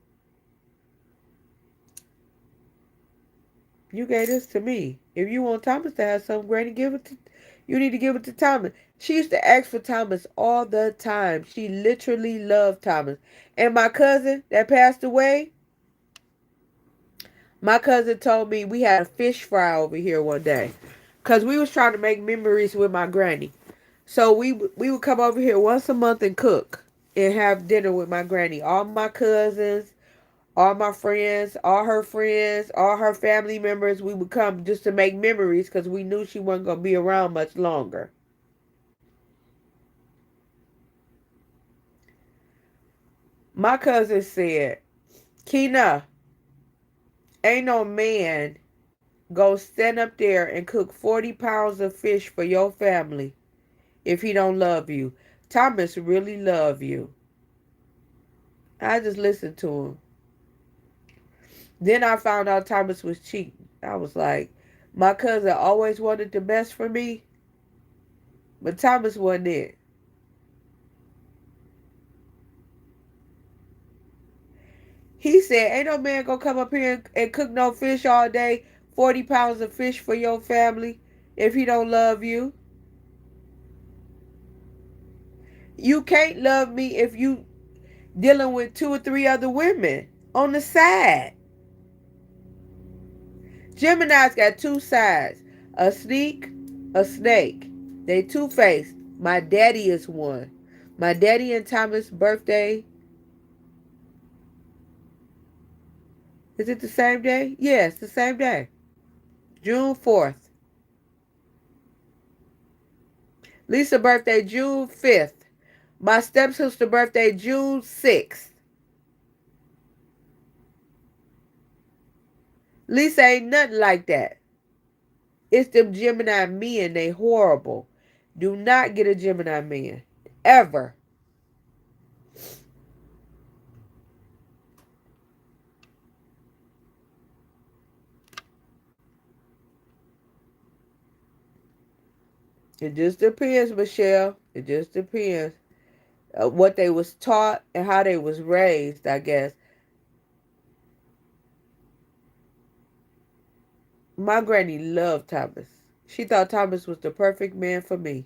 You gave this to me. If you want Thomas to have something great, you need to give it to Thomas. She used to ask for Thomas all the time. She literally loved Thomas. And my cousin that passed away, my cousin told me we had a fish fry over here one day. Because we was trying to make memories with my granny. So we would come over here once a month and cook and have dinner with my granny. All my cousins, all my friends, all her family members, we would come just to make memories because we knew she wasn't going to be around much longer. My cousin said, Keena, ain't no man go stand up there and cook 40 pounds of fish for your family if he don't love you. Thomas really love you. I just listened to him. Then I found out Thomas was cheating. I was like, my cousin always wanted the best for me, but Thomas wasn't it. He said, ain't no man gonna come up here and cook no fish all day, 40 pounds of fish for your family if he don't love you. You can't love me if you dealing with 2 or 3 other women on the side. Gemini's got 2 sides. A sneak, a snake. They two-faced. My daddy is one. My daddy and Thomas' birthday. Is it the same day? Yes, the same day. June 4th. Lisa's birthday, June 5th. My stepsister's birthday, June 6th. Lisa ain't nothing like that. It's them Gemini men. They horrible. Do not get a Gemini man. Ever. It just depends, Michelle. It just depends. What they was taught and how they was raised, I guess. My granny loved Thomas. She thought Thomas was the perfect man for me.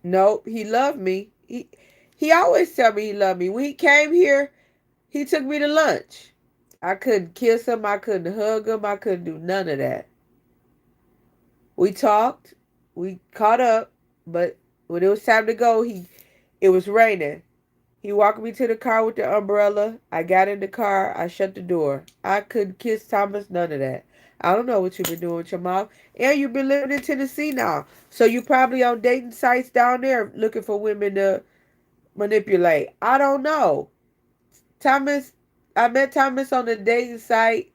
Nope, he loved me. He always tell me he loved me. When he came here, he took me to lunch. I couldn't kiss him. I couldn't hug him. I couldn't do none of that. We talked. We caught up. But when it was time to go, it was raining. He walked me to the car with the umbrella. I got in the car. I shut the door. I couldn't kiss Thomas. None of that. I don't know what you've been doing with your mom. And you've been living in Tennessee now. So you probably on dating sites down there looking for women to manipulate. I don't know. Thomas, I met Thomas on a dating site.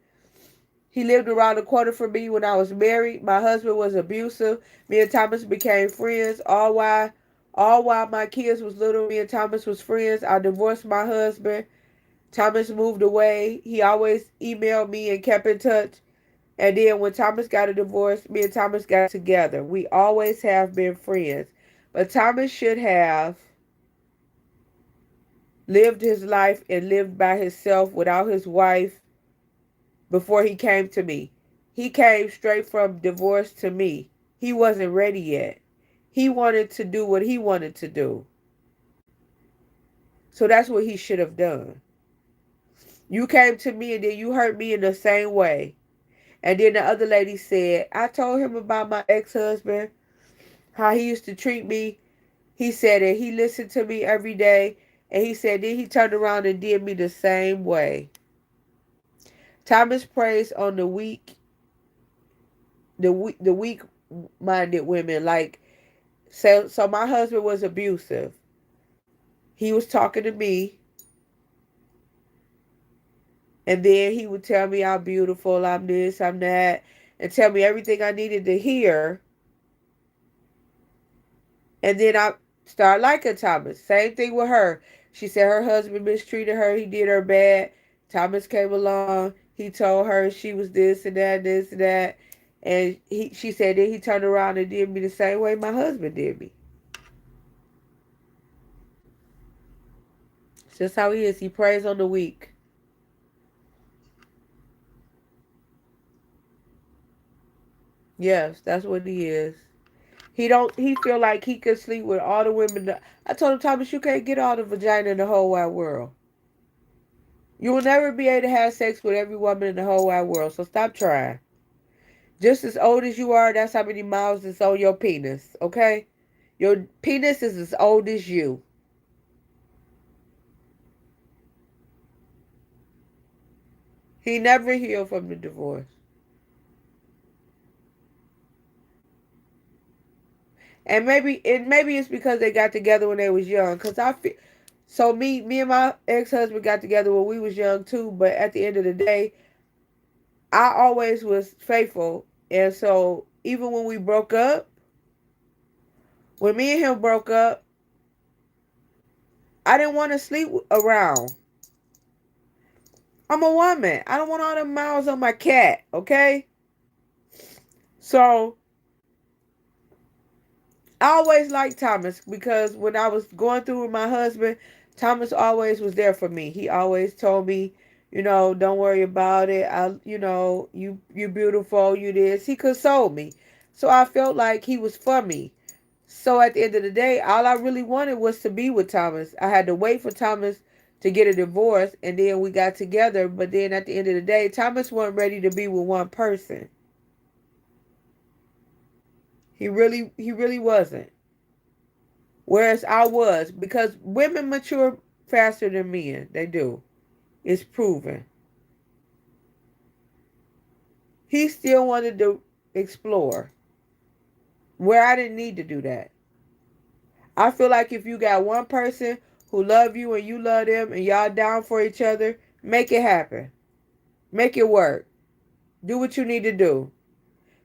He lived around the corner from me when I was married. My husband was abusive. Me and Thomas became friends. All while my kids was little, me and Thomas was friends. I divorced my husband. Thomas moved away. He always emailed me and kept in touch. And then when Thomas got a divorce, me and Thomas got together. We always have been friends. But Thomas should have lived his life and lived by himself without his wife before he came to me. He came straight from divorce to me. He wasn't ready yet. He wanted to do what he wanted to do. So that's what he should have done. You came to me and then you hurt me in the same way. And then the other lady said, I told him about my ex-husband, how he used to treat me. He said that he listened to me every day. And he said then he turned around and did me the same way. Thomas preys on the weak-minded women. Like, so my husband was abusive. He was talking to me, and then he would tell me how beautiful I'm this, I'm that, and tell me everything I needed to hear. And then I started liking Thomas. Same thing with her. She said her husband mistreated her. He did her bad. Thomas came along. He told her she was this and that, this and that. And she said then he turned around and did me the same way my husband did me. It's just how he is. He preys on the weak. Yes, that's what he is. He feel like he could sleep with all the women. I told him, Thomas, you can't get all the vagina in the whole wide world. You will never be able to have sex with every woman in the whole wide world, so stop trying. Just as old as you are, that's how many miles is on your penis, okay? Your penis is as old as you. He never healed from the divorce. And maybe it's because they got together when they was young. Cause I feel so me and my ex-husband got together when we was young too. But at the end of the day, I always was faithful, and so even when we broke up, when me and him broke up, I didn't want to sleep around. I'm a woman. I don't want all them miles on my cat. Okay, so I always liked Thomas because when I was going through with my husband, Thomas always was there for me. He always told me, don't worry about it. You beautiful, you this. He consoled me. So I felt like he was for me. So at the end of the day, all I really wanted was to be with Thomas. I had to wait for Thomas to get a divorce, and then we got together. But then at the end of the day, Thomas wasn't ready to be with one person. He really wasn't. Whereas I was, because women mature faster than men. They do. It's proven. He still wanted to explore where I didn't need to do that. I feel like if you got one person who love you and you love them and y'all down for each other, make it happen. Make it work. Do what you need to do.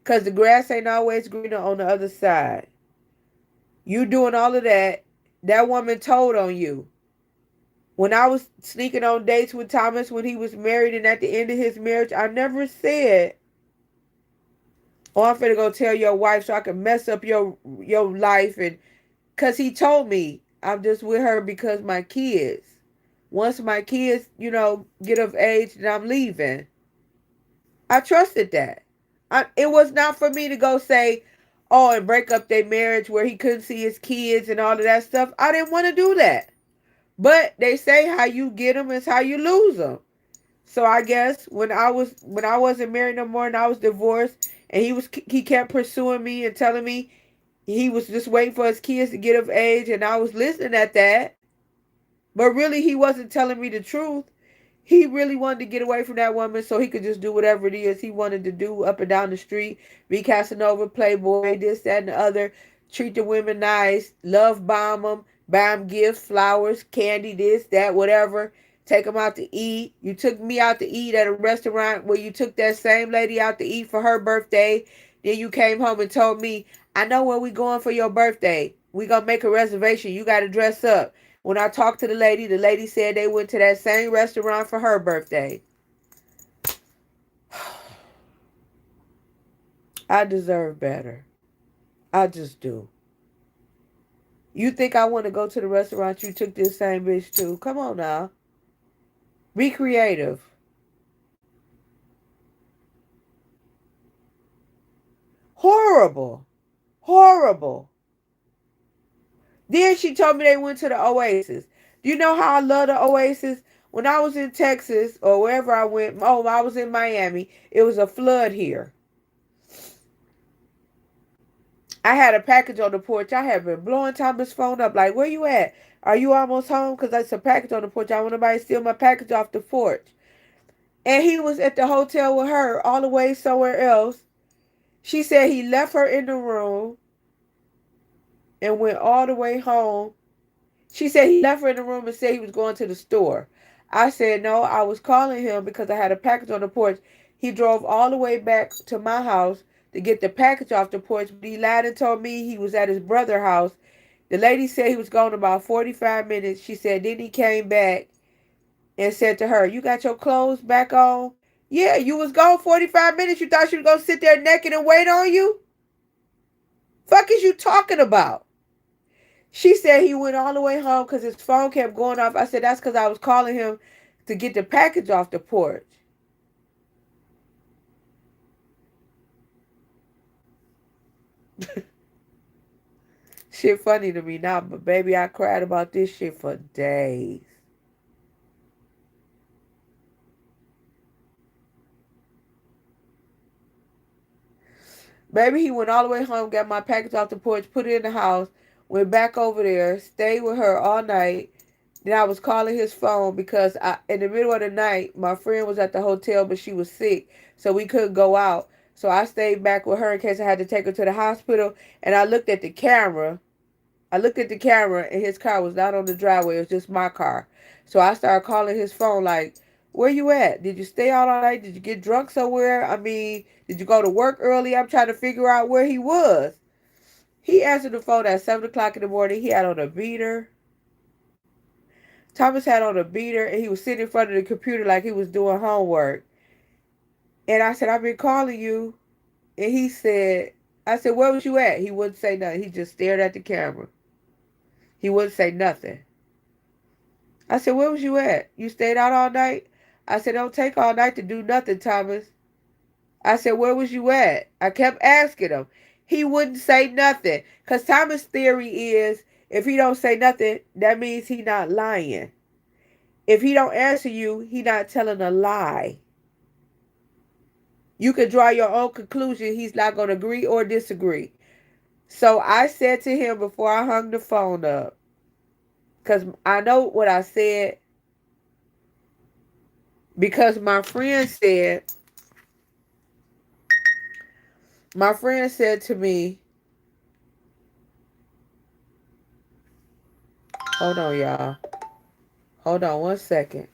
Because the grass ain't always greener on the other side. You doing all of that, that woman told on you. When I was sneaking on dates with Thomas when he was married and at the end of his marriage, I never said, oh, I'm finna go tell your wife so I can mess up your life. And because he told me I'm just with her because my kids. Once my kids, get of age, then I'm leaving. I trusted that. It was not for me to go say, oh, and break up their marriage where he couldn't see his kids and all of that stuff. I didn't want to do that. But they say how you get them is how you lose them. So I guess when I wasn't married no more and I was divorced and he kept pursuing me and telling me he was just waiting for his kids to get of age and I was listening at that, but really he wasn't telling me the truth. He really wanted to get away from that woman so he could just do whatever it is he wanted to do up and down the street, be Casanova, playboy, this, that, and the other, treat the women nice, love bomb them, buy them gifts, flowers, candy, this, that, whatever, take them out to eat. You took me out to eat at a restaurant where you took that same lady out to eat for her birthday. Then you came home and told me, I know where we going for your birthday. We gonna make a reservation. You gotta dress up. When I talked to the lady said they went to that same restaurant for her birthday. I deserve better. I just do. You think I want to go to the restaurant you took this same bitch to? Come on now. Be creative. Horrible. Horrible. Then she told me they went to the Oasis. Do you know how I love the Oasis? When I was in Texas or wherever I went, I was in Miami, it was a flood here. I had a package on the porch. I had been blowing Thomas' phone up like, where you at? Are you almost home? Because there's a package on the porch. I want nobody to steal my package off the porch. And he was at the hotel with her all the way somewhere else. She said he left her in the room and went all the way home. She said he left her in the room and said he was going to the store. I said, no, I was calling him because I had a package on the porch. He drove all the way back to my house to get the package off the porch. But he lied and told me he was at his brother's house. The lady said he was gone about 45 minutes. She said then he came back and said to her, you got your clothes back on? Yeah, you was gone 45 minutes. You thought she was going to sit there naked and wait on you? Fuck is you talking about? She said he went all the way home because his phone kept going off. I said, that's because I was calling him to get the package off the porch. Shit funny to me now, but baby, I cried about this shit for days. Baby, he went all the way home, got my package off the porch, put it in the house, went back over there, stayed with her all night. Then I was calling his phone because in the middle of the night, my friend was at the hotel, but she was sick, so we couldn't go out. So I stayed back with her in case I had to take her to the hospital. And I looked at the camera. And his car was not on the driveway. It was just my car. So I started calling his phone like, where you at? Did you stay out all night? Did you get drunk somewhere? I mean, did you go to work early? I'm trying to figure out where he was. He answered the phone at 7 o'clock in the morning. He had on a beater. Thomas had on a beater and he was sitting in front of the computer like he was doing homework. And I said, I've been calling you. And I said, where was you at? He wouldn't say nothing. He just stared at the camera. He wouldn't say nothing. I said, where was you at? You stayed out all night? I said, don't take all night to do nothing, Thomas. I said, where was you at? I kept asking him. He wouldn't say nothing. Because Thomas' theory is, if he don't say nothing, that means he not lying. If he don't answer you, he not telling a lie. You can draw your own conclusion. He's not going to agree or disagree. So I said to him before I hung the phone up, because I know what I said, because my friend said to me, hold on, y'all. Hold on 1 second.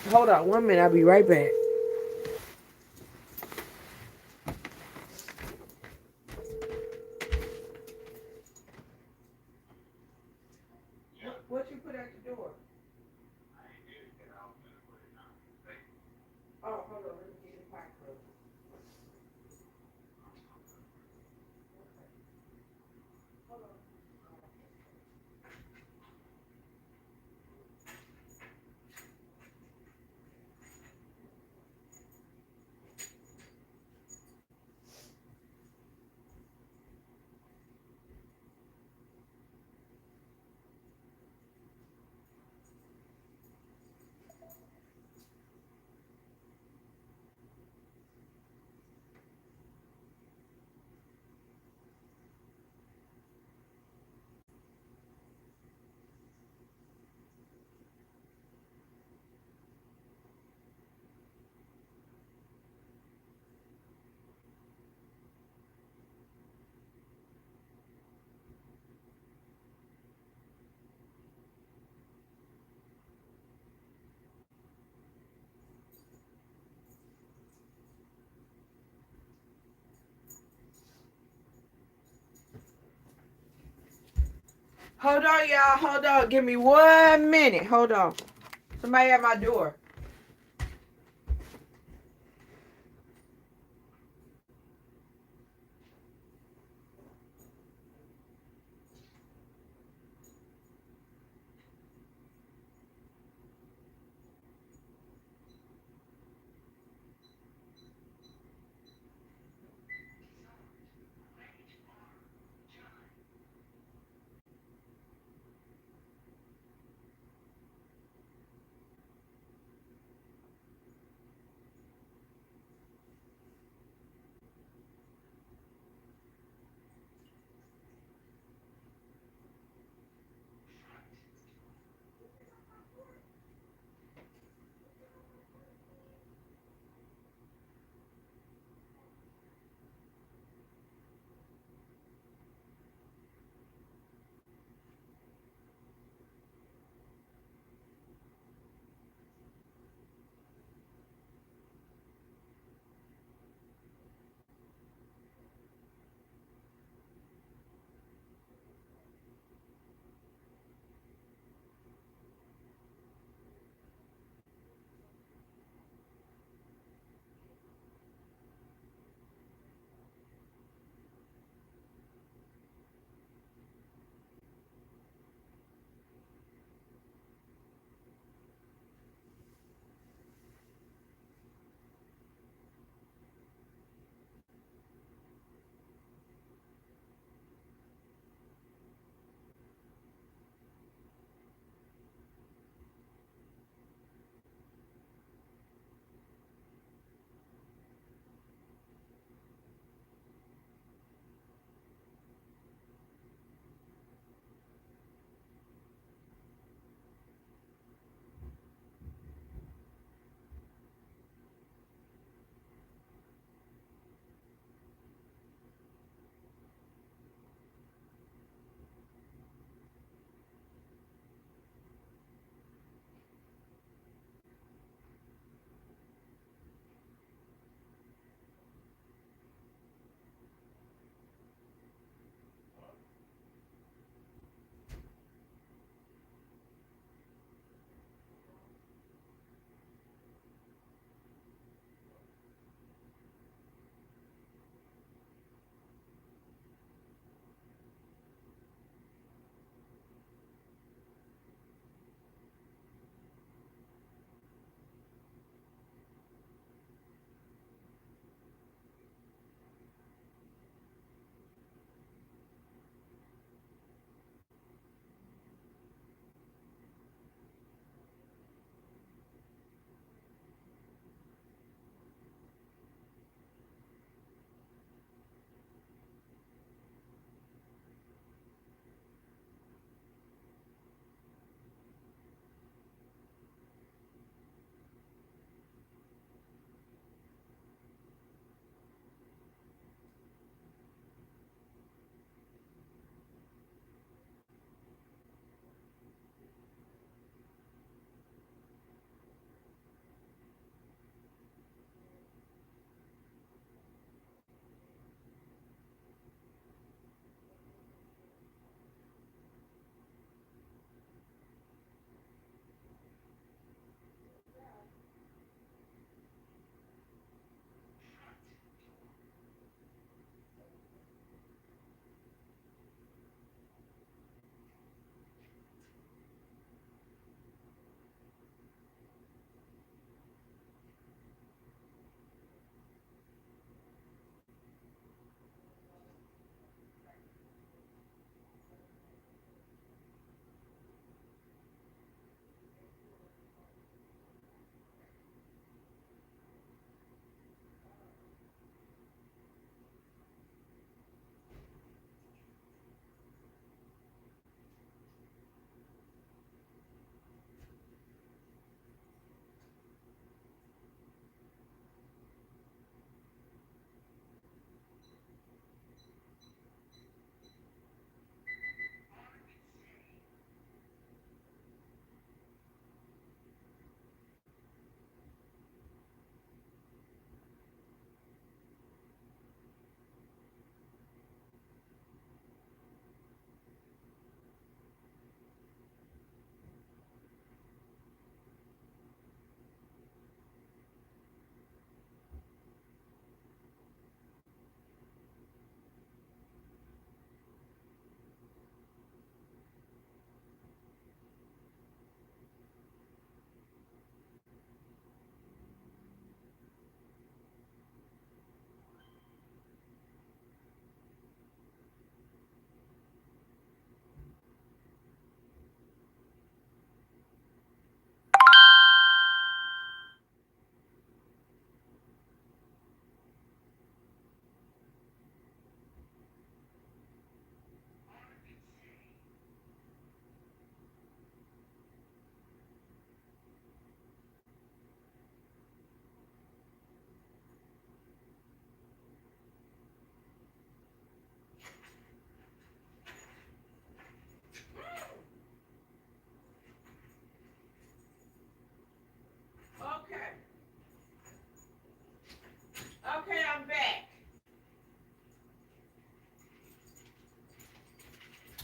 Hold on 1 minute. I'll be right back. What you put at the door? Oh, hold on. Let me get the pack up. Hold on, y'all. Hold on. Give me 1 minute. Hold on. Somebody at my door.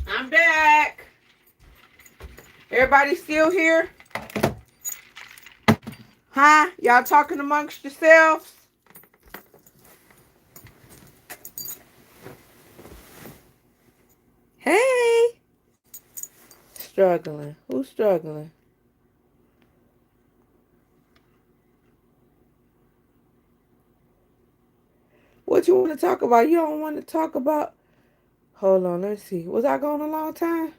I'm back. Everybody still here? Huh? Y'all talking amongst yourselves? Hey. Struggling. Who's struggling? What you want to talk about? You don't want to talk about. Hold on, let's see. Was I gone a long time?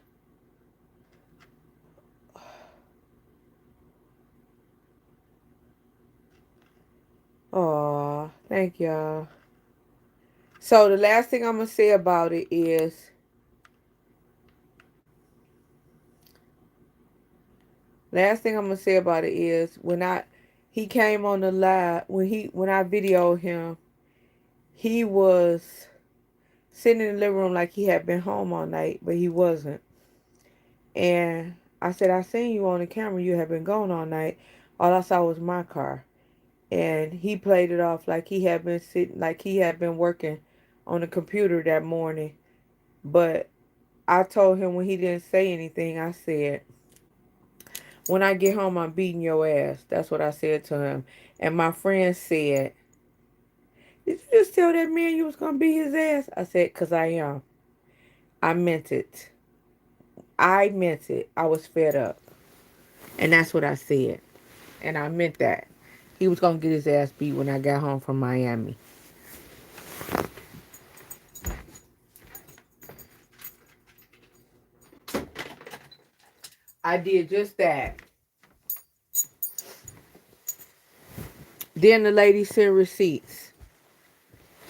Aw, thank y'all. So the last thing I'm gonna say about it is, when he came on the live, when I videoed him, he was sitting in the living room like he had been home all night, but he wasn't. And I said, I seen you on the camera. You had been gone all night. All I saw was my car. And he played it off like he had been sitting, like he had been working on the computer that morning. But I told him when he didn't say anything, I said, when I get home, I'm beating your ass. That's what I said to him. And my friend said, did you just tell that man you was going to beat his ass? I said, because I am. I meant it. I meant it. I was fed up. And that's what I said. And I meant that. He was going to get his ass beat when I got home from Miami. I did just that. Then the lady sent receipts.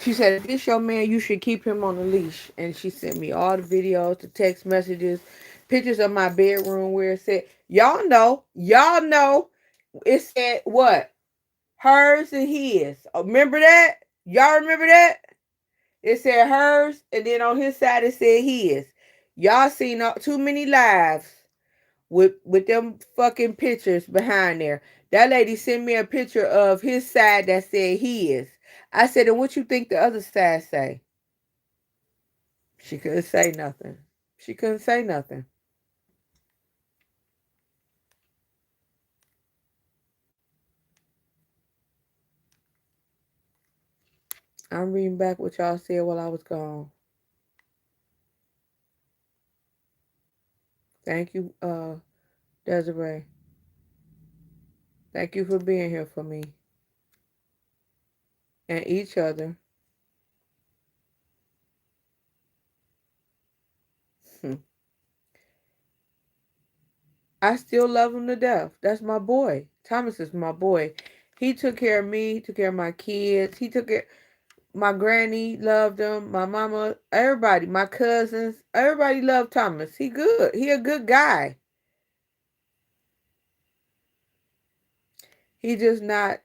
She said, if this your man, you should keep him on a leash. And she sent me all the videos, the text messages, pictures of my bedroom where it said, y'all know, it said what? Hers and his. Remember that? Y'all remember that? It said hers, and then on his side it said his. Y'all seen too many lives with them fucking pictures behind there. That lady sent me a picture of his side that said his. I said, and what you think the other side say? She couldn't say nothing. She couldn't say nothing. I'm reading back what y'all said while I was gone. Thank you, Desiree. Thank you for being here for me and each other. I still love him to death. That's my boy. Thomas is my boy. He took care of me, he took care of my kids. He took care. My granny loved him. My mama, everybody, my cousins, everybody loved Thomas. He good. He a good guy. He just not.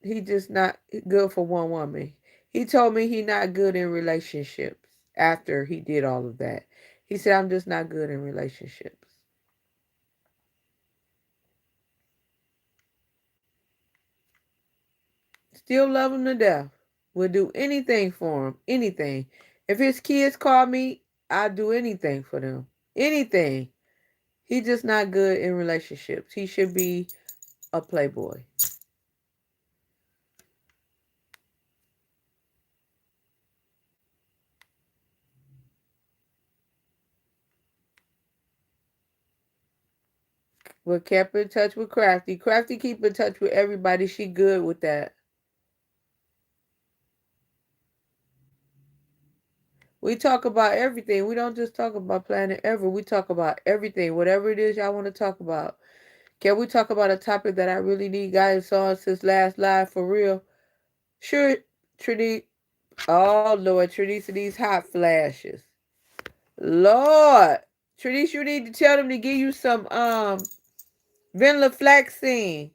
He just not good for one woman. He told me he not good in relationships after he did all of that. He said, I'm just not good in relationships. Still love him to death. Would do anything for him. Anything. If his kids call me, I'd do anything for them. Anything. He just not good in relationships. He should be a playboy. But kept in touch with Crafty. Crafty keep in touch with everybody. She good with that. We talk about everything. We don't just talk about Planet Ever. We talk about everything. Whatever it is y'all want to talk about. Can we talk about a topic that I really need guidance on since last live for real? Sure, Trinity. Oh, Lord. Trinity, these hot flashes. Lord. Trinity, you need to tell them to give you some venlafaxine.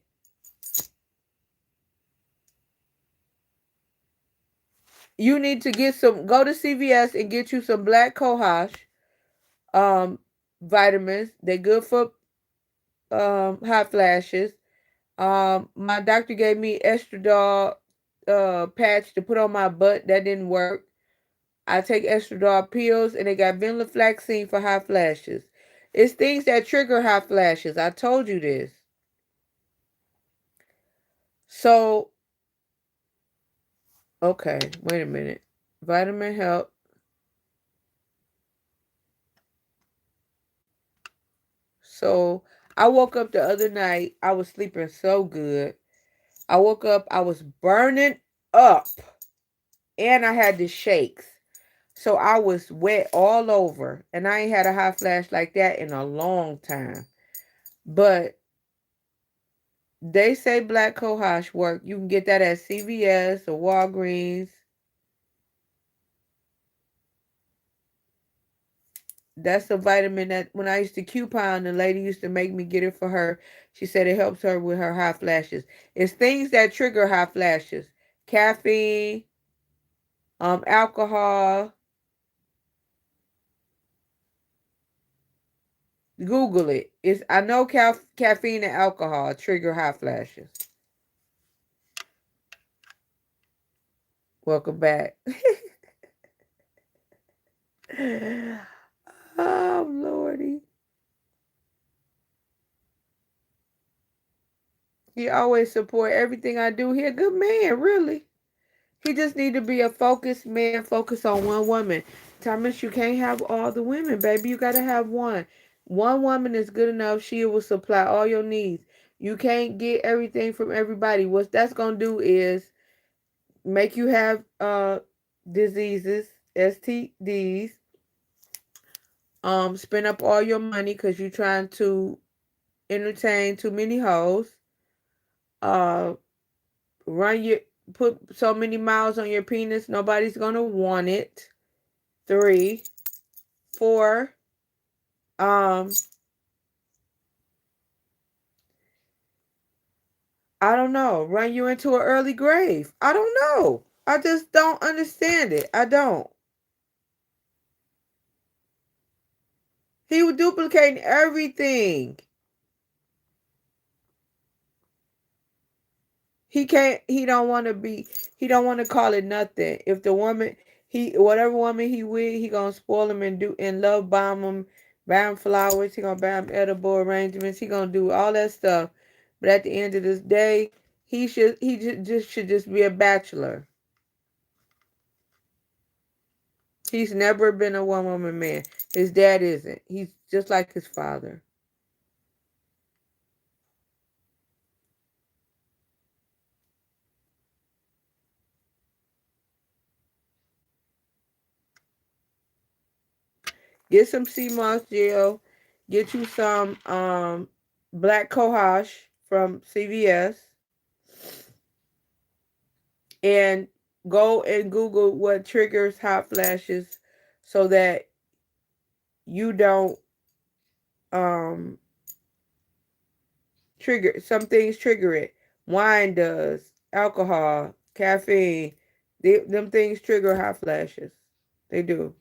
You need to go to CVS and get you some black cohosh vitamins. They're good for hot flashes. My doctor gave me estradiol patch to put on my butt. That didn't work. I take estradiol pills, and they got venlafaxine for hot flashes. It's things that trigger hot flashes. I told you this. So, okay, wait a minute. Vitamin help. So, I woke up the other night. I was sleeping so good. I woke up, I was burning up, and I had the shakes. So I was wet all over, and I ain't had a hot flash like that in a long time. But they say black cohosh work. You can get that at CVS or Walgreens. That's a vitamin that when I used to coupon, the lady used to make me get it for her. She said it helps her with her hot flashes. It's things that trigger hot flashes. Caffeine, alcohol. Google it. It's I know caffeine and alcohol trigger hot flashes. Welcome back. Oh, Lordy. He always support everything I do. He a good man, really. He just need to be a focused man, focus on one woman. Thomas, you can't have all the women, baby. You got to have one. One woman is good enough. She will supply all your needs. You can't get everything from everybody. What that's going to do is make you have diseases, STDs, spend up all your money because you're trying to entertain too many hoes, uh, run your put so many miles on your penis, nobody's gonna want it. 3, 4, um, I don't know, run you into an early grave. I don't know. I just don't understand it. I don't. He was duplicating everything. He don't want to be, he don't want to call it nothing. If the woman, whatever woman he with, he gonna spoil him and do, and love bomb him, buy him flowers, he gonna buy him edible arrangements, he gonna do all that stuff. But at the end of this day, he just should be a bachelor. He's never been a one woman man. His dad isn't. He's just like his father. Get some sea moss gel. Get you some black cohosh from CVS. And go and Google what triggers hot flashes so that you don't um trigger some things trigger it. Wine does, alcohol, caffeine, them things trigger hot flashes. They do.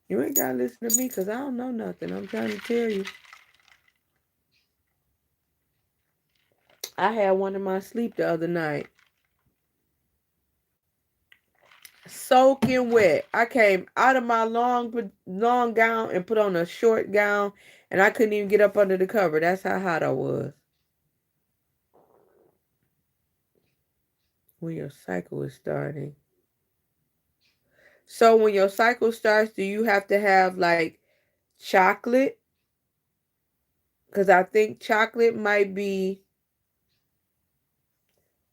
You ain't gotta listen to me because I don't know nothing. I'm trying to tell you. I had one in my sleep the other night. Soaking wet. I came out of my long gown and put on a short gown, and I couldn't even get up under the cover. That's how hot I was. When your cycle is starting. So when your cycle starts, do you have to have like chocolate? Because I think chocolate might be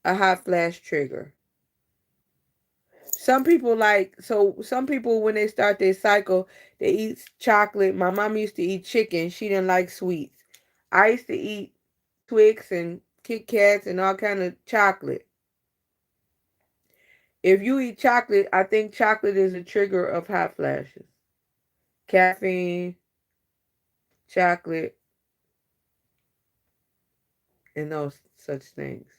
a hot flash trigger. Some people when they start their cycle, they eat chocolate. My mom used to eat chicken. She didn't like sweets. I used to eat Twix and Kit Kats and all kind of chocolate. If you eat chocolate, I think chocolate is a trigger of hot flashes. Caffeine, chocolate, and those such things.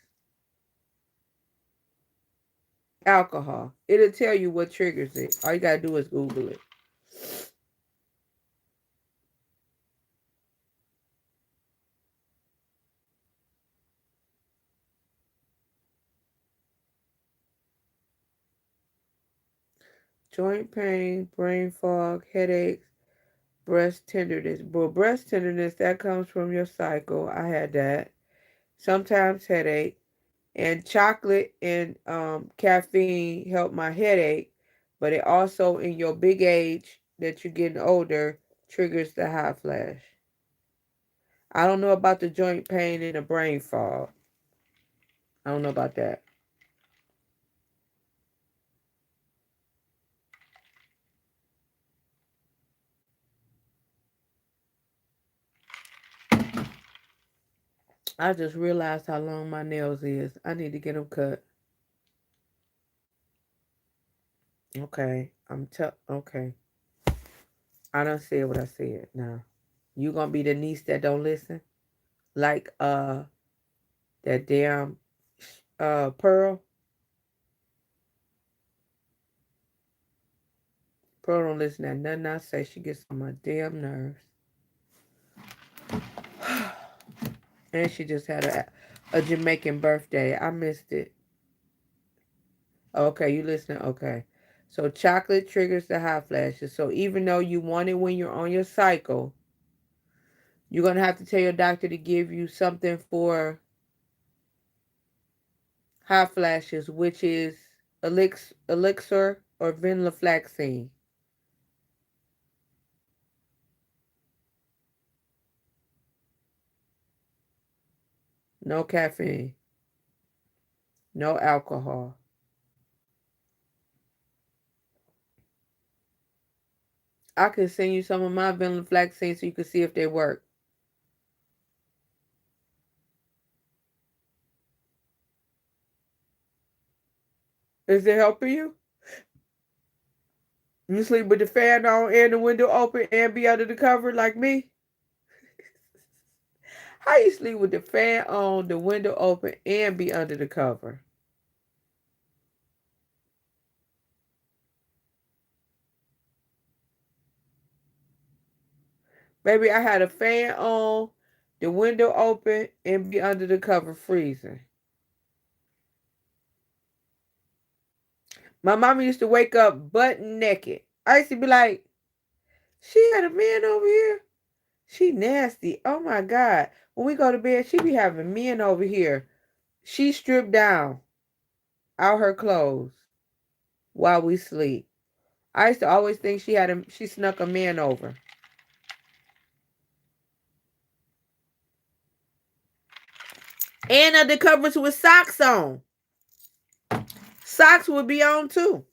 Alcohol. It'll tell you what triggers it. All you gotta do is Google it. Joint pain, brain fog, headaches, breast tenderness. Well, breast tenderness, that comes from your cycle. I had that. Sometimes headache. And chocolate and caffeine help my headache, but it also, in your big age that you're getting older, triggers the hot flash. I don't know about the joint pain and the brain fog. I don't know about that. I just realized how long my nails is. I need to get them cut. Okay, okay. I done said what I said. Now, you gonna be the niece that don't listen, like that damn Pearl. Pearl don't listen to nothing I say. She gets on my damn nerves. And she just had a Jamaican birthday. I missed it. Okay, you listening? Okay. So chocolate triggers the hot flashes. So even though you want it when you're on your cycle, you're going to have to tell your doctor to give you something for hot flashes, which is elixir or venlafaxine. No caffeine. No alcohol. I can send you some of my venlafaxine so you can see if they work. Is it helping you? You sleep with the fan on and the window open and be under the cover like me? How you sleep with the fan on, the window open, and be under the cover? Baby, I had a fan on, the window open, and be under the cover freezing. My mama used to wake up butt naked. I used to be like, she had a man over here. She nasty. Oh my God. When we go to bed, she be having men over here. She stripped down out her clothes while we sleep. I used to always think she snuck a man over. And under covers with socks on. Socks would be on too.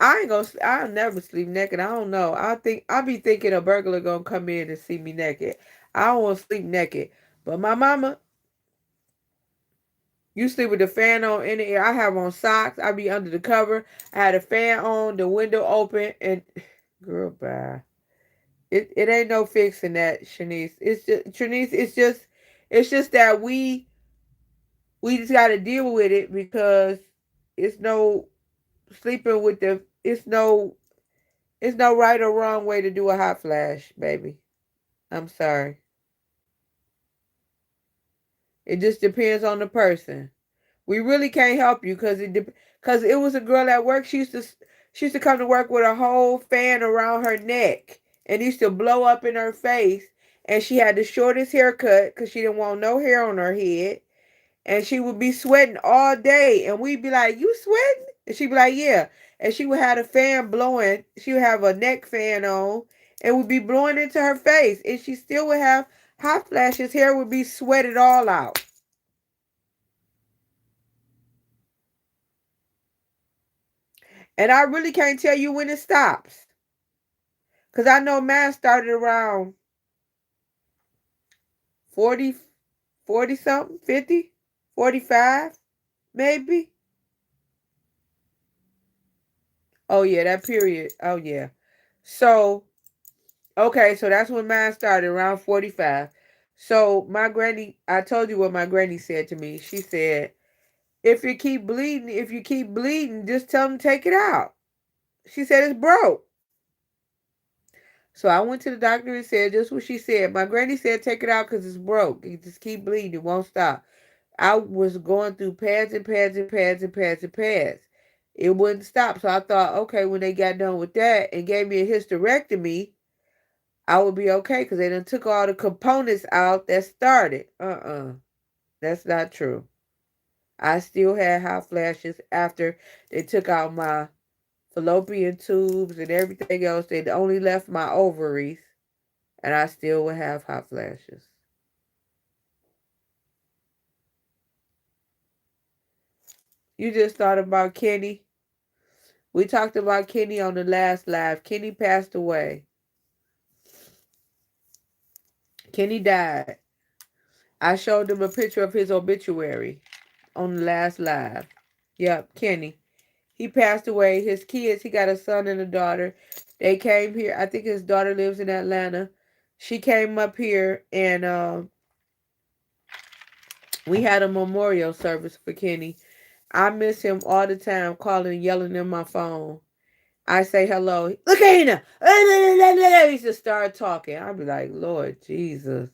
I ain't gonna. I'll never sleep naked. I don't know. I'll be thinking a burglar gonna come in and see me naked. I don't want to sleep naked. But my mama, you sleep with the fan on in the air. I have on socks. I be under the cover. I had a fan on, the window open, and girl, bye. It ain't no fixing that, Shanice. It's just Shanice. It's just that we just got to deal with it because it's no sleeping with the it's no right or wrong way to do a hot flash, baby. I'm sorry. It just depends on the person. We really can't help you because it was a girl at work. She used to come to work with a whole fan around her neck and it used to blow up in her face. And she had the shortest haircut because she didn't want no hair on her head. And she would be sweating all day. And we'd be like, you sweating? And she'd be like, yeah. And she would have a fan blowing. She would have a neck fan on and would be blowing into her face. And she still would have hot flashes. Hair would be sweated all out. And I really can't tell you when it stops. Because I know mine started around 40, 40 something, 50, 45, maybe. Oh, yeah, that period. Oh, yeah. So, okay, so that's when mine started, around 45. So, my granny, I told you what my granny said to me. She said, if you keep bleeding, just tell them to take it out. She said, it's broke. So I went to the doctor and said just what she said. My granny said take it out because it's broke. It just keep bleeding. It won't stop. I was going through pads and pads and pads and pads and pads. It wouldn't stop. So I thought, okay, when they got done with that and gave me a hysterectomy, I would be okay because they done took all the components out that started. That's not true. I still had hot flashes after they took out my fallopian tubes and everything else. They only left my ovaries, and I still would have hot flashes. You just thought about Kenny. We talked about Kenny on the last live. Kenny passed away. Kenny died. I showed them a picture of his obituary on the last live. Yep, Kenny. He passed away. His kids, he got a son and a daughter. They came here. I think his daughter lives in Atlanta. She came up here and we had a memorial service for Kenny. I miss him all the time, calling, yelling in my phone. I say hello. Look at him. He just start talking. I'll be like, Lord Jesus.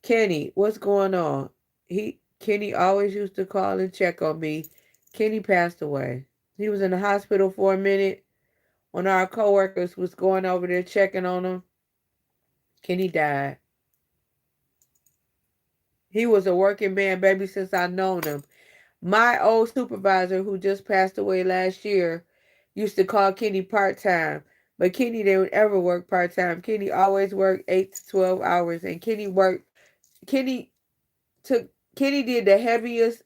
Kenny, what's going on? Kenny always used to call and check on me. Kenny passed away. He was in the hospital for a minute. When our coworkers was going over there checking on him, Kenny died. He was a working man, baby, since I known him. My old supervisor, who just passed away last year, used to call Kenny part-time. But Kenny didn't ever work part-time. Kenny always worked 8 to 12 hours. And Kenny took, Kenny did the heaviest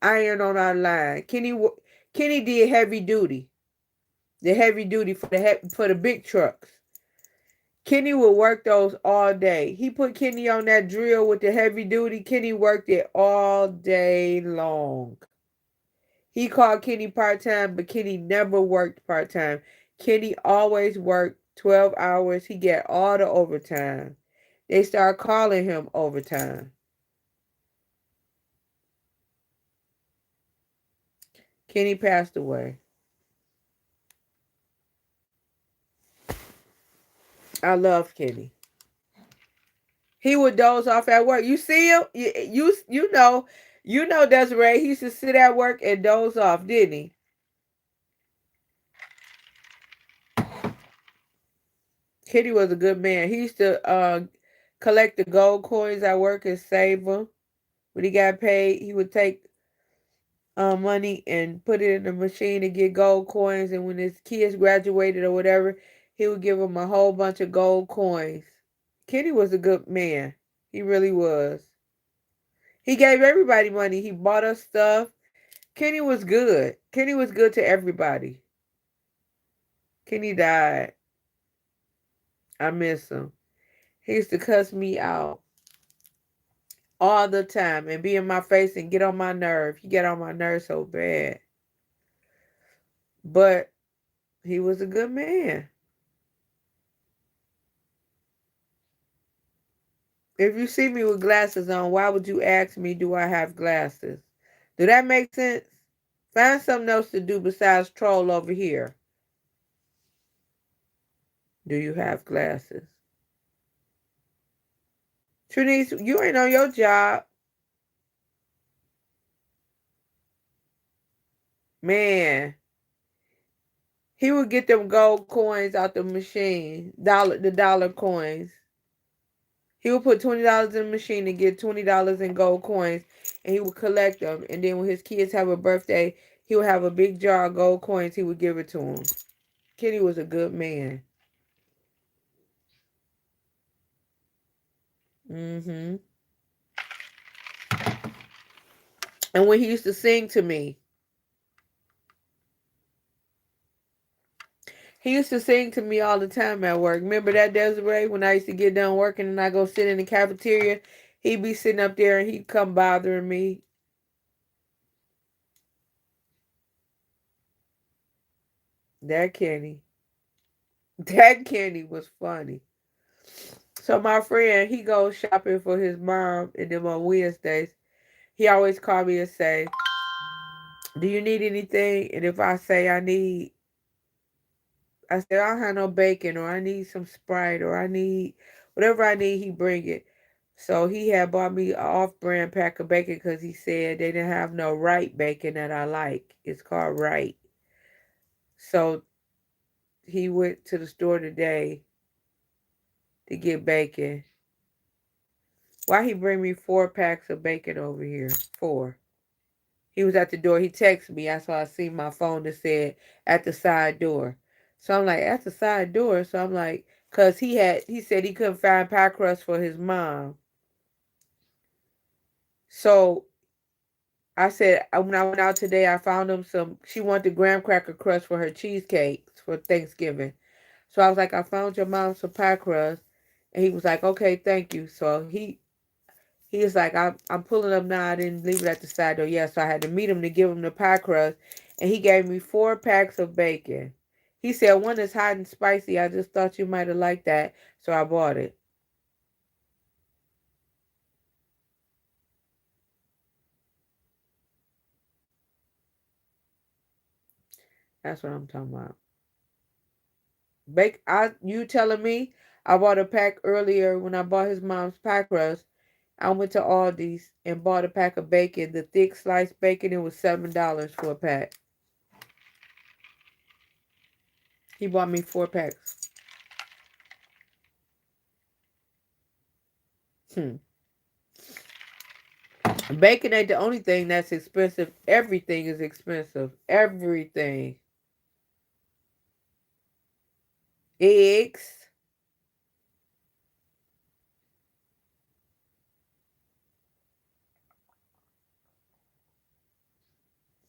iron on our line. Kenny did heavy duty. The heavy duty for the big trucks. Kenny would work those all day. He put Kenny on that drill with the heavy duty. Kenny worked it all day long. He called Kenny part-time, but Kenny never worked part-time. Kenny always worked 12 hours. He got all the overtime. They started calling him overtime. Kenny passed away. I love Kenny. He would doze off at work. You see him? You know Desiree. He used to sit at work and doze off, didn't he? Kenny was a good man. He used to collect the gold coins at work and save them. When he got paid, he would take money and put it in the machine to get gold coins. And when his kids graduated or whatever, he would give them a whole bunch of gold coins. Kenny was a good man. He really was. He gave everybody money. He bought us stuff. Kenny was good. Kenny was good to everybody. Kenny died. I miss him. He used to cuss me out all the time and be in my face and get on my nerve. He got on my nerves so bad. But he was a good man. If you see me with glasses on, why would you ask me, do I have glasses? Do that make sense? Find something else to do besides troll over here. Do you have glasses? Trinice, you ain't on your job. Man. He would get them gold coins out the machine. The dollar coins. He would put $20 in the machine and get $20 in gold coins. And he would collect them. And then when his kids have a birthday, he would have a big jar of gold coins. He would give it to them. Kenny was a good man. Mm-hmm. And when he used to sing to me, he used to sing to me all the time at work. Remember that, Desiree? When I used to get done working and I go sit in the cafeteria, he'd be sitting up there and he'd come bothering me. That Kenny. That Kenny was funny. So my friend, he goes shopping for his mom and them on Wednesdays. He always call me and say, do you need anything? And if I say I need I said, I don't have no bacon, or I need some Sprite, or I need whatever I need, he bring it. So he had bought me an off-brand pack of bacon because he said they didn't have no right bacon that I like. It's called right. So he went to the store today to get bacon. Why he bring me 4 packs of bacon over here? 4. He was at the door. He texted me. That's why I seen my phone that said at the side door. So I'm like, at the side door. So I'm like, cause he said he couldn't find pie crust for his mom. So I said when I went out today, I found him some. She wanted graham cracker crust for her cheesecakes for Thanksgiving. So I was like, I found your mom some pie crust, and he was like, okay, thank you. So he was like, I'm pulling up now. I didn't leave it at the side door. Yeah, so I had to meet him to give him the pie crust. And he gave me 4 packs of bacon. He said, one is hot and spicy. I just thought you might have liked that. So I bought it. That's what I'm talking about. You telling me I bought a pack earlier when I bought his mom's pie crust. I went to Aldi's and bought a pack of bacon, the thick sliced bacon. It was $7 for a pack. He bought me 4 packs. Bacon ain't the only thing that's expensive. Everything is expensive. Everything. Eggs.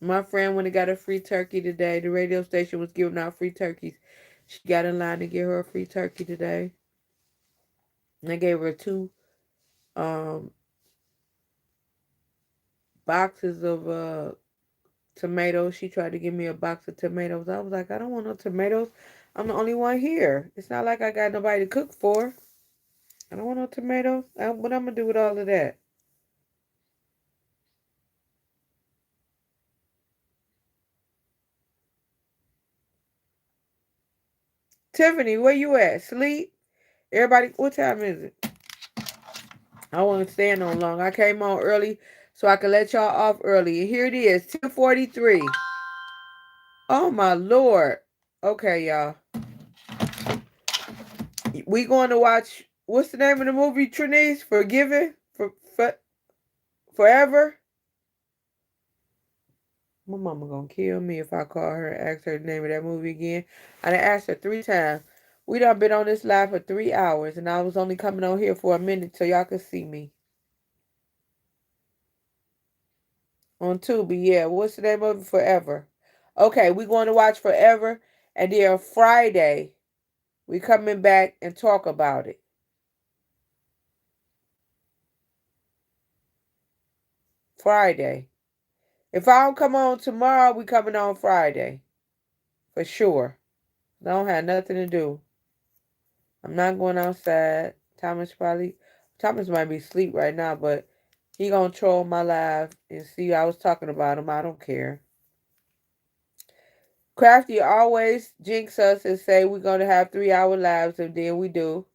My friend went and got a free turkey today. The radio station was giving out free turkeys. She got in line to get her a free turkey today. And I gave her 2 um, boxes of tomatoes. She tried to give me a box of tomatoes. I was like, I don't want no tomatoes. I'm the only one here. It's not like I got nobody to cook for. I don't want no tomatoes. What I'm going to do with all of that? Tiffany, where you at? Sleep? Everybody, what time is it? I wasn't staying on long. I came on early so I could let y'all off early. And here it is, 10:43. Oh my Lord. Okay, y'all. We going to watch, what's the name of the movie, Trinice? Forgiven? Forever? My mama gonna kill me if I call her and ask her the name of that movie again. I done asked her 3 times. We done been on this live for 3 hours, and I was only coming on here for a minute so y'all could see me. On Tubi, yeah. What's the name of it? Forever. Okay, we going to watch Forever, and then Friday, we coming back and talk about it. Friday. If I don't come on tomorrow, we coming on Friday. For sure. I don't have nothing to do. I'm not going outside. Thomas might be asleep right now, but he gonna troll my live and see I was talking about him. I don't care. Crafty always jinx us and say we're gonna have 3-hour lives, and then we do.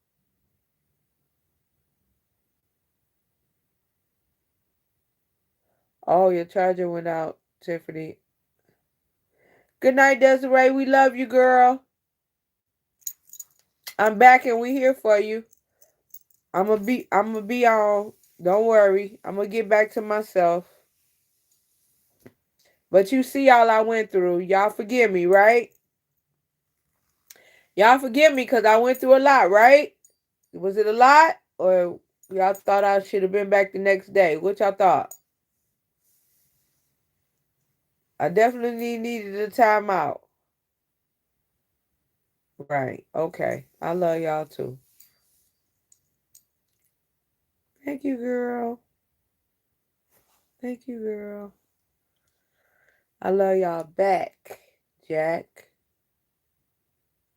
Oh, your charger went out, Tiffany. Good night, Desiree. We love you, girl. I'm back and we here for you. I'm gonna be on. Don't worry. I'm gonna get back to myself. But you see all I went through. Y'all forgive me, right? Y'all forgive me because I went through a lot, right? Was it a lot? Or y'all thought I should have been back the next day? What y'all thought? I definitely needed a timeout. Right. Okay. I love y'all too. Thank you, girl. Thank you, girl. I love y'all back, Jack.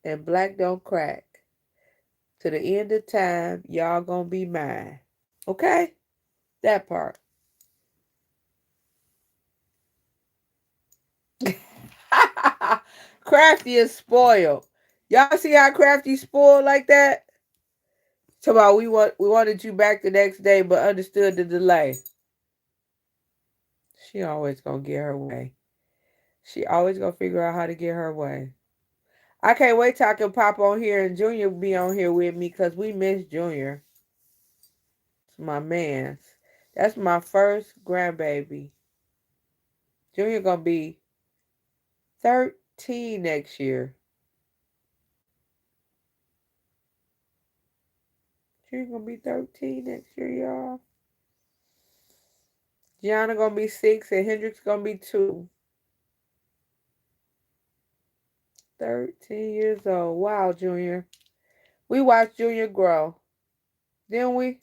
And black don't crack. To the end of time, y'all gonna be mine. Okay? That part. Crafty is spoiled. Y'all see how Crafty spoiled like that? So about we wanted you back the next day, but understood the delay. She always gonna get her way. She always gonna figure out how to get her way. I can't wait till I can pop on here and Junior be on here with me because we miss Junior. It's my man. That's my first grandbaby. Junior gonna be 13 next year. Junior gonna be 13 next year, y'all. Gianna gonna be 6 and Hendrix gonna be 2. 13 years old. Wow, Junior. We watched Junior grow. Didn't we?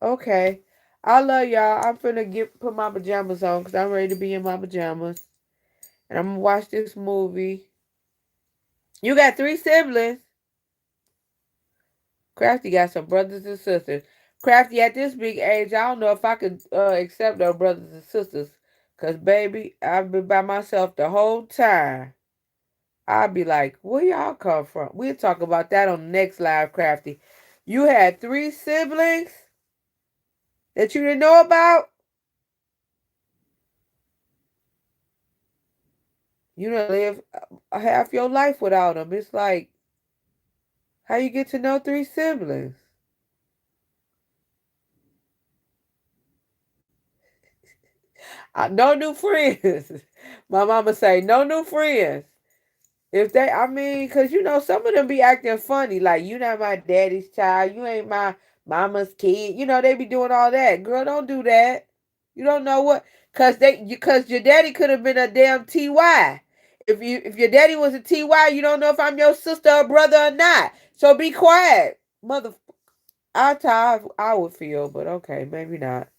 Okay. I love y'all. I'm finna put my pajamas on because I'm ready to be in my pajamas. And I'm gonna watch this movie. You got 3 siblings. Crafty got some brothers and sisters. Crafty, at this big age, I don't know if I could accept our brothers and sisters. Because, baby, I've been by myself the whole time. I'll be like, where y'all come from? We'll talk about that on the next live, Crafty. You had 3 siblings that you didn't know about? You don't live half your life without them. It's like, how you get to know 3 siblings? No new friends. My mama say, no new friends. If they, I mean, because you know, some of them be acting funny. Like, you not my daddy's child. You ain't my mama's kid. You know, they be doing all that. Girl, don't do that. You don't know what, because your daddy could have been a damn TY. If your daddy was a TY, you don't know if I'm your sister or brother or not. So be quiet, mother. That's how I would feel, but okay, maybe not.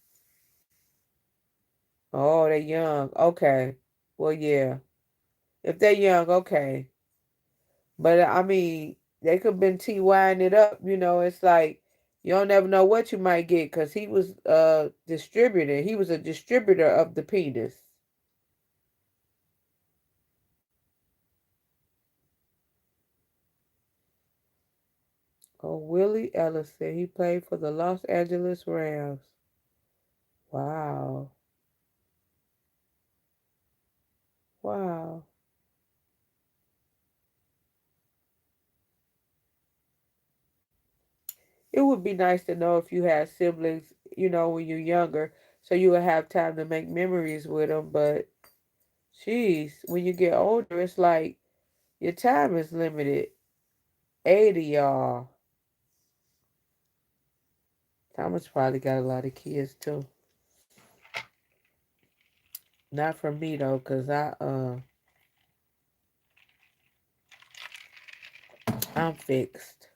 Oh, they young. Okay. Well, yeah. If they're young, okay. But I mean, they could have been TYing it up. You know, it's like you don't never know what you might get because he was a distributor. He was a distributor of the penis. Oh, Willie Ellison. He played for the Los Angeles Rams. Wow. Wow. It would be nice to know if you had siblings, you know, when you're younger, so you would have time to make memories with them. But, geez, when you get older, it's like your time is limited. 80, y'all. Thomas probably got a lot of kids too. Not for me though, cause I'm fixed.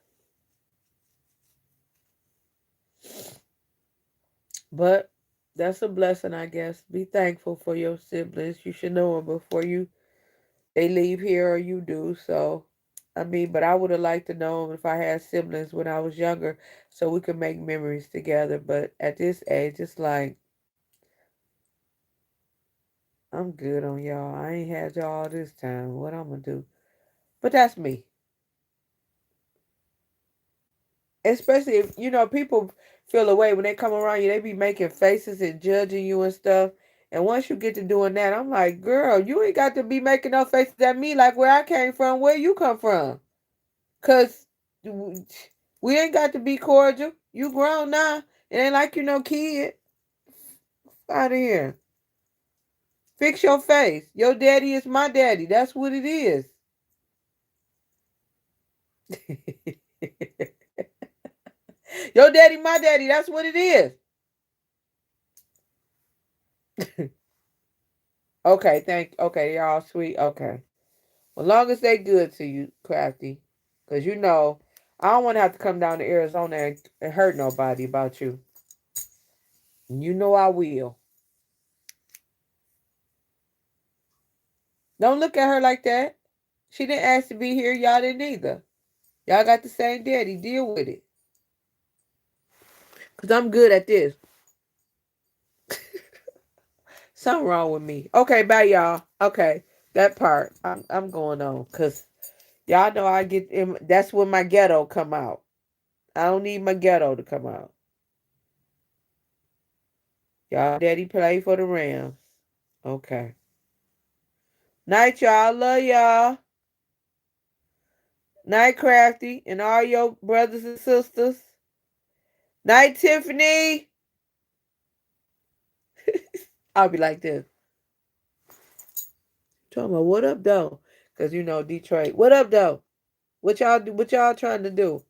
But that's a blessing, I guess. Be thankful for your siblings. You should know them before they leave here or you do. So, I mean, but I would have liked to know them if I had siblings when I was younger, so we could make memories together. But at this age, it's like I'm good on y'all. I ain't had y'all all this time. What I'm gonna do? But that's me. Especially if you know people feel away when they come around you, they be making faces and judging you and stuff. And once you get to doing that, I'm like, girl, you ain't got to be making no faces at me like where I came from, where you come from. Cause we ain't got to be cordial. You grown now. It ain't like you no kid. Out of here. Fix your face. Your daddy is my daddy. That's what it is. Your daddy, my daddy. That's what it is. Okay, okay, y'all sweet. Okay. As long as they good to you, Crafty. Because you know, I don't want to have to come down to Arizona and hurt nobody about you. You know I will. Don't look at her like that. She didn't ask to be here. Y'all didn't either. Y'all got the same daddy. Deal with it. Because I'm good at this. Something wrong with me. Okay, bye, y'all. Okay. That part, I'm going on, cause y'all know I get in. That's when my ghetto come out. I don't need my ghetto to come out. Y'all, daddy play for the Rams. Okay. Night, y'all. Love y'all. Night, Crafty, and all your brothers and sisters. Night, Tiffany. I'll be like this. Talking about what up, though? Cause you know Detroit. What up, though? What y'all do? What y'all trying to do?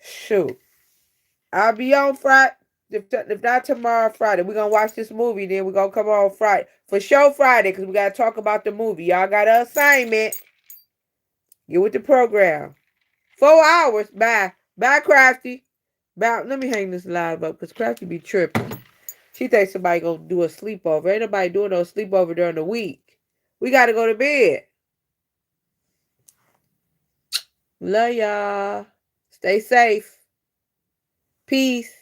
Shoot. I'll be on Friday. If not tomorrow, Friday. We're going to watch this movie. Then we're going to come on Friday. For sure Friday, because we got to talk about the movie. Y'all got an assignment. Get with the program. 4 hours. Bye. Bye, Crafty. Bye. Let me hang this live up because Crafty be tripping. She thinks somebody going to do a sleepover. Ain't nobody doing no sleepover during the week. We got to go to bed. Love y'all. Stay safe. Peace.